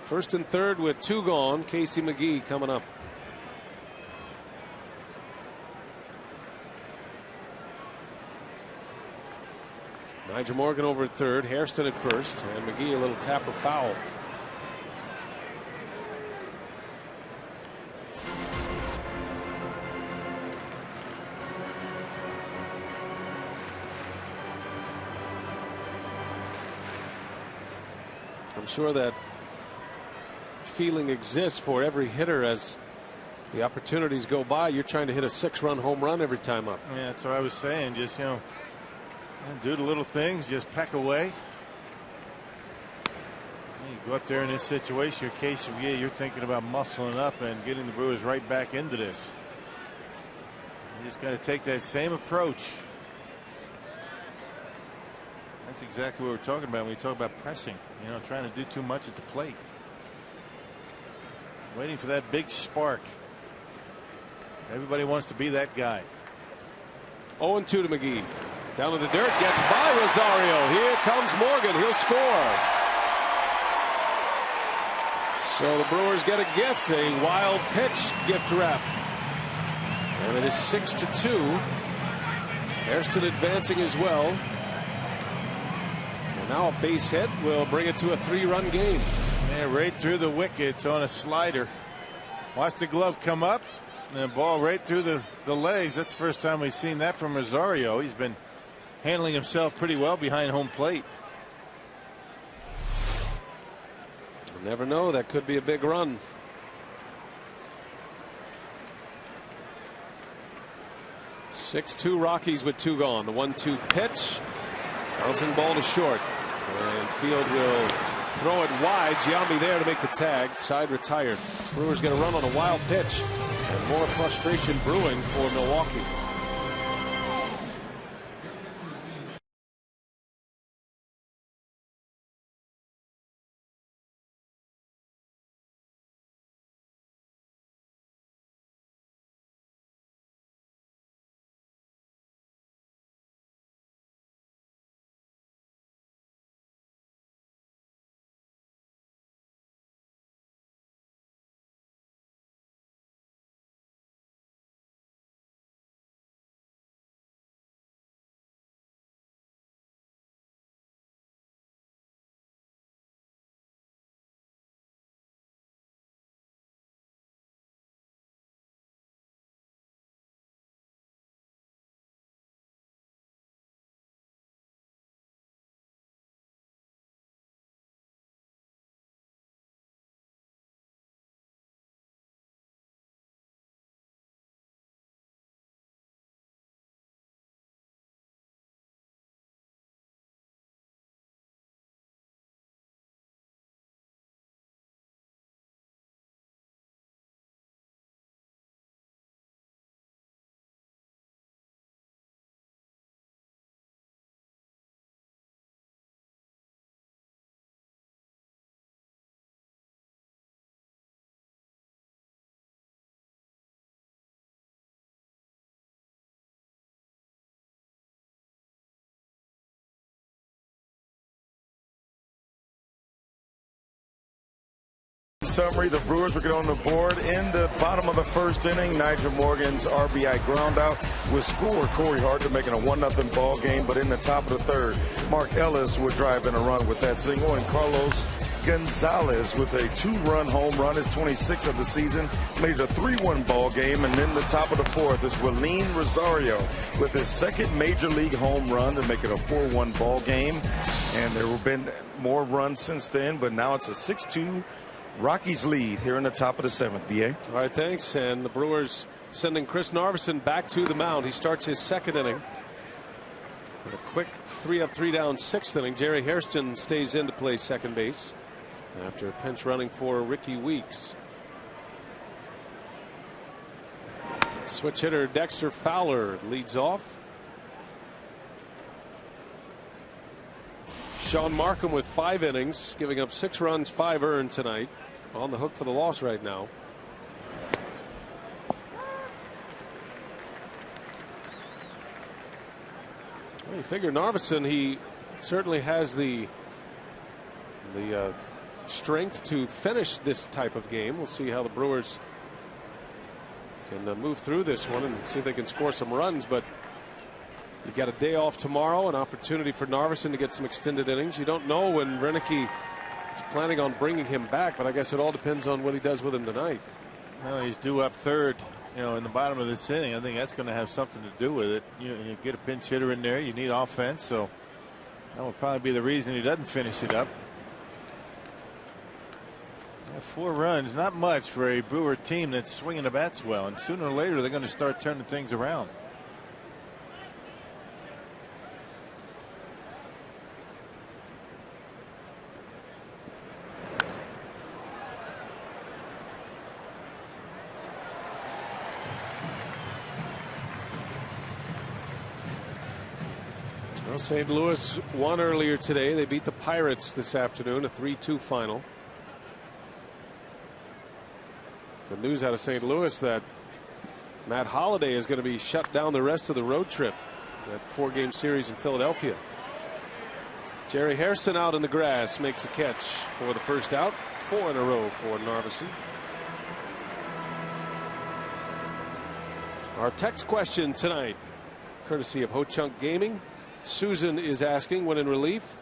First and third with 2 gone. Casey McGee coming up. Nigel Morgan over at third, Hairston at first, and McGee a little tapper foul. I'm sure that feeling exists for every hitter as the opportunities go by. You're trying to hit a 6-run home run every time up. Yeah, that's what I was saying. Just, do the little things, just peck away. You go up there in this situation, in case of you're thinking about muscling up and getting the Brewers right back into this. You just got to take that same approach. That's exactly what we're talking about when we talk about pressing. Trying to do too much at the plate. Waiting for that big spark. Everybody wants to be that guy. 0-2 to McGee. Down to the dirt, gets by Rosario. Here comes Morgan. He'll score. So the Brewers get a gift, a wild pitch gift wrap. And it is 6-2. Hairston advancing as well. And now a base hit will bring it to a 3-run game. Yeah, right through the wickets on a slider. Watch the glove come up. And the ball right through the legs. That's the first time we've seen that from Rosario. He's been handling himself pretty well behind home plate. You never know, that could be a big run. (6-2) Rockies with 2 gone. The 1-2 pitch, bouncing ball to short, and Field will throw it wide. Giambi there to make the tag. Side retired. Brewers get a run on a wild pitch, and more frustration brewing for Milwaukee. Summary, the Brewers will get on the board in the bottom of the first inning. Nigel Morgan's RBI ground out would score Corey Harder, making a 1-0 ball game. But in the top of the third, Mark Ellis would drive in a run with that single, and Carlos Gonzalez with a 2-run home run, his 26th of the season, made it a 3-1 ball game. And then the top of the fourth is Willeen Rosario with his second major league home run to make it a 4-1 ball game. And there have been more runs since then, but now it's a 6-2 Rockies lead here in the top of the seventh. BA. All right, thanks. And the Brewers sending Chris Narveson back to the mound. He starts his second inning with a quick 3-up, 3-down sixth inning. Jerry Hairston stays in to play second base after pinch running for Ricky Weeks. Switch hitter Dexter Fowler leads off. Sean Markham with 5 innings, giving up 6 runs, 5 earned tonight. On the hook for the loss right now. Well, you figure Narveson, he certainly has the strength to finish this type of game. We'll see how the Brewers can move through this one and see if they can score some runs. But you've got a day off tomorrow, an opportunity for Narveson to get some extended innings. You don't know when Renicky is planning on bringing him back, but I guess it all depends on what he does with him tonight. Well, he's due up third, in the bottom of this inning. I think that's going to have something to do with it. You get a pinch hitter in there, you need offense, so that will probably be the reason he doesn't finish it up. 4 runs, not much for a Brewer team that's swinging the bats well, and sooner or later they're going to start turning things around. Well, St. Louis won earlier today. They beat the Pirates this afternoon, a 3-2 final. So news out of St. Louis that Matt Holliday is going to be shut down the rest of the road trip, that 4-game series in Philadelphia. Jerry Hairston out in the grass makes a catch for the first out. 4 in a row for Narveson. Our text question tonight, courtesy of Ho Chunk Gaming. Susan is asking, when in relief,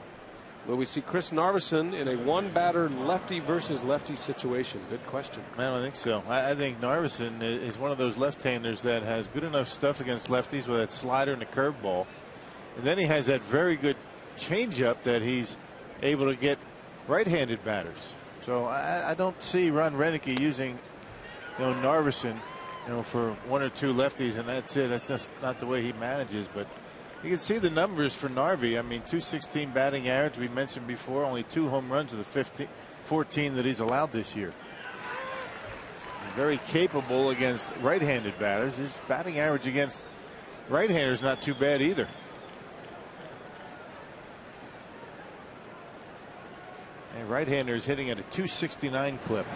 will we see Chris Narveson in a 1-batter lefty versus lefty situation? Good question. I don't think so. I think Narveson is one of those left-handers that has good enough stuff against lefties with that slider and the curveball. And then he has that very good changeup that he's able to get right-handed batters. So I don't see Ron Renicky using Narveson for 1 or 2 lefties, and that's it. That's just not the way he manages. But you can see the numbers for Narvi. I mean, .216 batting average. We mentioned before, only 2 home runs of the 14 that he's allowed this year. Very capable against right-handed batters. His batting average against right-handers not too bad either. And right-hander is hitting at a .269 clip.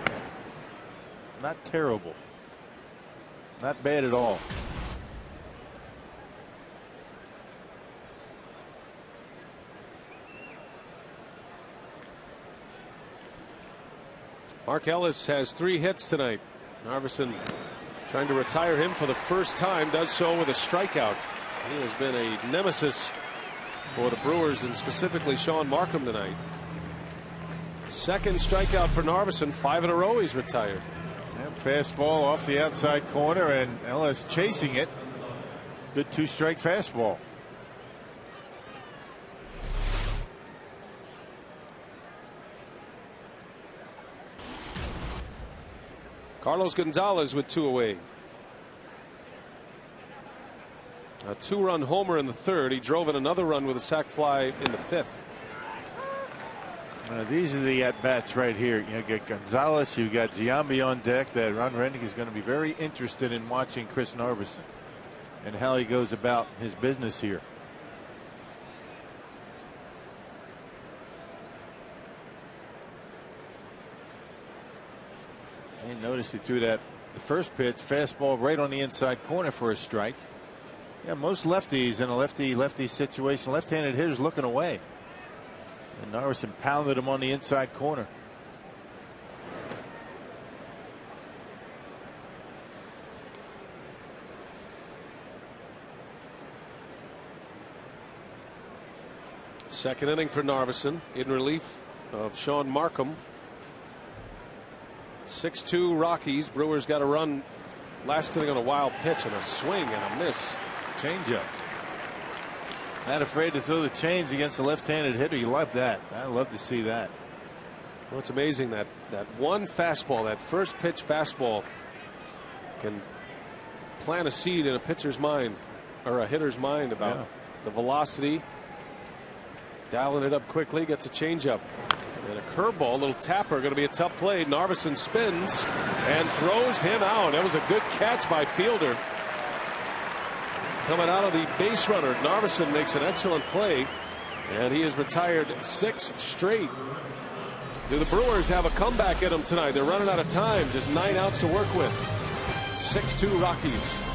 Not terrible. Not bad at all. Mark Ellis has 3 hits tonight. Narveson trying to retire him for the first time, does so with a strikeout. He has been a nemesis for the Brewers, and specifically Sean Markham tonight. Second strikeout for Narveson. 5 in a row he's retired. Fastball off the outside corner, and Ellis chasing it. Good 2-strike fastball. Carlos Gonzalez with 2 away. A 2-run homer in the 3rd. He drove in another run with a sac fly in the 5th. These are the at-bats right here. You get Gonzalez, you got Giambi on deck. That Ron Renicky is going to be very interested in watching Chris Narveson and how he goes about his business here. And notice he threw that the first pitch fastball right on the inside corner for a strike. Yeah, most lefties in a lefty situation, left-handed hitters looking away. And Narveson pounded him on the inside corner. Second inning for Narveson in relief of Sean Markham. 6-2 Rockies. Brewers got a run last inning on a wild pitch and a swing and a miss. Changeup. Not afraid to throw the change against a left-handed hitter. You love that. I love to see that. Well, it's amazing that one fastball, that first pitch fastball, can plant a seed in a pitcher's mind or a hitter's mind about the velocity. Dialing it up quickly, gets a changeup and a curveball, a little tapper, going to be a tough play. Narveson spins and throws him out. That was a good catch by fielder. Coming out of the base runner, Narveson makes an excellent play, and he has retired 6 straight. Do the Brewers have a comeback in them tonight? They're running out of time, just 9 outs to work with. 6-2 Rockies.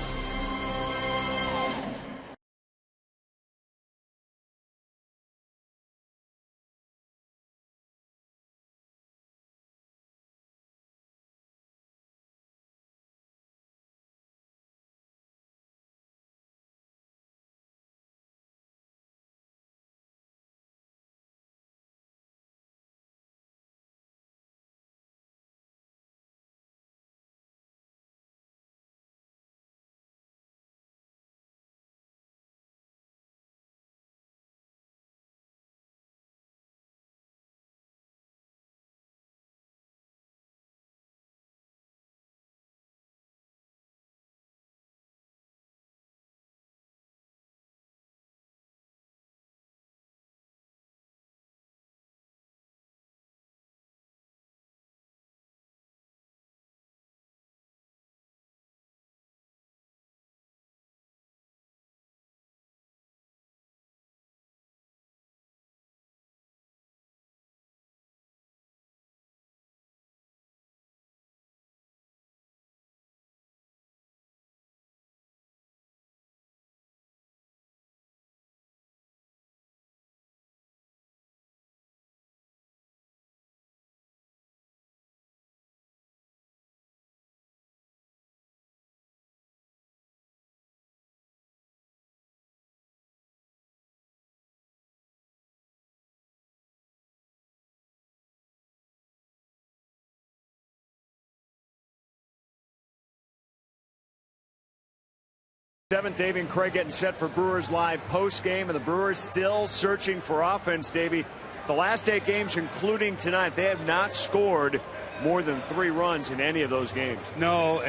Seventh, Davey and Craig getting set for Brewers Live post game, and the Brewers still searching for offense, Davey. The last 8 games, including tonight, they have not scored more than 3 runs in any of those games. No,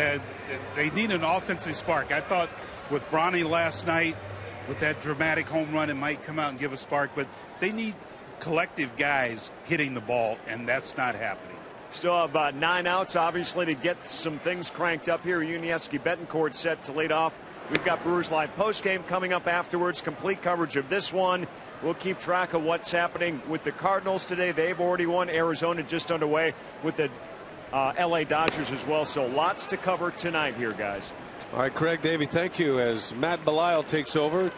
they need an offensive spark. I thought with Bronny last night, with that dramatic home run, it might come out and give a spark, but they need collective guys hitting the ball, and that's not happening. Still have 9 outs, obviously, to get some things cranked up here. Yuniesky Betancourt set to lead off. We've got Brewers Live postgame coming up afterwards. Complete coverage of this one. We'll keep track of what's happening with the Cardinals today. They've already won. Arizona just underway with the LA Dodgers as well. So lots to cover tonight here, guys. All right, Craig, Davey, thank you. As Matt Belisle takes over,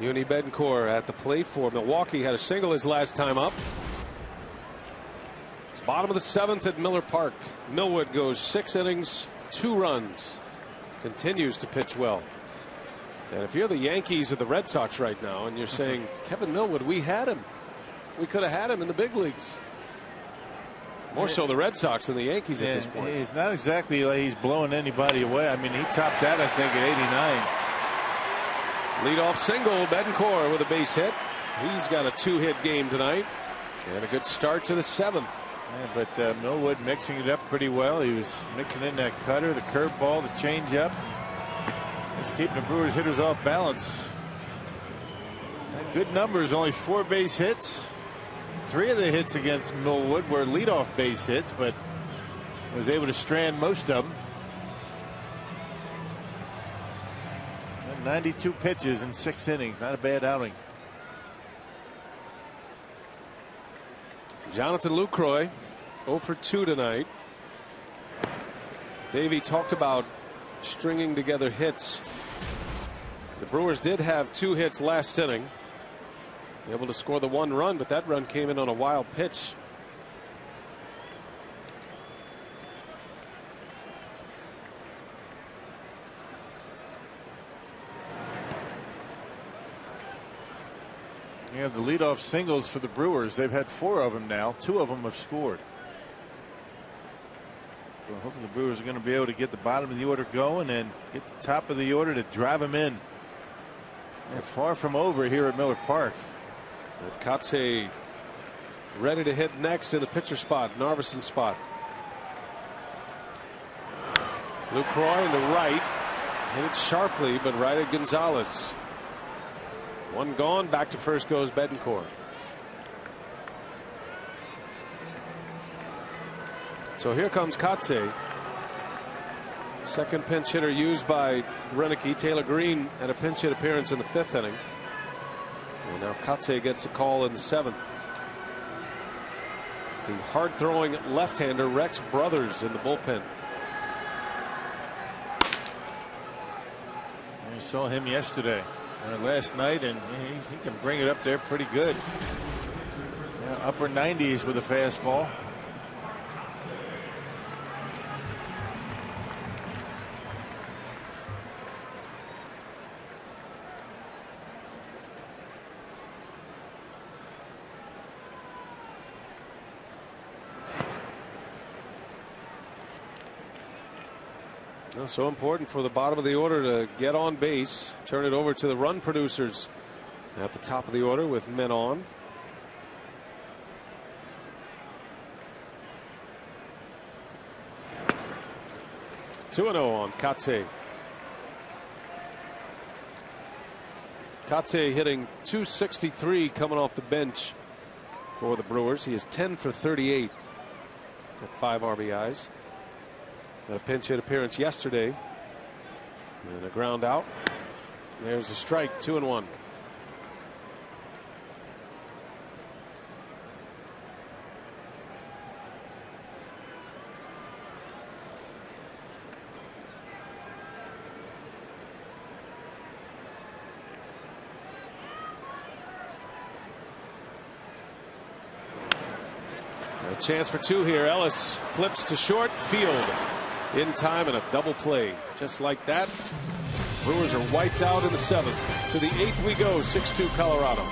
Yuni Betancourt at the plate for Milwaukee. Had a single his last time up. Bottom of the 7th at Miller Park. Millwood goes 6 innings, 2 runs. Continues to pitch well. And if you're the Yankees or the Red Sox right now and you're saying, Kevin Millwood, we had him. We could have had him in the big leagues. More so the Red Sox than the Yankees at this point. It's not exactly like he's blowing anybody away. I mean, he topped that, I think, at 89. Leadoff single, Betancourt with a base hit. He's got a 2-hit game tonight. And a good start to the 7th. Yeah, but Millwood mixing it up pretty well. He was mixing in that cutter, the curveball, the changeup. It's keeping the Brewers hitters off balance. Good numbers, only 4 base hits. 3 of the hits against Millwood were leadoff base hits, but was able to strand most of them. 92 pitches in 6 innings, not a bad outing. Jonathan Lucroy 0 for 2 tonight. Davey talked about stringing together hits. The Brewers did have 2 hits last inning. Able to score the 1 run, but that run came in on a wild pitch. You have the leadoff singles for the Brewers. They've had 4 of them now. 2 of them have scored. So hopefully the Brewers are going to be able to get the bottom of the order going and get the top of the order to drive them in. They're far from over here at Miller Park. With Kotze ready to hit next in the pitcher spot, Narveson spot. Lucroy in the right. Hit it sharply, but right at Gonzalez. 1 gone. Back to first goes Betancourt. So here comes Kotze. Second pinch hitter used by Renicky. Taylor Green had a pinch hit appearance in the 5th inning. And now Kotze gets a call in the 7th. The hard-throwing left-hander Rex Brothers in the bullpen. We saw him yesterday, last night, and he can bring it up there pretty good. Yeah, upper 90s with a fastball. So important for the bottom of the order to get on base. Turn it over to the run producers at the top of the order with men on. Two 2-0 on Kotze. Kotze hitting .263 coming off the bench for the Brewers. He is 10 for 38 at 5 RBIs. A pinch hit appearance yesterday. And a ground out. There's a strike, 2-1. A chance for 2 here. Ellis flips to short field. In time and a double play. Just like that, Brewers are wiped out in the 7th. To the 8th we go, 6-2 Colorado.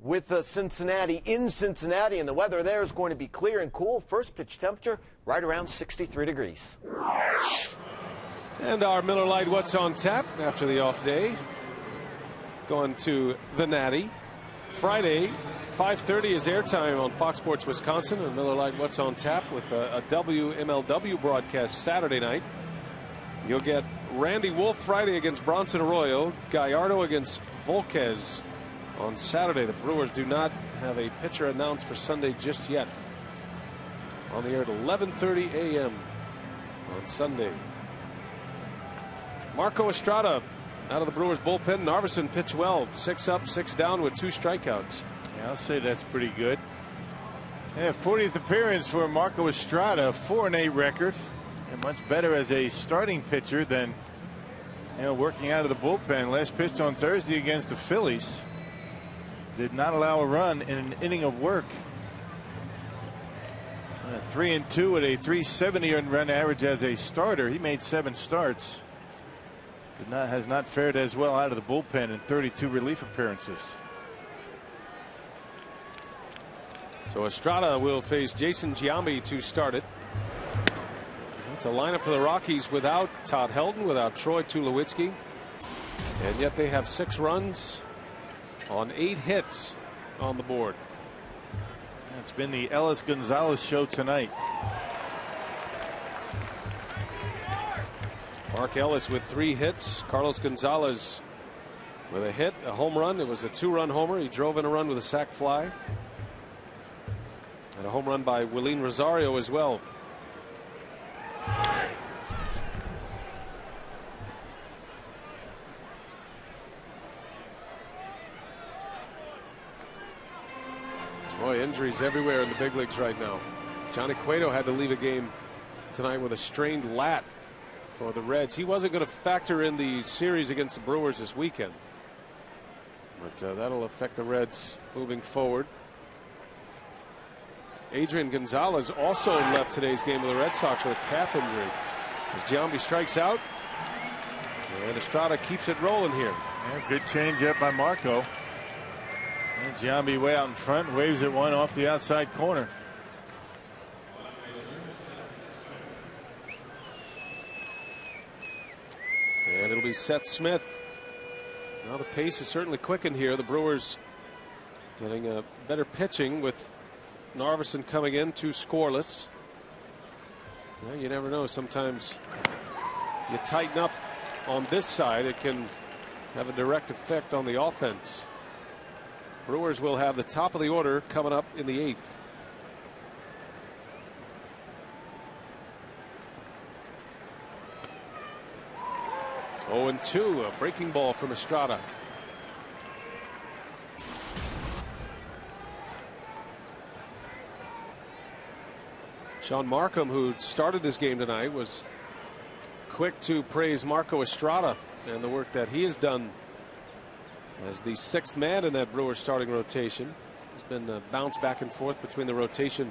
With Cincinnati in Cincinnati, and the weather there is going to be clear and cool. First pitch temperature right around 63 degrees. And our Miller Lite What's on Tap after the off day. Going to the Natty. Friday, 5:30 is airtime on Fox Sports Wisconsin, and Miller Lite What's on Tap with a WMLW broadcast Saturday night. You'll get Randy Wolf Friday against Bronson Arroyo, Gallardo against Volquez on Saturday. The Brewers do not have a pitcher announced for Sunday just yet. On the air at 11:30 a.m. on Sunday. Marco Estrada out of the Brewers bullpen. Narveson pitched well, 6 up, 6 down with 2 strikeouts. Yeah, I'll say that's pretty good. Yeah, 40th appearance for Marco Estrada, 4-8 record, and much better as a starting pitcher than working out of the bullpen. Last pitched on Thursday against the Phillies. Did not allow a run in an inning of work. 3-2 with a 370 run average as a starter. He made 7 starts. Has not fared as well out of the bullpen in 32 relief appearances. So Estrada will face Jason Giambi to start it. It's a lineup for the Rockies without Todd Helton, without Troy Tulowitzki, and yet they have 6 runs on 8 hits on the board. It's been the Ellis Gonzalez show tonight. Mark Ellis with 3 hits. Carlos Gonzalez with a hit, a home run. It was a 2-run homer. He drove in a run with a sac fly. And a home run by Willeen Rosario as well. Boy, injuries everywhere in the big leagues right now. Johnny Cueto had to leave a game tonight with a strained lat for the Reds. He wasn't going to factor in the series against the Brewers this weekend, but that'll affect the Reds moving forward. Adrian Gonzalez also left today's game with the Red Sox with a calf injury. As Giambi strikes out, and Estrada keeps it rolling here. Yeah, good change up by Marco. And Giambi way out in front, waves at one off the outside corner. And it'll be Seth Smith. Now the pace is certainly quickened here. The Brewers getting a better pitching with Narveson coming in, 2 scoreless. Well, you never know. Sometimes you tighten up on this side, it can have a direct effect on the offense. Brewers will have the top of the order coming up in the 8th. Oh, and 2, a breaking ball from Estrada. Sean Markham, who started this game tonight, was quick to praise Marco Estrada and the work that he has done as the 6th man in that Brewers starting rotation. He's been bounced back and forth between the rotation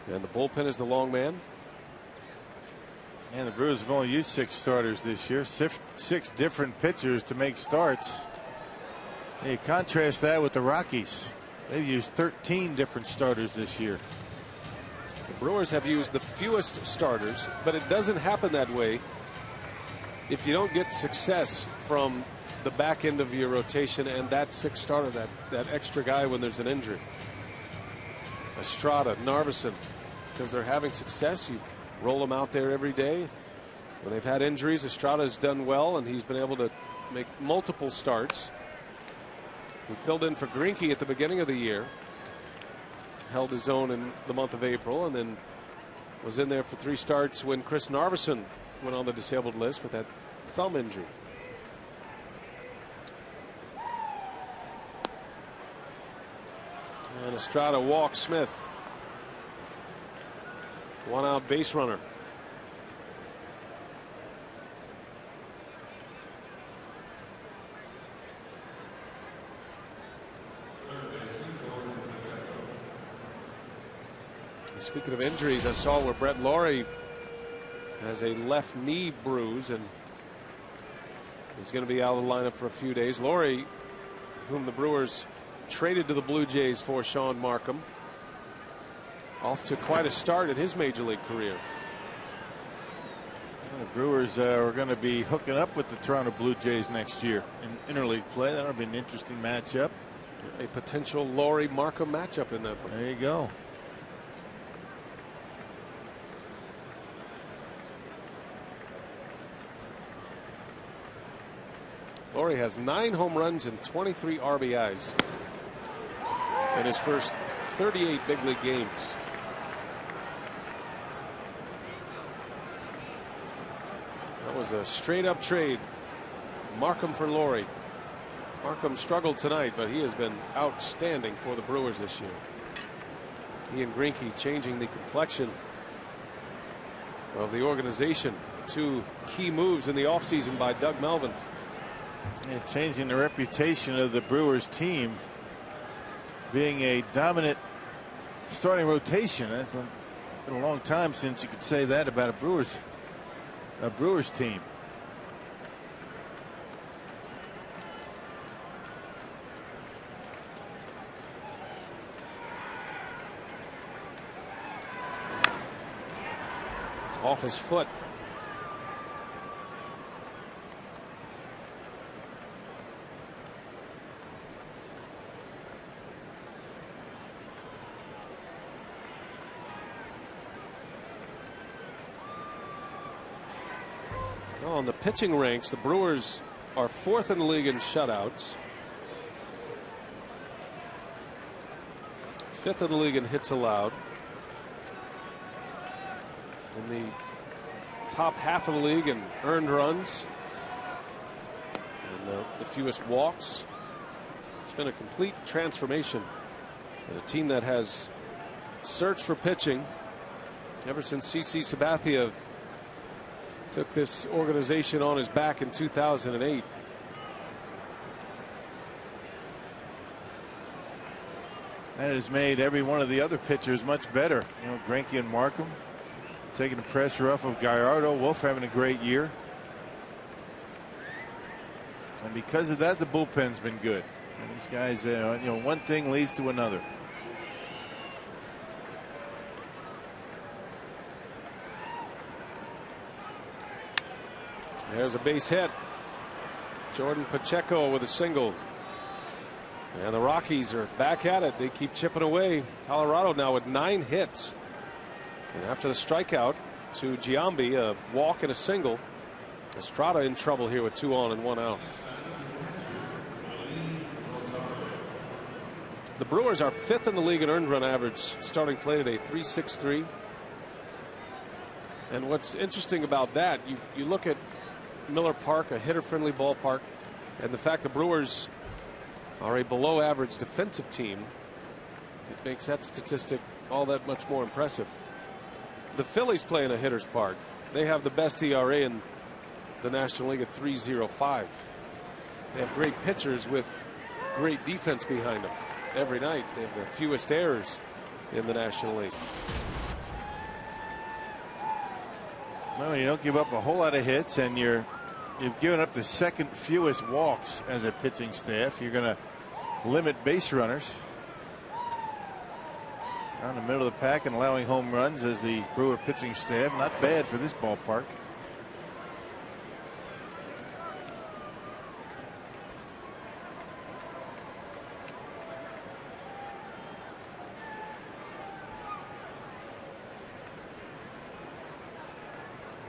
and the bullpen as the long man. And the Brewers have only used 6 starters this year, 6 different pitchers to make starts. You contrast that with the Rockies. They've used 13 different starters this year. The Brewers have used the fewest starters, but it doesn't happen that way if you don't get success from the back end of your rotation and that 6th starter, that extra guy when there's an injury. Estrada, Narveson, because they're having success, you roll them out there every day. When they've had injuries, Estrada's done well, and he's been able to make multiple starts. He filled in for Greinke at the beginning of the year, held his own in the month of April, and then was in there for 3 starts when Chris Narveson went on the disabled list with that thumb injury. And Estrada walks Smith. 1 out base runner. Speaking of injuries, I saw where Brett Laurie has a left knee bruise and he's going to be out of the lineup for a few days. Laurie, whom the Brewers traded to the Blue Jays for Sean Markham, off to quite a start in his major league career. The Brewers are going to be hooking up with the Toronto Blue Jays next year in interleague play. That'll be an interesting matchup. A potential Laurie Markham matchup in that one. There you go. Laurie has 9 home runs and 23 RBIs in his first 38 big league games. That was a straight up trade Markham for Laurie. Markham struggled tonight, but he has been outstanding for the Brewers this year. He and Greinke changing the complexion of the organization. Two key moves in the offseason by Doug Melvin. Yeah, changing the reputation of the Brewers team, being a dominant starting rotation. That's been a long time since you could say that about a Brewers team. Off his foot. On the pitching ranks, the Brewers are 4th in the league in shutouts, 5th in the league in hits allowed, in the top half of the league in earned runs, and the fewest walks. It's been a complete transformation, and a team that has searched for pitching ever since CC Sabathia took this organization on his back in 2008. That has made every one of the other pitchers much better. You know, Greinke and Markham taking the pressure off of Gallardo. Wolf having a great year. And because of that, the bullpen's been good. And these guys, you know, one thing leads to another. There's a base hit. Jordan Pacheco with a single. And the Rockies are back at it. They keep chipping away. Colorado now with 9 hits. And after the strikeout to Giambi, a walk and a single. Estrada in trouble here with 2 on and 1 out. The Brewers are 5th in the league in earned run average starting play today, 3.63. And what's interesting about that, you look at Miller Park, a hitter-friendly ballpark, and the fact the Brewers are a below-average defensive team, it makes that statistic all that much more impressive. The Phillies play in a hitter's park. They have the best ERA in the National League at 3.05. They have great pitchers with great defense behind them. Every night they have the fewest errors in the National League. Well, you don't give up a whole lot of hits, and you've given up the 2nd fewest walks as a pitching staff. You're going to limit base runners down the middle of the pack and allowing home runs as the Brewer pitching staff. Not bad for this ballpark.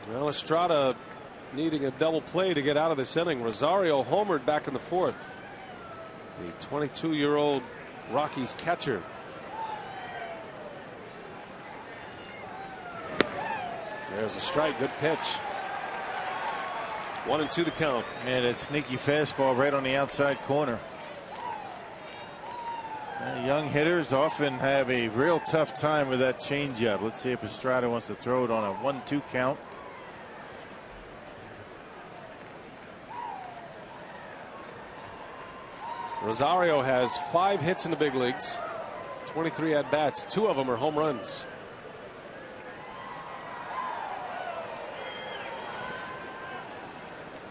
Well, Estrada needing a double play to get out of this inning. Rosario homered back in the 4th. The 22-year-old Rockies catcher. There's a strike. Good pitch. 1-2 the count. And a sneaky fastball right on the outside corner. Young hitters often have a real tough time with that changeup. Let's see if Estrada wants to throw it on a 1-2 count. Rosario has 5 hits in the big leagues, 23 at bats. 2 of them are home runs.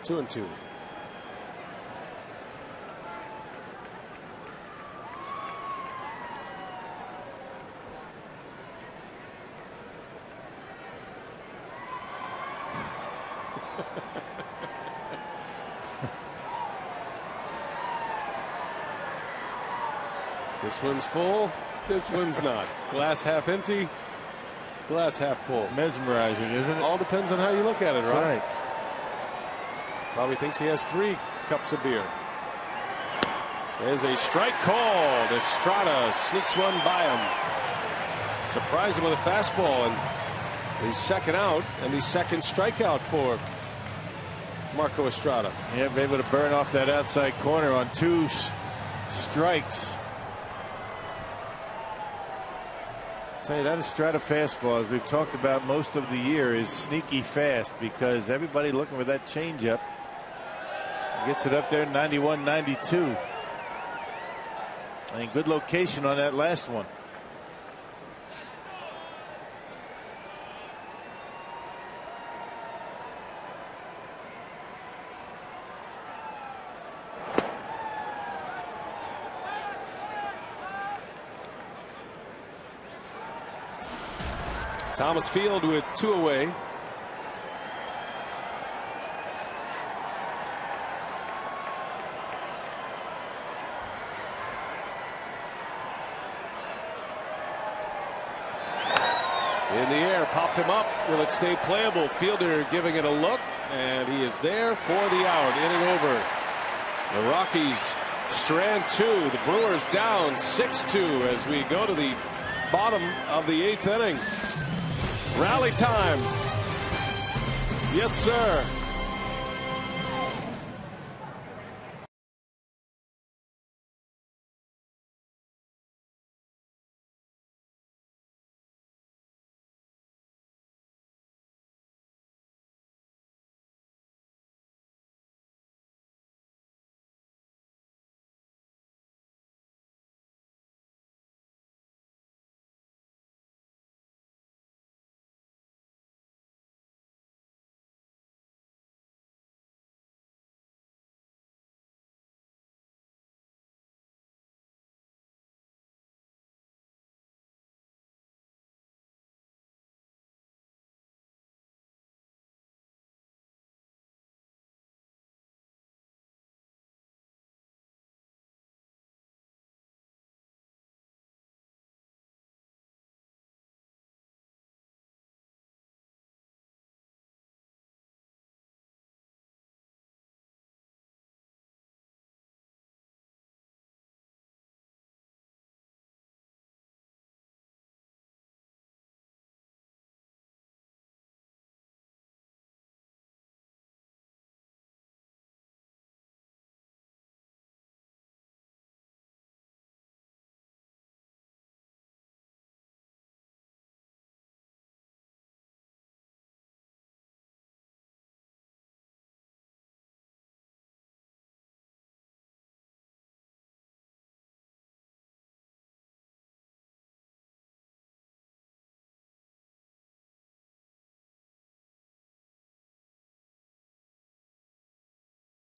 Two and 2. This one's full. This one's not. Glass half empty. Glass half full. Mesmerizing, isn't it? All depends on how you look at it, That's right? right. Probably thinks he has 3 cups of beer. There's a strike called. Estrada sneaks one by him. Surprised him with a fastball, and the second out and the second strikeout for Marco Estrada. Yeah, able to burn off that outside corner on 2 strikes. Tell you that Estrada fastball, as we've talked about most of the year, is sneaky fast because everybody looking for that changeup. Gets it up there, 91-92. And good location on that last one. Thomas Field with 2 away. In the air, popped him up. Will it stay playable? Fielder giving it a look, and he is there for the out. Inning over. The Rockies strand 2. The Brewers down 6-2 as we go to the bottom of the 8th inning. Rally time. Yes, sir.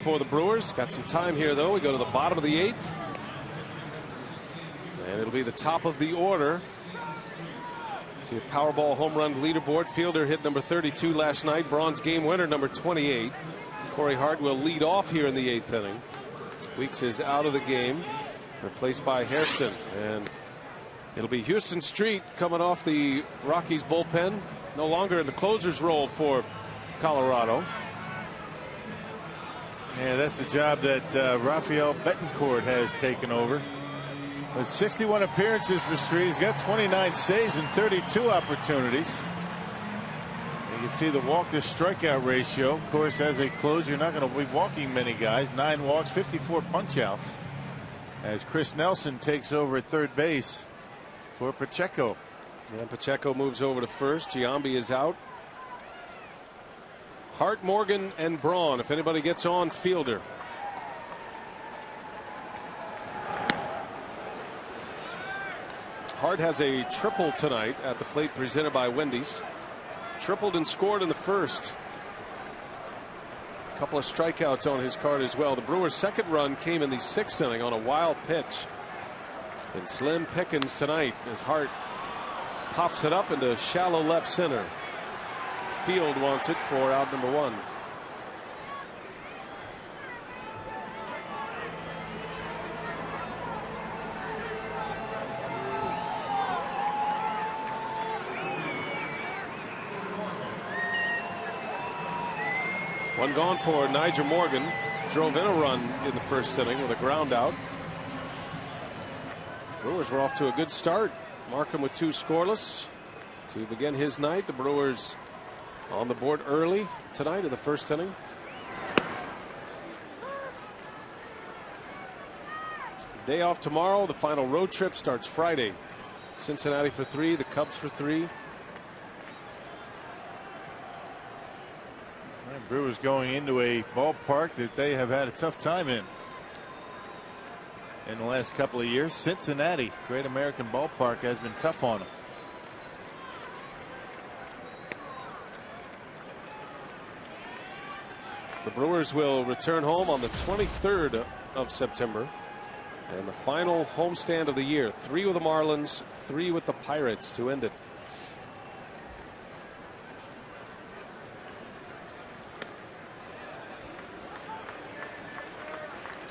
For the Brewers. Got some time here, though. We go to the bottom of the 8th. And it'll be the top of the order. See a Powerball home run leaderboard. Fielder hit number 32 last night. Braun's game winner, number 28. Corey Hart will lead off here in the 8th inning. Weeks is out of the game, replaced by Hairston. And it'll be Houston Street coming off the Rockies bullpen. No longer in the closer's role for Colorado. Yeah, that's the job that Rafael Betancourt has taken over. With 61 appearances for Street, he's got 29 saves and 32 opportunities. You can see the walk to strikeout ratio. Of course, as a closer, you're not going to be walking many guys. 9 walks, 54 punchouts. As Chris Nelson takes over at third base for Pacheco. And Pacheco moves over to first. Giambi is out. Hart, Morgan, and Braun. If anybody gets on, Fielder. Hart has a triple tonight at the plate presented by Wendy's. Tripled and scored in the first. A couple of strikeouts on his card as well. The Brewers' second run came in the 6th inning on a wild pitch. And slim pickings tonight as Hart pops it up into shallow left center. Field wants it for out number 1. One gone for Nigel Morgan. Drove in a run in the first inning with a ground out. Brewers were off to a good start. Markham with 2 scoreless to begin his night. The Brewers on the board early tonight in the first inning. day off tomorrow. The final road trip starts Friday. Cincinnati for 3, the Cubs for 3. Brewers going into a ballpark that they have had a tough time in the last couple of years. Cincinnati, Great American Ballpark, has been tough on them. The Brewers will return home on the 23rd of September. And the final homestand of the year. 3 with the Marlins, 3 with the Pirates to end it.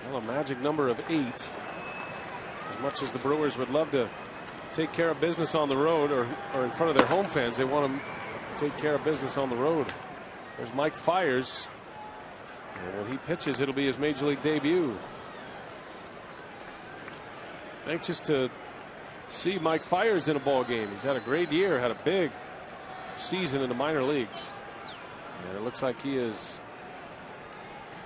Well, a magic number of 8. As much as the Brewers would love to take care of business on the road or in front of their home fans, they want to take care of business on the road. There's Mike Fiers. And when he pitches, it'll be his major league debut. Anxious to see Mike Fiers in a ball game. He's had a great year, had a big season in the minor leagues. And it looks like he is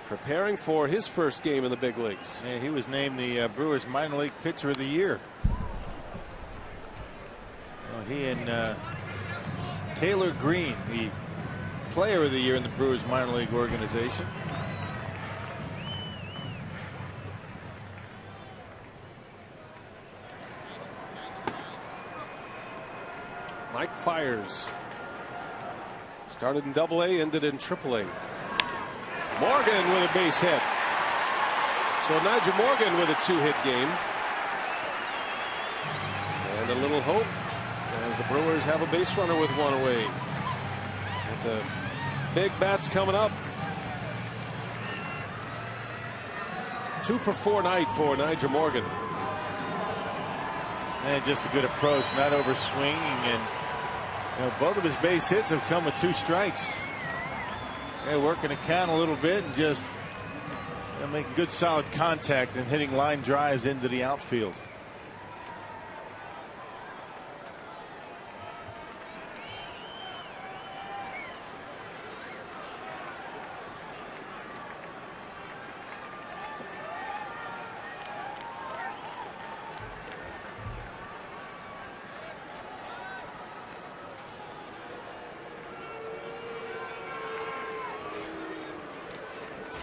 preparing for his first game in the big leagues. Yeah, he was named the Brewers minor league pitcher of the year. Well, he and Taylor Green, the player of the year in the Brewers minor league organization. Mike Fiers started in Double-A, ended in Triple-A. Morgan with a base hit. So Nigel Morgan with a 2-hit game. And a little hope as the Brewers have a base runner with 1 away. With the big bats coming up. 2 for 4 night for Nigel Morgan. And just a good approach, not over swinging, and both of his base hits have come with 2 strikes. Working the count a little bit and just making good solid contact and hitting line drives into the outfield.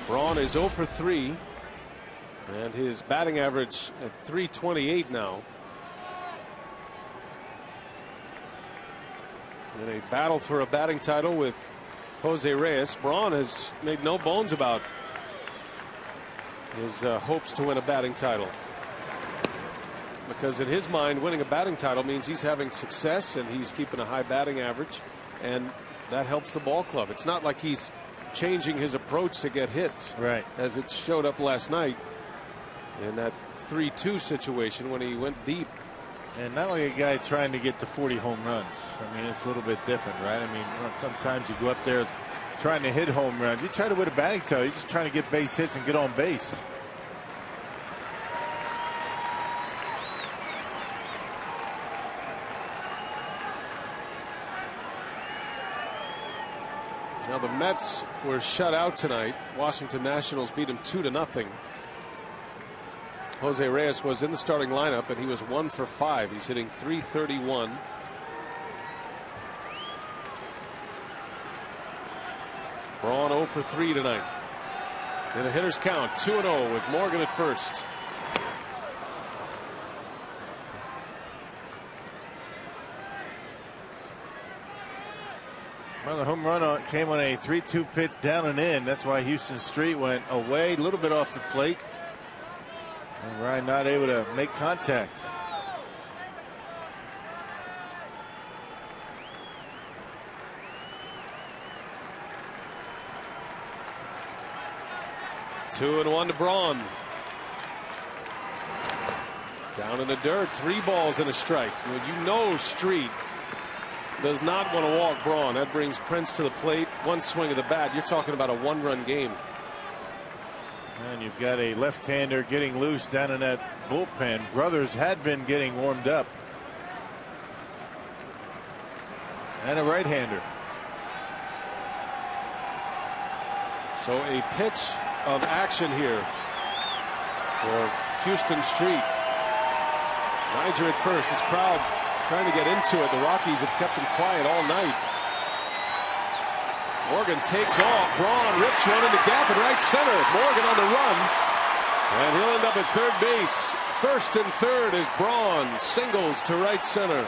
Braun is 0 for 3. And his batting average at .328 now. In a battle for a batting title with Jose Reyes, Braun has made no bones about his hopes to win a batting title. Because in his mind, winning a batting title means he's having success and he's keeping a high batting average. And that helps the ball club. It's not like he's changing his approach to get hits, right, as it showed up last night in that 3-2 situation when he went deep. And not like a guy trying to get to 40 home runs. I mean, it's a little bit different, right? I mean, sometimes you go up there trying to hit home runs. You try to win a batting title, you're just trying to get base hits and get on base. Now the Mets were shut out tonight. Washington Nationals beat them 2-0. Jose Reyes was in the starting lineup and he was 1 for 5. He's hitting .331. Braun 0 for 3 tonight. In a hitter's count, 2-0 with Morgan at first. Well, the home run came on a 3-2 pitch down and in. That's why Houston Street went away, a little bit off the plate. And Ryan not able to make contact. Two and 1 to Braun. Down in the dirt, 3 balls and a strike. You know Street does not want to walk Braun. That brings Prince to the plate. 1 swing of the bat. You're talking about a 1-run game. And you've got a left-hander getting loose down in that bullpen. Brothers had been getting warmed up. And a right-hander. So a pitch of action here for Houston Street. Niger at first. This crowd trying to get into it. The Rockies have kept them quiet all night. Morgan takes off. Braun rips one in the gap in right center. Morgan on the run. And he'll end up at third base. First and third is Braun. Singles to right center.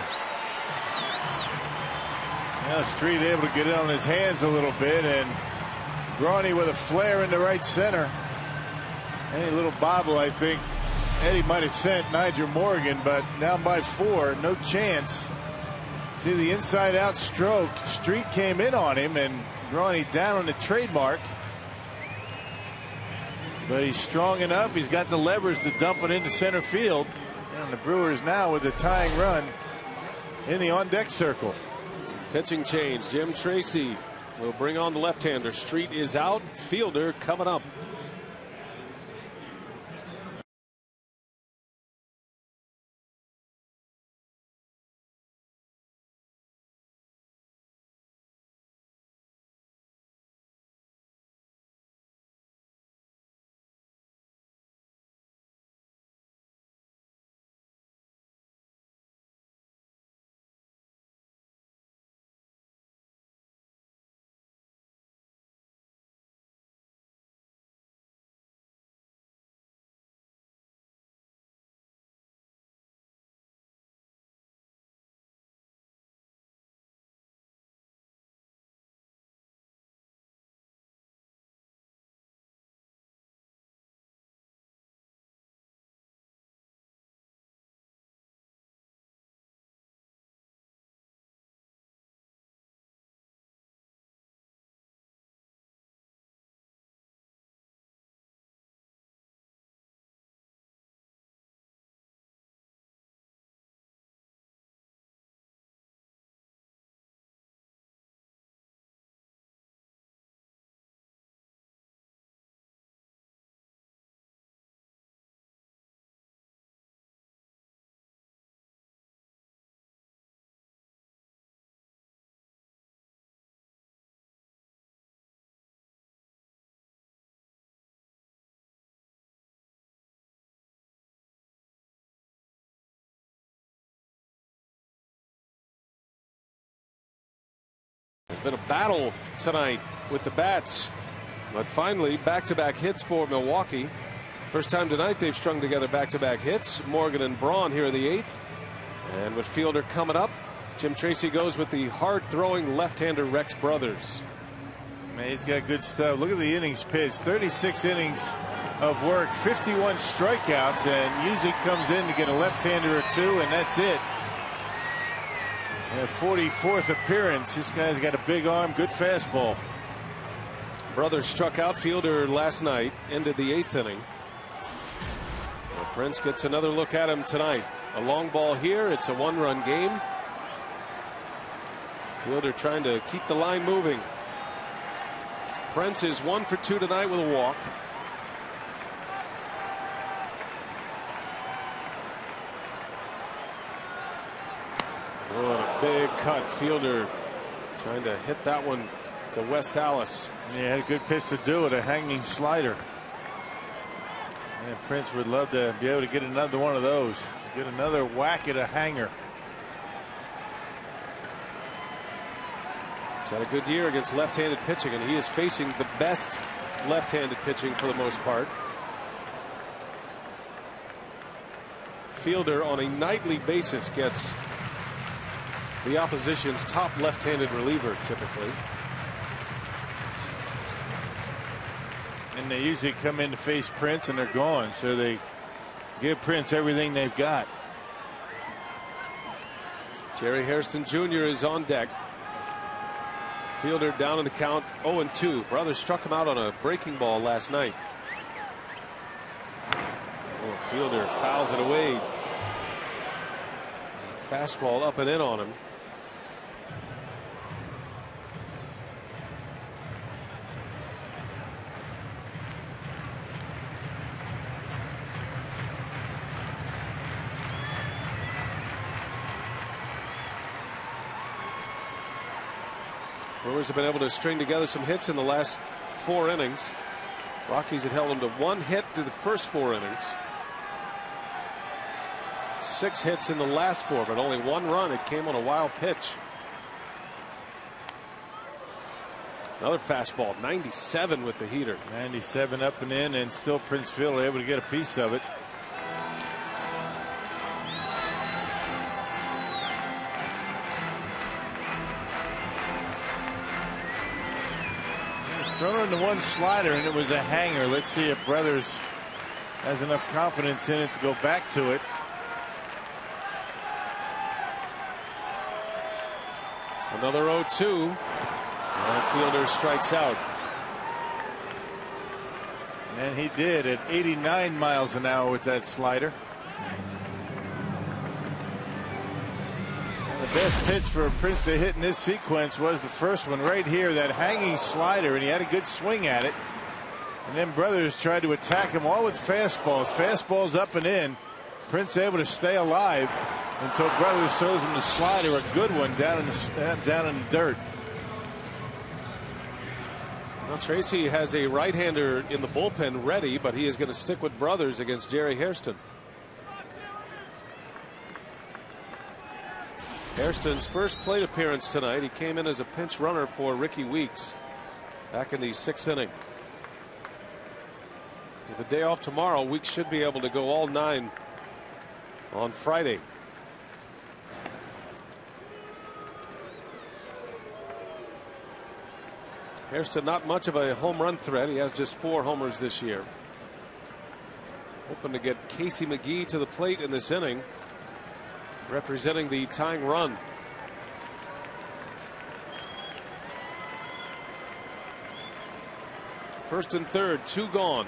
Now Street able to get it on his hands a little bit, and Brawny with a flare into right center. Any little bobble, I think Eddie might have sent Niger Morgan, but down by 4, no chance. See the inside out stroke. Street came in on him, and Brawny down on the trademark. But he's strong enough. He's got the levers to dump it into center field. And the Brewers now with a tying run in the on-deck circle. Pitching change. Jim Tracy will bring on the left-hander. Street is out. Fielder coming up. There's been a battle tonight with the bats, but finally back-to-back hits for Milwaukee. First time tonight they've strung together back-to-back hits. Morgan and Braun here in the 8th. And with Fielder coming up, Jim Tracy goes with the hard-throwing left-hander Rex Brothers. Man, he's got good stuff. Look at the innings pitched. 36 innings of work, 51 strikeouts, and usually comes in to get a left-hander or two, and that's it. And 44th appearance. This guy's got a big arm, good fastball. Brothers struck out. Fielder last night, ended the 8th inning. Well, Prince gets another look at him tonight. A long ball here. It's a 1-run game. Fielder trying to keep the line moving. Prince is 1 for 2 tonight with a walk. Oh, a big cut. Fielder trying to hit that one to West Allis. Yeah, had a good pitch to do it, a hanging slider. And Prince would love to be able to get another one of those. Get another whack at a hanger. He's had a good year against left-handed pitching, and he is facing the best left-handed pitching for the most part. Fielder on a nightly basis gets the opposition's top left-handed reliever typically. And they usually come in to face Prince and they're gone, so they give Prince everything they've got. Jerry Hairston Jr. is on deck. Fielder down in the count, 0-2. Brothers struck him out on a breaking ball last night. Oh, Fielder fouls it away. Fastball up and in on him. Brewers have been able to string together some hits in the last 4 innings. Rockies had held them to 1 hit through the first 4 innings. 6 hits in the last 4, but only 1 run. It came on a wild pitch. Another fastball, 97 with the heater. 97 up and in, and still Prince Fielder able to get a piece of it. He was thrown into one slider, and it was a hanger. Let's see if Brothers has enough confidence in it to go back to it. Another 0-2. And Fielder strikes out. And he did at 89 miles an hour with that slider. And the best pitch for Prince to hit in this sequence was the first one right here, that hanging slider, and he had a good swing at it. And then Brothers tried to attack him all with fastballs. Fastballs up and in. Prince able to stay alive until Brothers throws him the slider, a good one, down in the dirt. Well, Tracy has a right-hander in the bullpen ready, but he is going to stick with Brothers against Jerry Hairston. Hairston's first plate appearance tonight. He came in as a pinch runner for Ricky Weeks back in the 6th inning. With the day off tomorrow, Weeks should be able to go all 9 on Friday. Hairston not much of a home run threat. He has just 4 homers this year. Hoping to get Casey McGee to the plate in this inning, representing the tying run. First and third, 2 gone.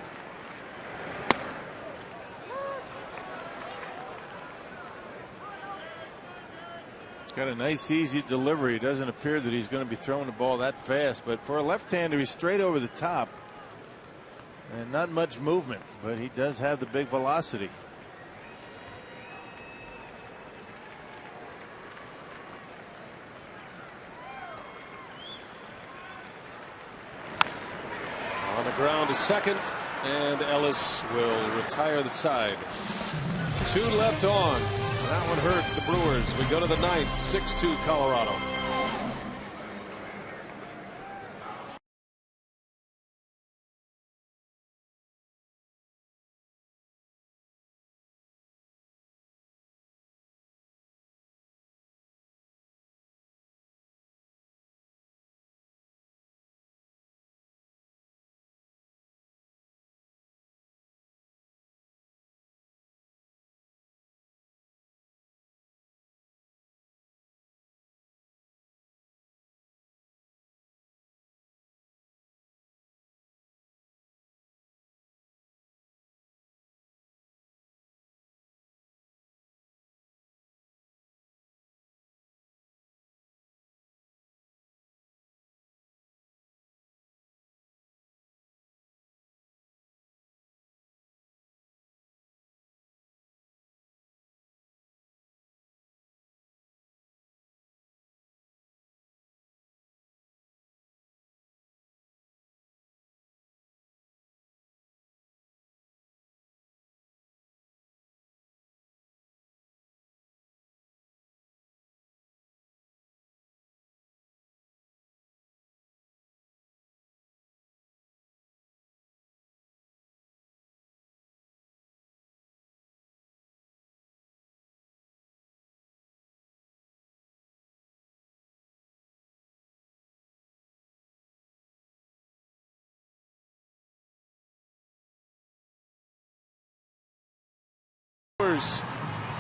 Got a nice easy delivery. It doesn't appear that he's going to be throwing the ball that fast, but for a left-hander, he's straight over the top and not much movement, but he does have the big velocity. On the ground to second, and Ellis will retire the side. 2 left on. That one hurt the Brewers. We go to the 9th, 6-2 Colorado.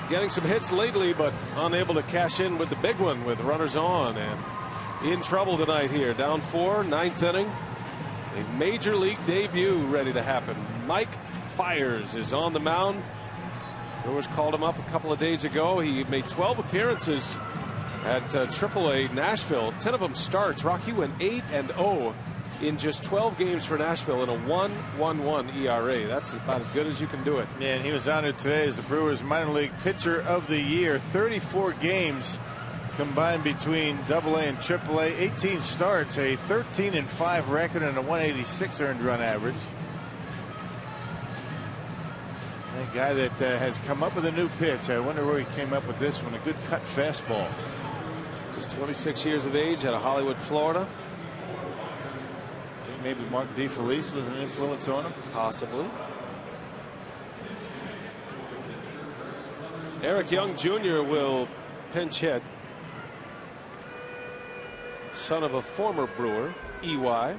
Getting some hits lately, but unable to cash in with the big one with runners on, and in trouble tonight here. Down 4, 9th inning. A major league debut ready to happen. Mike Fiers is on the mound. Brewers called him up a couple of days ago. He made 12 appearances at AAA Nashville. 10 of them starts. Rocky went 8-0 in just 12 games for Nashville in a 1.11 ERA. That's about as good as you can do it. Yeah, and he was honored today as the Brewers minor league pitcher of the year. 34 games combined between AA and AAA. 18 starts, a 13-5 record, and a 186 earned run average. And A guy that has come up with a new pitch. I wonder where he came up with this one. A good cut fastball. Just 26 years of age out of Hollywood, Florida. I think maybe Mark DeFelice was an influence on him. Possibly. Eric Young Jr. will pinch hit. Son of a former Brewer, EY.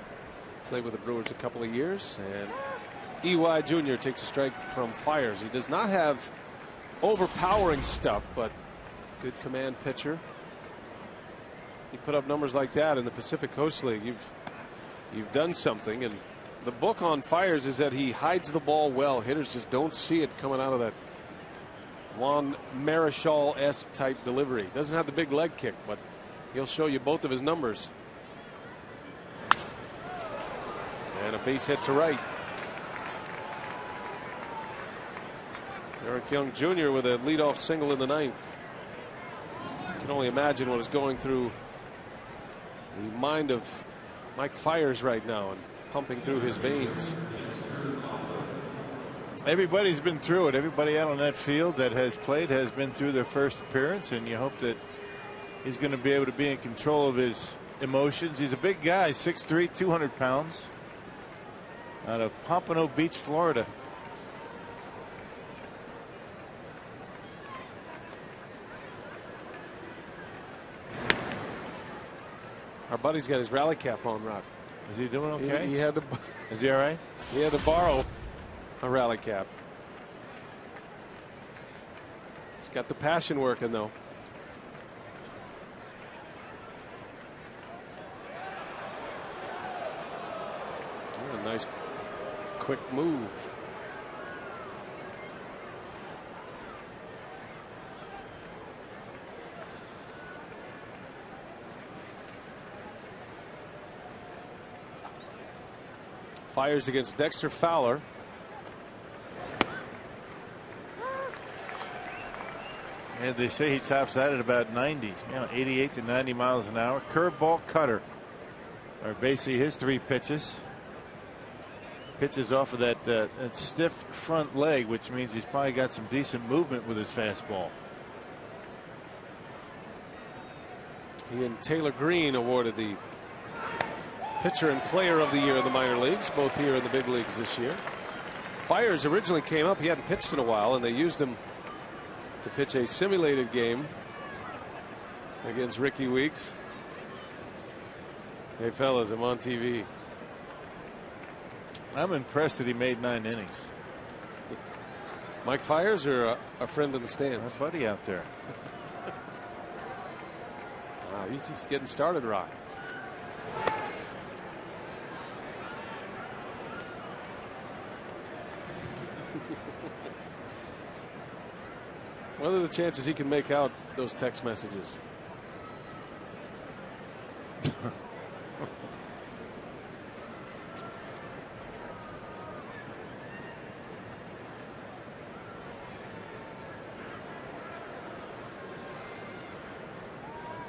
Played with the Brewers a couple of years. And EY Jr. takes a strike from Fires. He does not have overpowering stuff, but good command pitcher. You put up numbers like that in the Pacific Coast League, you've done something. And the book on Fires is that he hides the ball well. Hitters just don't see it coming out of that Juan Marichal-esque type delivery. Doesn't have the big leg kick, but he'll show you both of his numbers. And a base hit to right. Eric Young Jr. with a leadoff single in the ninth. You can only imagine what is going through the mind of Mike Fires right now and pumping through his veins. Everybody's been through it. Everybody out on that field that has played has been through their first appearance, and you hope that he's going to be able to be in control of his emotions. He's a big guy, 6'3", 200 pounds, out of Pompano Beach, Florida. Our buddy's got his rally cap on, Rock. Is he doing okay? He had to. Is he all right? He had to borrow a rally cap. He's got the passion working, though. Oh, a nice quick move. Fires against Dexter Fowler. And they say he tops out at about 90, 88 to 90 miles an hour. Curveball, cutter are basically his three pitches. Pitches off of that stiff front leg, which means he's probably got some decent movement with his fastball. He and Taylor Green awarded the pitcher and player of the year in the minor leagues, both here in the big leagues this year. Fires originally came up. He hadn't pitched in a while, and they used him to pitch a simulated game against Ricky Weeks. Hey, fellas, I'm on TV. I'm impressed that he made 9 innings. Mike Fires or a friend in the stands? My buddy out there. Wow, he's just getting started, Rock. What are the chances he can make out those text messages?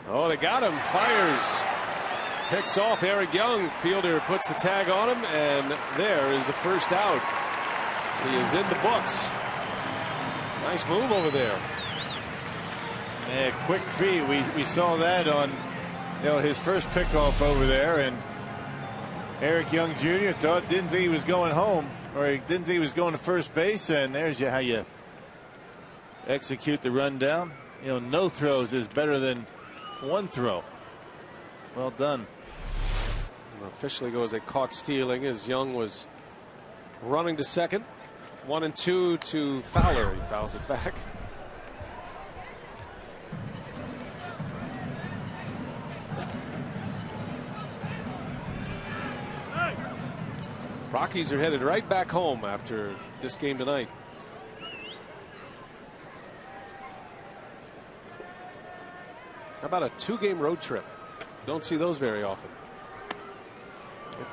Oh, they got him. Fires. Picks off Eric Young. Fielder puts the tag on him, and there is the first out. He is in the books. Nice move over there. Yeah, quick feed. We saw that on his first pickoff over there, and Eric Young Jr. didn't think he was going home, or he didn't think he was going to first base, and there's how you execute the rundown. No throws is better than one throw. Well done. Officially goes a caught stealing as Young was running to second. 1-2 to Fowler. He fouls it back. Rockies are headed right back home after this game tonight. How about a 2-game road trip? Don't see those very often.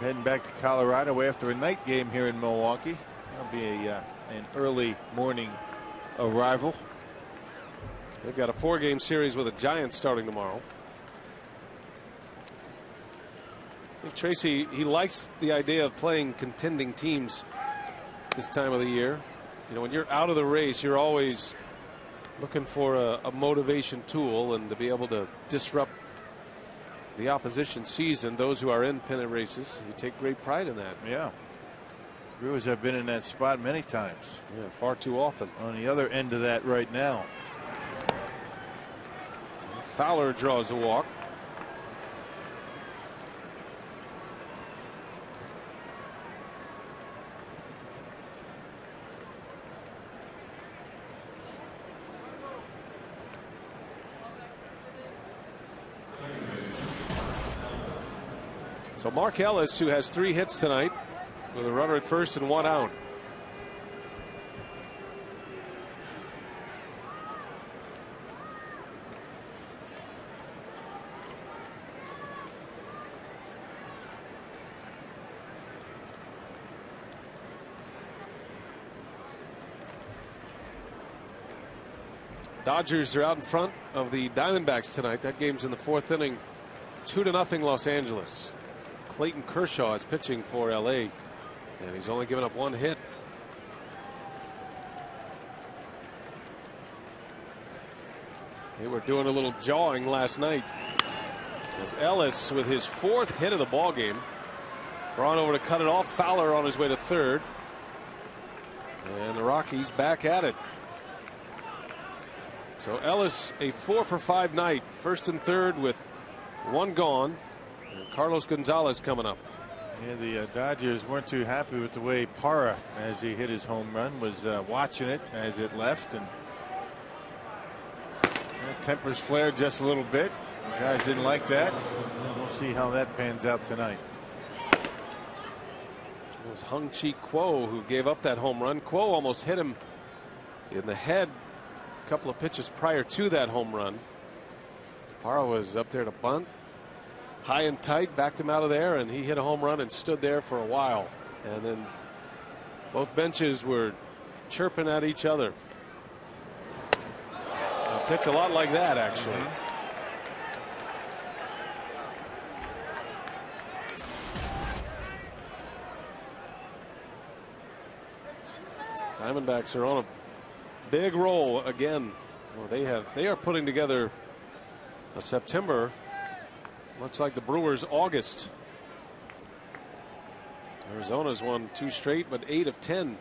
Heading back to Colorado after a night game here in Milwaukee. That'll be an early morning arrival. They've got a 4-game series with the Giants starting tomorrow. I think Tracy, he likes the idea of playing contending teams this time of the year. You know, when you're out of the race, you're always looking for a motivation tool, and to be able to disrupt the opposition season, those who are in pennant races, you take great pride in that. Yeah. Brewers have been in that spot many times. Yeah, far too often. On the other end of that right now. Fowler draws a walk. So Mark Ellis, who has 3 hits tonight, with a runner at first and 1 out. Dodgers are out in front of the Diamondbacks tonight. That game's in the 4th inning. 2-0 Los Angeles. Clayton Kershaw is pitching for LA, and he's only given up 1 hit. They were doing a little jawing last night as Ellis, with his 4th hit of the ball game, brought over to cut it off. Fowler on his way to 3rd, and the Rockies back at it. So Ellis, a 4-for-5 night, 1st and 3rd with 1 gone. And Carlos Gonzalez coming up. Yeah, the Dodgers weren't too happy with the way Parra, as he hit his home run, was watching it as it left, and tempers flared just a little bit. The guys didn't like that. We'll see how that pans out tonight. It was Hung-Chi Kuo who gave up that home run. Kuo almost hit him in the head a couple of pitches prior to that home run. Parra was up there to bunt. High and tight, backed him out of there, and he hit a home run and stood there for a while. And then both benches were chirping at each other. A pitch a lot like that, actually. Diamondbacks are on a big roll again. Well, they are putting together a September. Looks like the Brewers' August. Arizona's won 2 straight, but 8 of 10.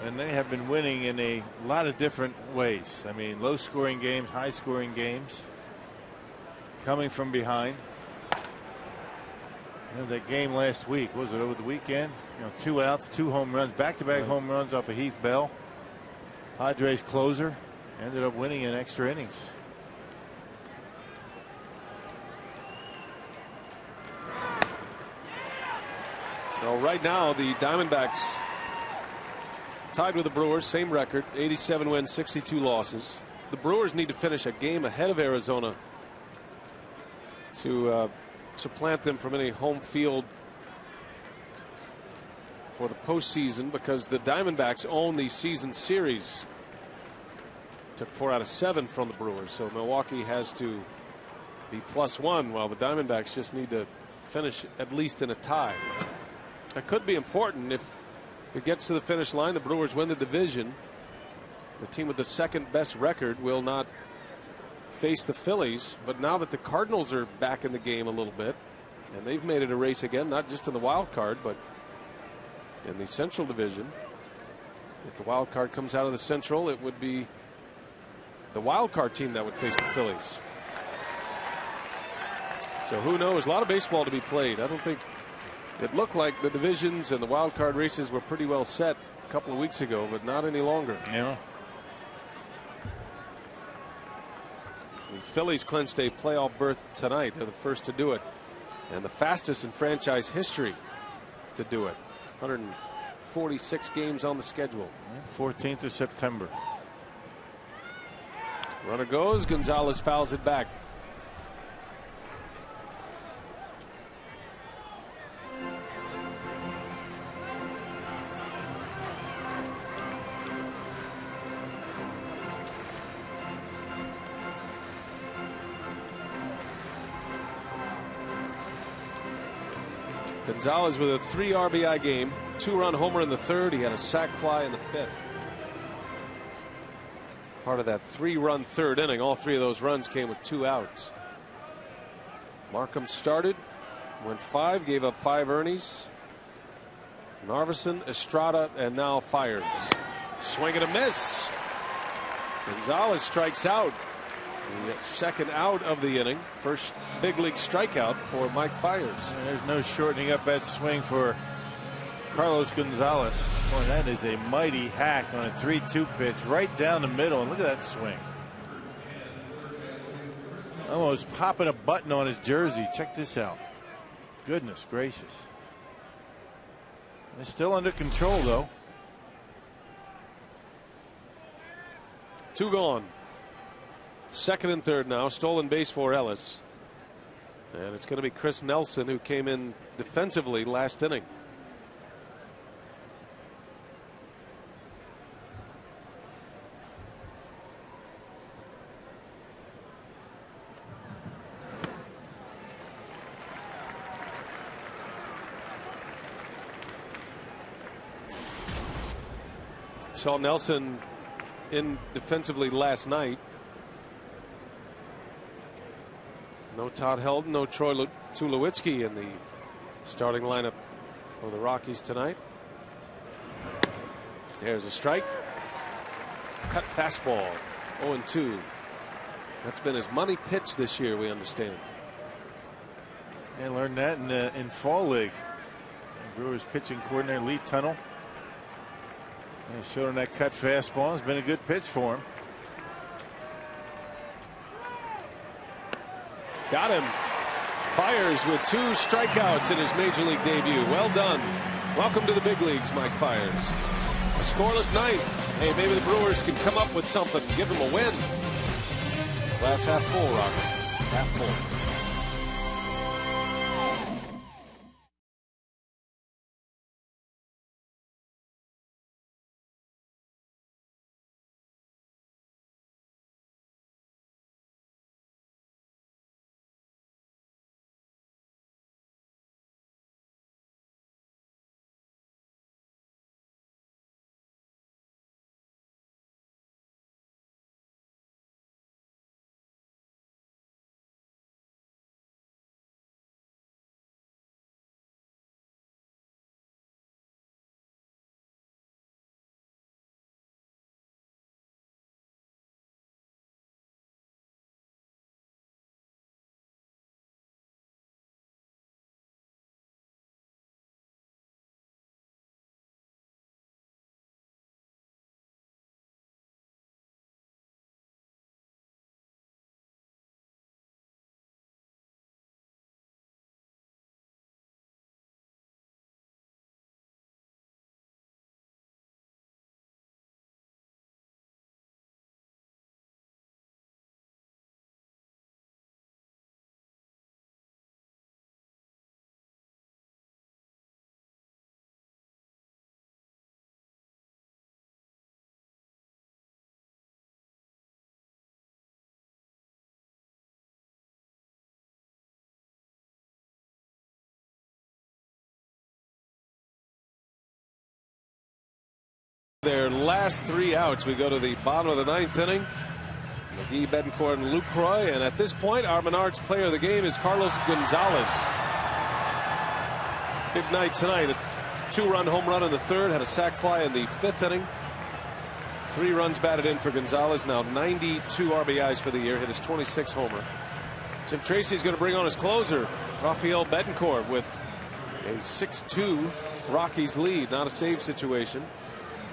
And they have been winning in a lot of different ways. I mean, low scoring games, high scoring games, coming from behind. You know, that game last week, was it over the weekend? You know, 2 outs, 2 home runs, back-to-back home runs off of Heath Bell. Padres closer, ended up winning in extra innings. Well, right now the Diamondbacks tied with the Brewers, same record, 87 wins, 62 losses. The Brewers need to finish a game ahead of Arizona to supplant them from any home field for the postseason, because the Diamondbacks own the season series. Took 4 out of 7 from the Brewers, so Milwaukee has to be +1, while the Diamondbacks just need to finish at least in a tie. That could be important if it gets to the finish line. The Brewers win the division. The team with the 2nd best record will not face the Phillies, but now that the Cardinals are back in the game a little bit, and they've made it a race again, not just in the wild card, but in the Central Division. If the wild card comes out of the Central, it would be the wild card team that would face the Phillies. So who knows? A lot of baseball to be played. I don't think it looked like the divisions and the wild card races were pretty well set a couple of weeks ago, but not any longer. Yeah. The Phillies clinched a playoff berth tonight. They're the first to do it, and the fastest in franchise history to do it. 146 games on the schedule. 14th of September. Runner goes. Gonzalez fouls it back. Gonzalez with a 3 RBI game, 2-run homer in the 3rd. He had a sac fly in the 5th. Part of that 3-run 3rd inning. All 3 of those runs came with 2 outs. Markham started, went 5, gave up 5 earnings. Narveson, Estrada, and now Fires. Swing and a miss. Gonzalez strikes out. The 2nd out of the inning. First big league strikeout for Mike Fires. There's no shortening up that swing for Carlos Gonzalez. Boy, that is a mighty hack on a 3-2 pitch right down the middle. And look at that swing. Almost popping a button on his jersey. Check this out. Goodness gracious. It's still under control, though. 2 gone. 2nd and 3rd now. Stolen base for Ellis. And it's going to be Chris Nelson, who came in defensively last inning. Saw Nelson in defensively last night. No Todd Helton, no Troy Tulowitzki in the starting lineup for the Rockies tonight. There's a strike. Cut fastball. 0-2. That's been his money pitch this year, we understand. I learned that in Fall League. The Brewers pitching coordinator Lee Tunnell. They showed him that cut fastball. It's been a good pitch for him. Got him. Fires with 2 strikeouts in his major league debut. Well done. Welcome to the big leagues, Mike Fires. A scoreless night. Hey, maybe the Brewers can come up with something, give them a win. Glass half full, Rocker. Half full. Their last 3 outs. We go to the bottom of the 9th inning. McGee, Betancourt, and Lucroy. And at this point, our Menards player of the game is Carlos Gonzalez. Big night tonight. A 2-run home run in the 3rd. Had a sac fly in the 5th inning. 3 runs batted in for Gonzalez. Now 92 RBIs for the year. Hit his 26th homer. Jim Tracy's going to bring on his closer, Rafael Betancourt, with a 6-2 Rockies lead. Not a save situation.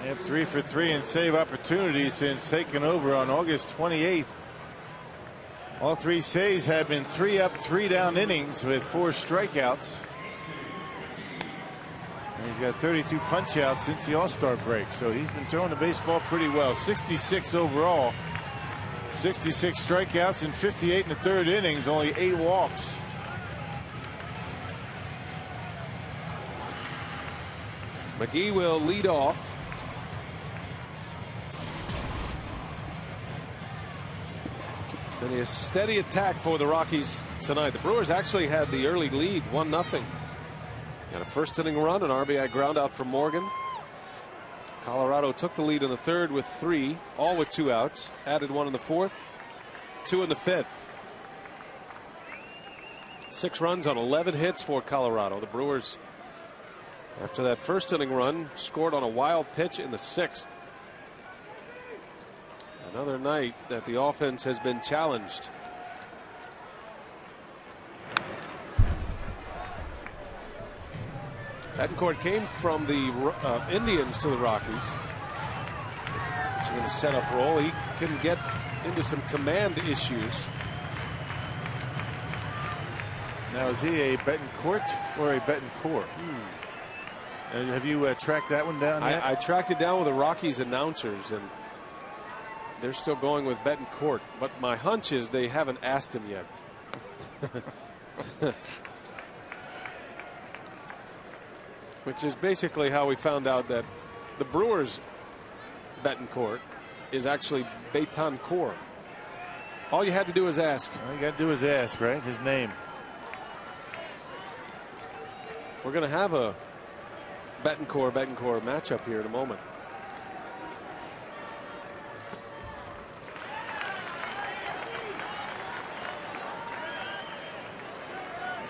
They have 3 for 3 in save opportunities since taking over on August 28th. All 3 saves have been 3 up, 3 down innings with 4 strikeouts. And he's got 32 punch outs since the All-Star break, so he's been throwing the baseball pretty well. 66 overall, 66 strikeouts in 58 in the 3rd innings, only 8 walks. McGee will lead off. And a steady attack for the Rockies tonight. The Brewers actually had the early lead, 1-0. Got a first inning run, an RBI ground out for Morgan. Colorado took the lead in the third with 3, all with 2 outs. Added 1 in the fourth, 2 in the fifth. 6 runs on 11 hits for Colorado. The Brewers, after that first inning run, scored on a wild pitch in the 6th. Another night that the offense has been challenged. Betancourt came from the Indians to the Rockies. It's in a setup role. He can get into some command issues. Now, is he a Betancourt or a Betancourt? Have you tracked that one down yet? I tracked it down with the Rockies announcers, and they're still going with Betancourt. But my hunch is they haven't asked him yet. Which is basically how we found out that the Brewers' Betancourt is actually Betancourt. All you had to do is ask. All you got to do is ask, right? His name. We're going to have a Betancourt matchup here in a moment.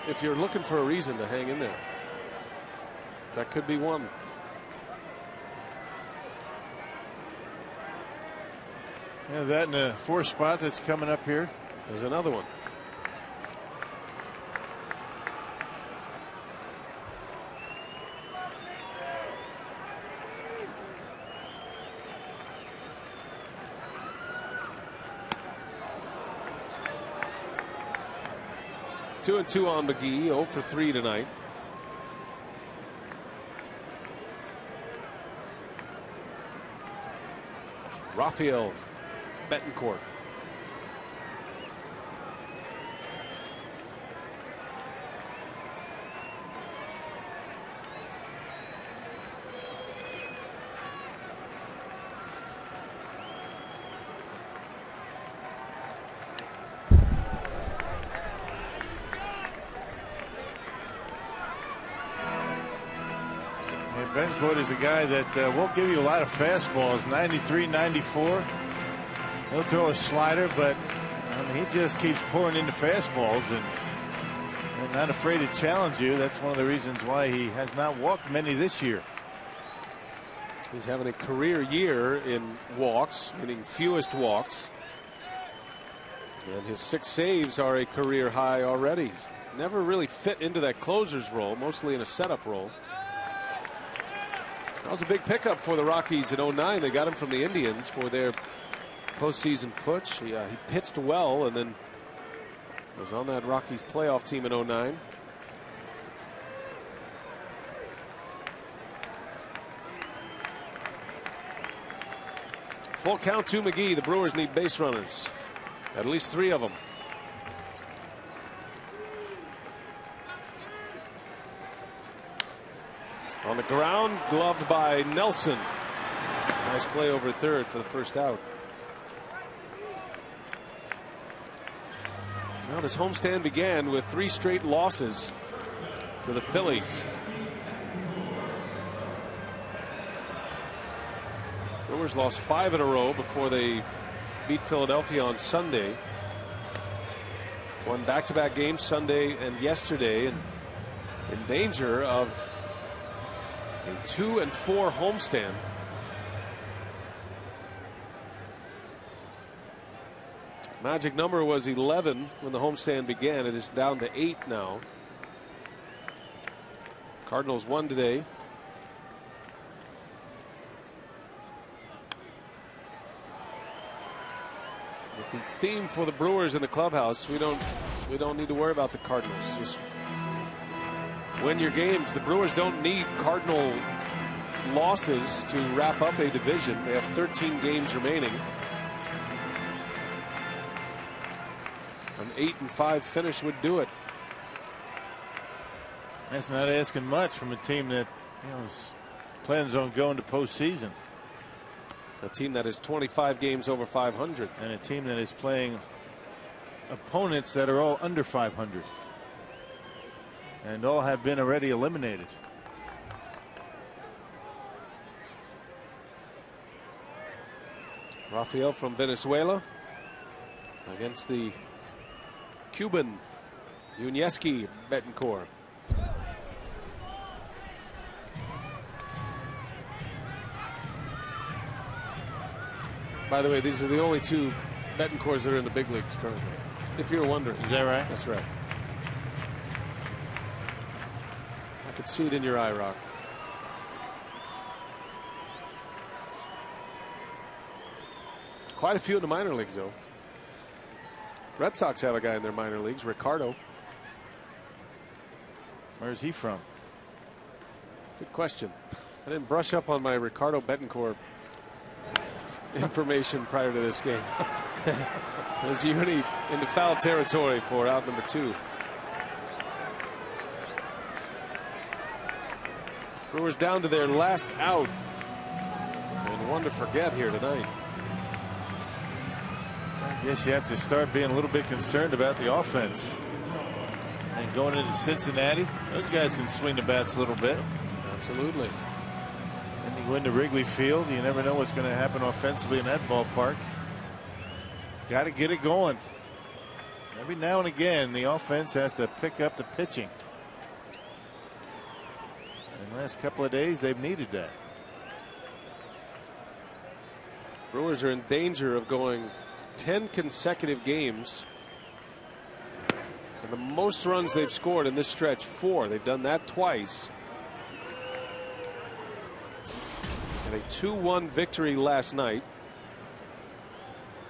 If you're looking for a reason to hang in there, that could be one. Yeah, that in the 4th spot that's coming up here. There's another one. Two and 2 on McGee, 0 for 3 tonight. Rafael Betancourt. Betancourt is a guy that won't give you a lot of fastballs. 93, 94. He'll throw a slider, but he just keeps pouring into fastballs and not afraid to challenge you. That's one of the reasons why he has not walked many this year. He's having a career year in walks, meaning fewest walks. And his 6 saves are a career high already. He's never really fit into that closer's role, mostly in a setup role. That was a big pickup for the Rockies in 09. They got him from the Indians for their postseason push. He pitched well and then was on that Rockies playoff team in 09. Full count to McGee. The Brewers need base runners, at least 3 of them. On the ground, gloved by Nelson. Nice play over at third for the first out. Now this homestand began with 3 straight losses to the Phillies. Brewers lost 5 in a row before they beat Philadelphia on Sunday. Won back-to-back games Sunday and yesterday, and in danger of a 2-4 homestand. Magic number was 11 when the homestand began. It is down to 8 now. Cardinals won today. With the theme for the Brewers in the clubhouse, we don't need to worry about the Cardinals. Just win your games. The Brewers don't need Cardinal losses to wrap up a division. They have 13 games remaining. An 8-5 finish would do it. That's not asking much from a team that plans on going to postseason. A team that is 25 games over 500. And a team that is playing opponents that are all under 500. And all have been already eliminated. Rafael from Venezuela against the Cuban Yunieski Betancourt. By the way, these are the only two Betancourts that are in the big leagues currently. If you're wondering. Is that right? That's right. I could see it in your eye, Rock. Quite a few in the minor leagues, though. Red Sox have a guy in their minor leagues, Ricardo. Where's he from? Good question. I didn't brush up on my Ricardo Betancourt information prior to this game. There's Uni into foul territory for out number 2. Brewers down to their last out. And one to forget here tonight. I guess you have to start being a little bit concerned about the offense. And going into Cincinnati, those guys can swing the bats a little bit. Absolutely. And you go into Wrigley Field, you never know what's going to happen offensively in that ballpark. Got to get it going. Every now and again, the offense has to pick up the pitching. In the last couple of days, they've needed that. Brewers are in danger of going 10 consecutive games. And the most runs they've scored in this stretch, 4. They've done that twice. And a 2-1 victory last night.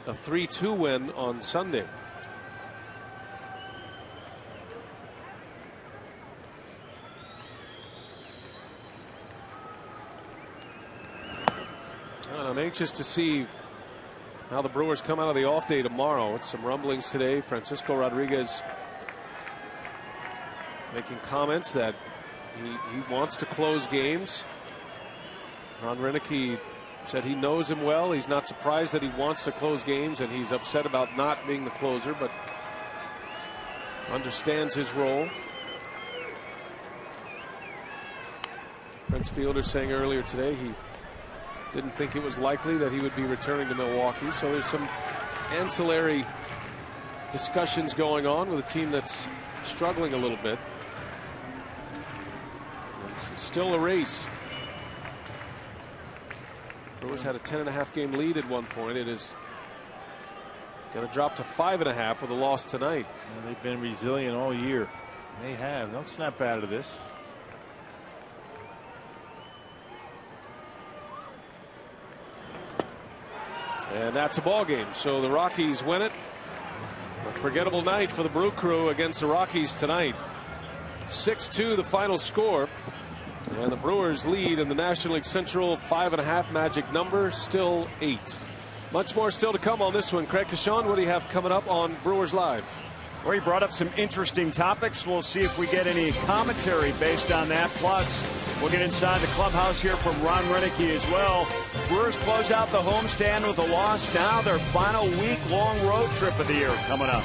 A 3-2 win on Sunday. And I'm anxious to see how the Brewers come out of the off day tomorrow. It's some rumblings today. Francisco Rodriguez making comments that he wants to close games. Ron Renicky said he knows him well. He's not surprised that he wants to close games, and he's upset about not being the closer, but understands his role. Prince Fielder saying earlier today he didn't think it was likely that he would be returning to Milwaukee. So there's some ancillary discussions going on with a team that's struggling a little bit. It's still a race. Brewers had a 10.5 game lead at one point. It is going to drop to 5.5 with a loss tonight. Well, they've been resilient all year. They have. Don't snap out of this. And that's a ball game. So the Rockies win it. A forgettable night for the Brew Crew against the Rockies tonight. 6-2 the final score. And the Brewers lead in the National League Central. 5.5 magic number, still 8. Much more still to come on this one. Craig Kashawn, what do you have coming up on Brewers Live? Well, he brought up some interesting topics. We'll see if we get any commentary based on that. Plus, we'll get inside the clubhouse here from Ron Renicky as well. Brewers close out the homestand with a loss. Now their final week-long road trip of the year coming up.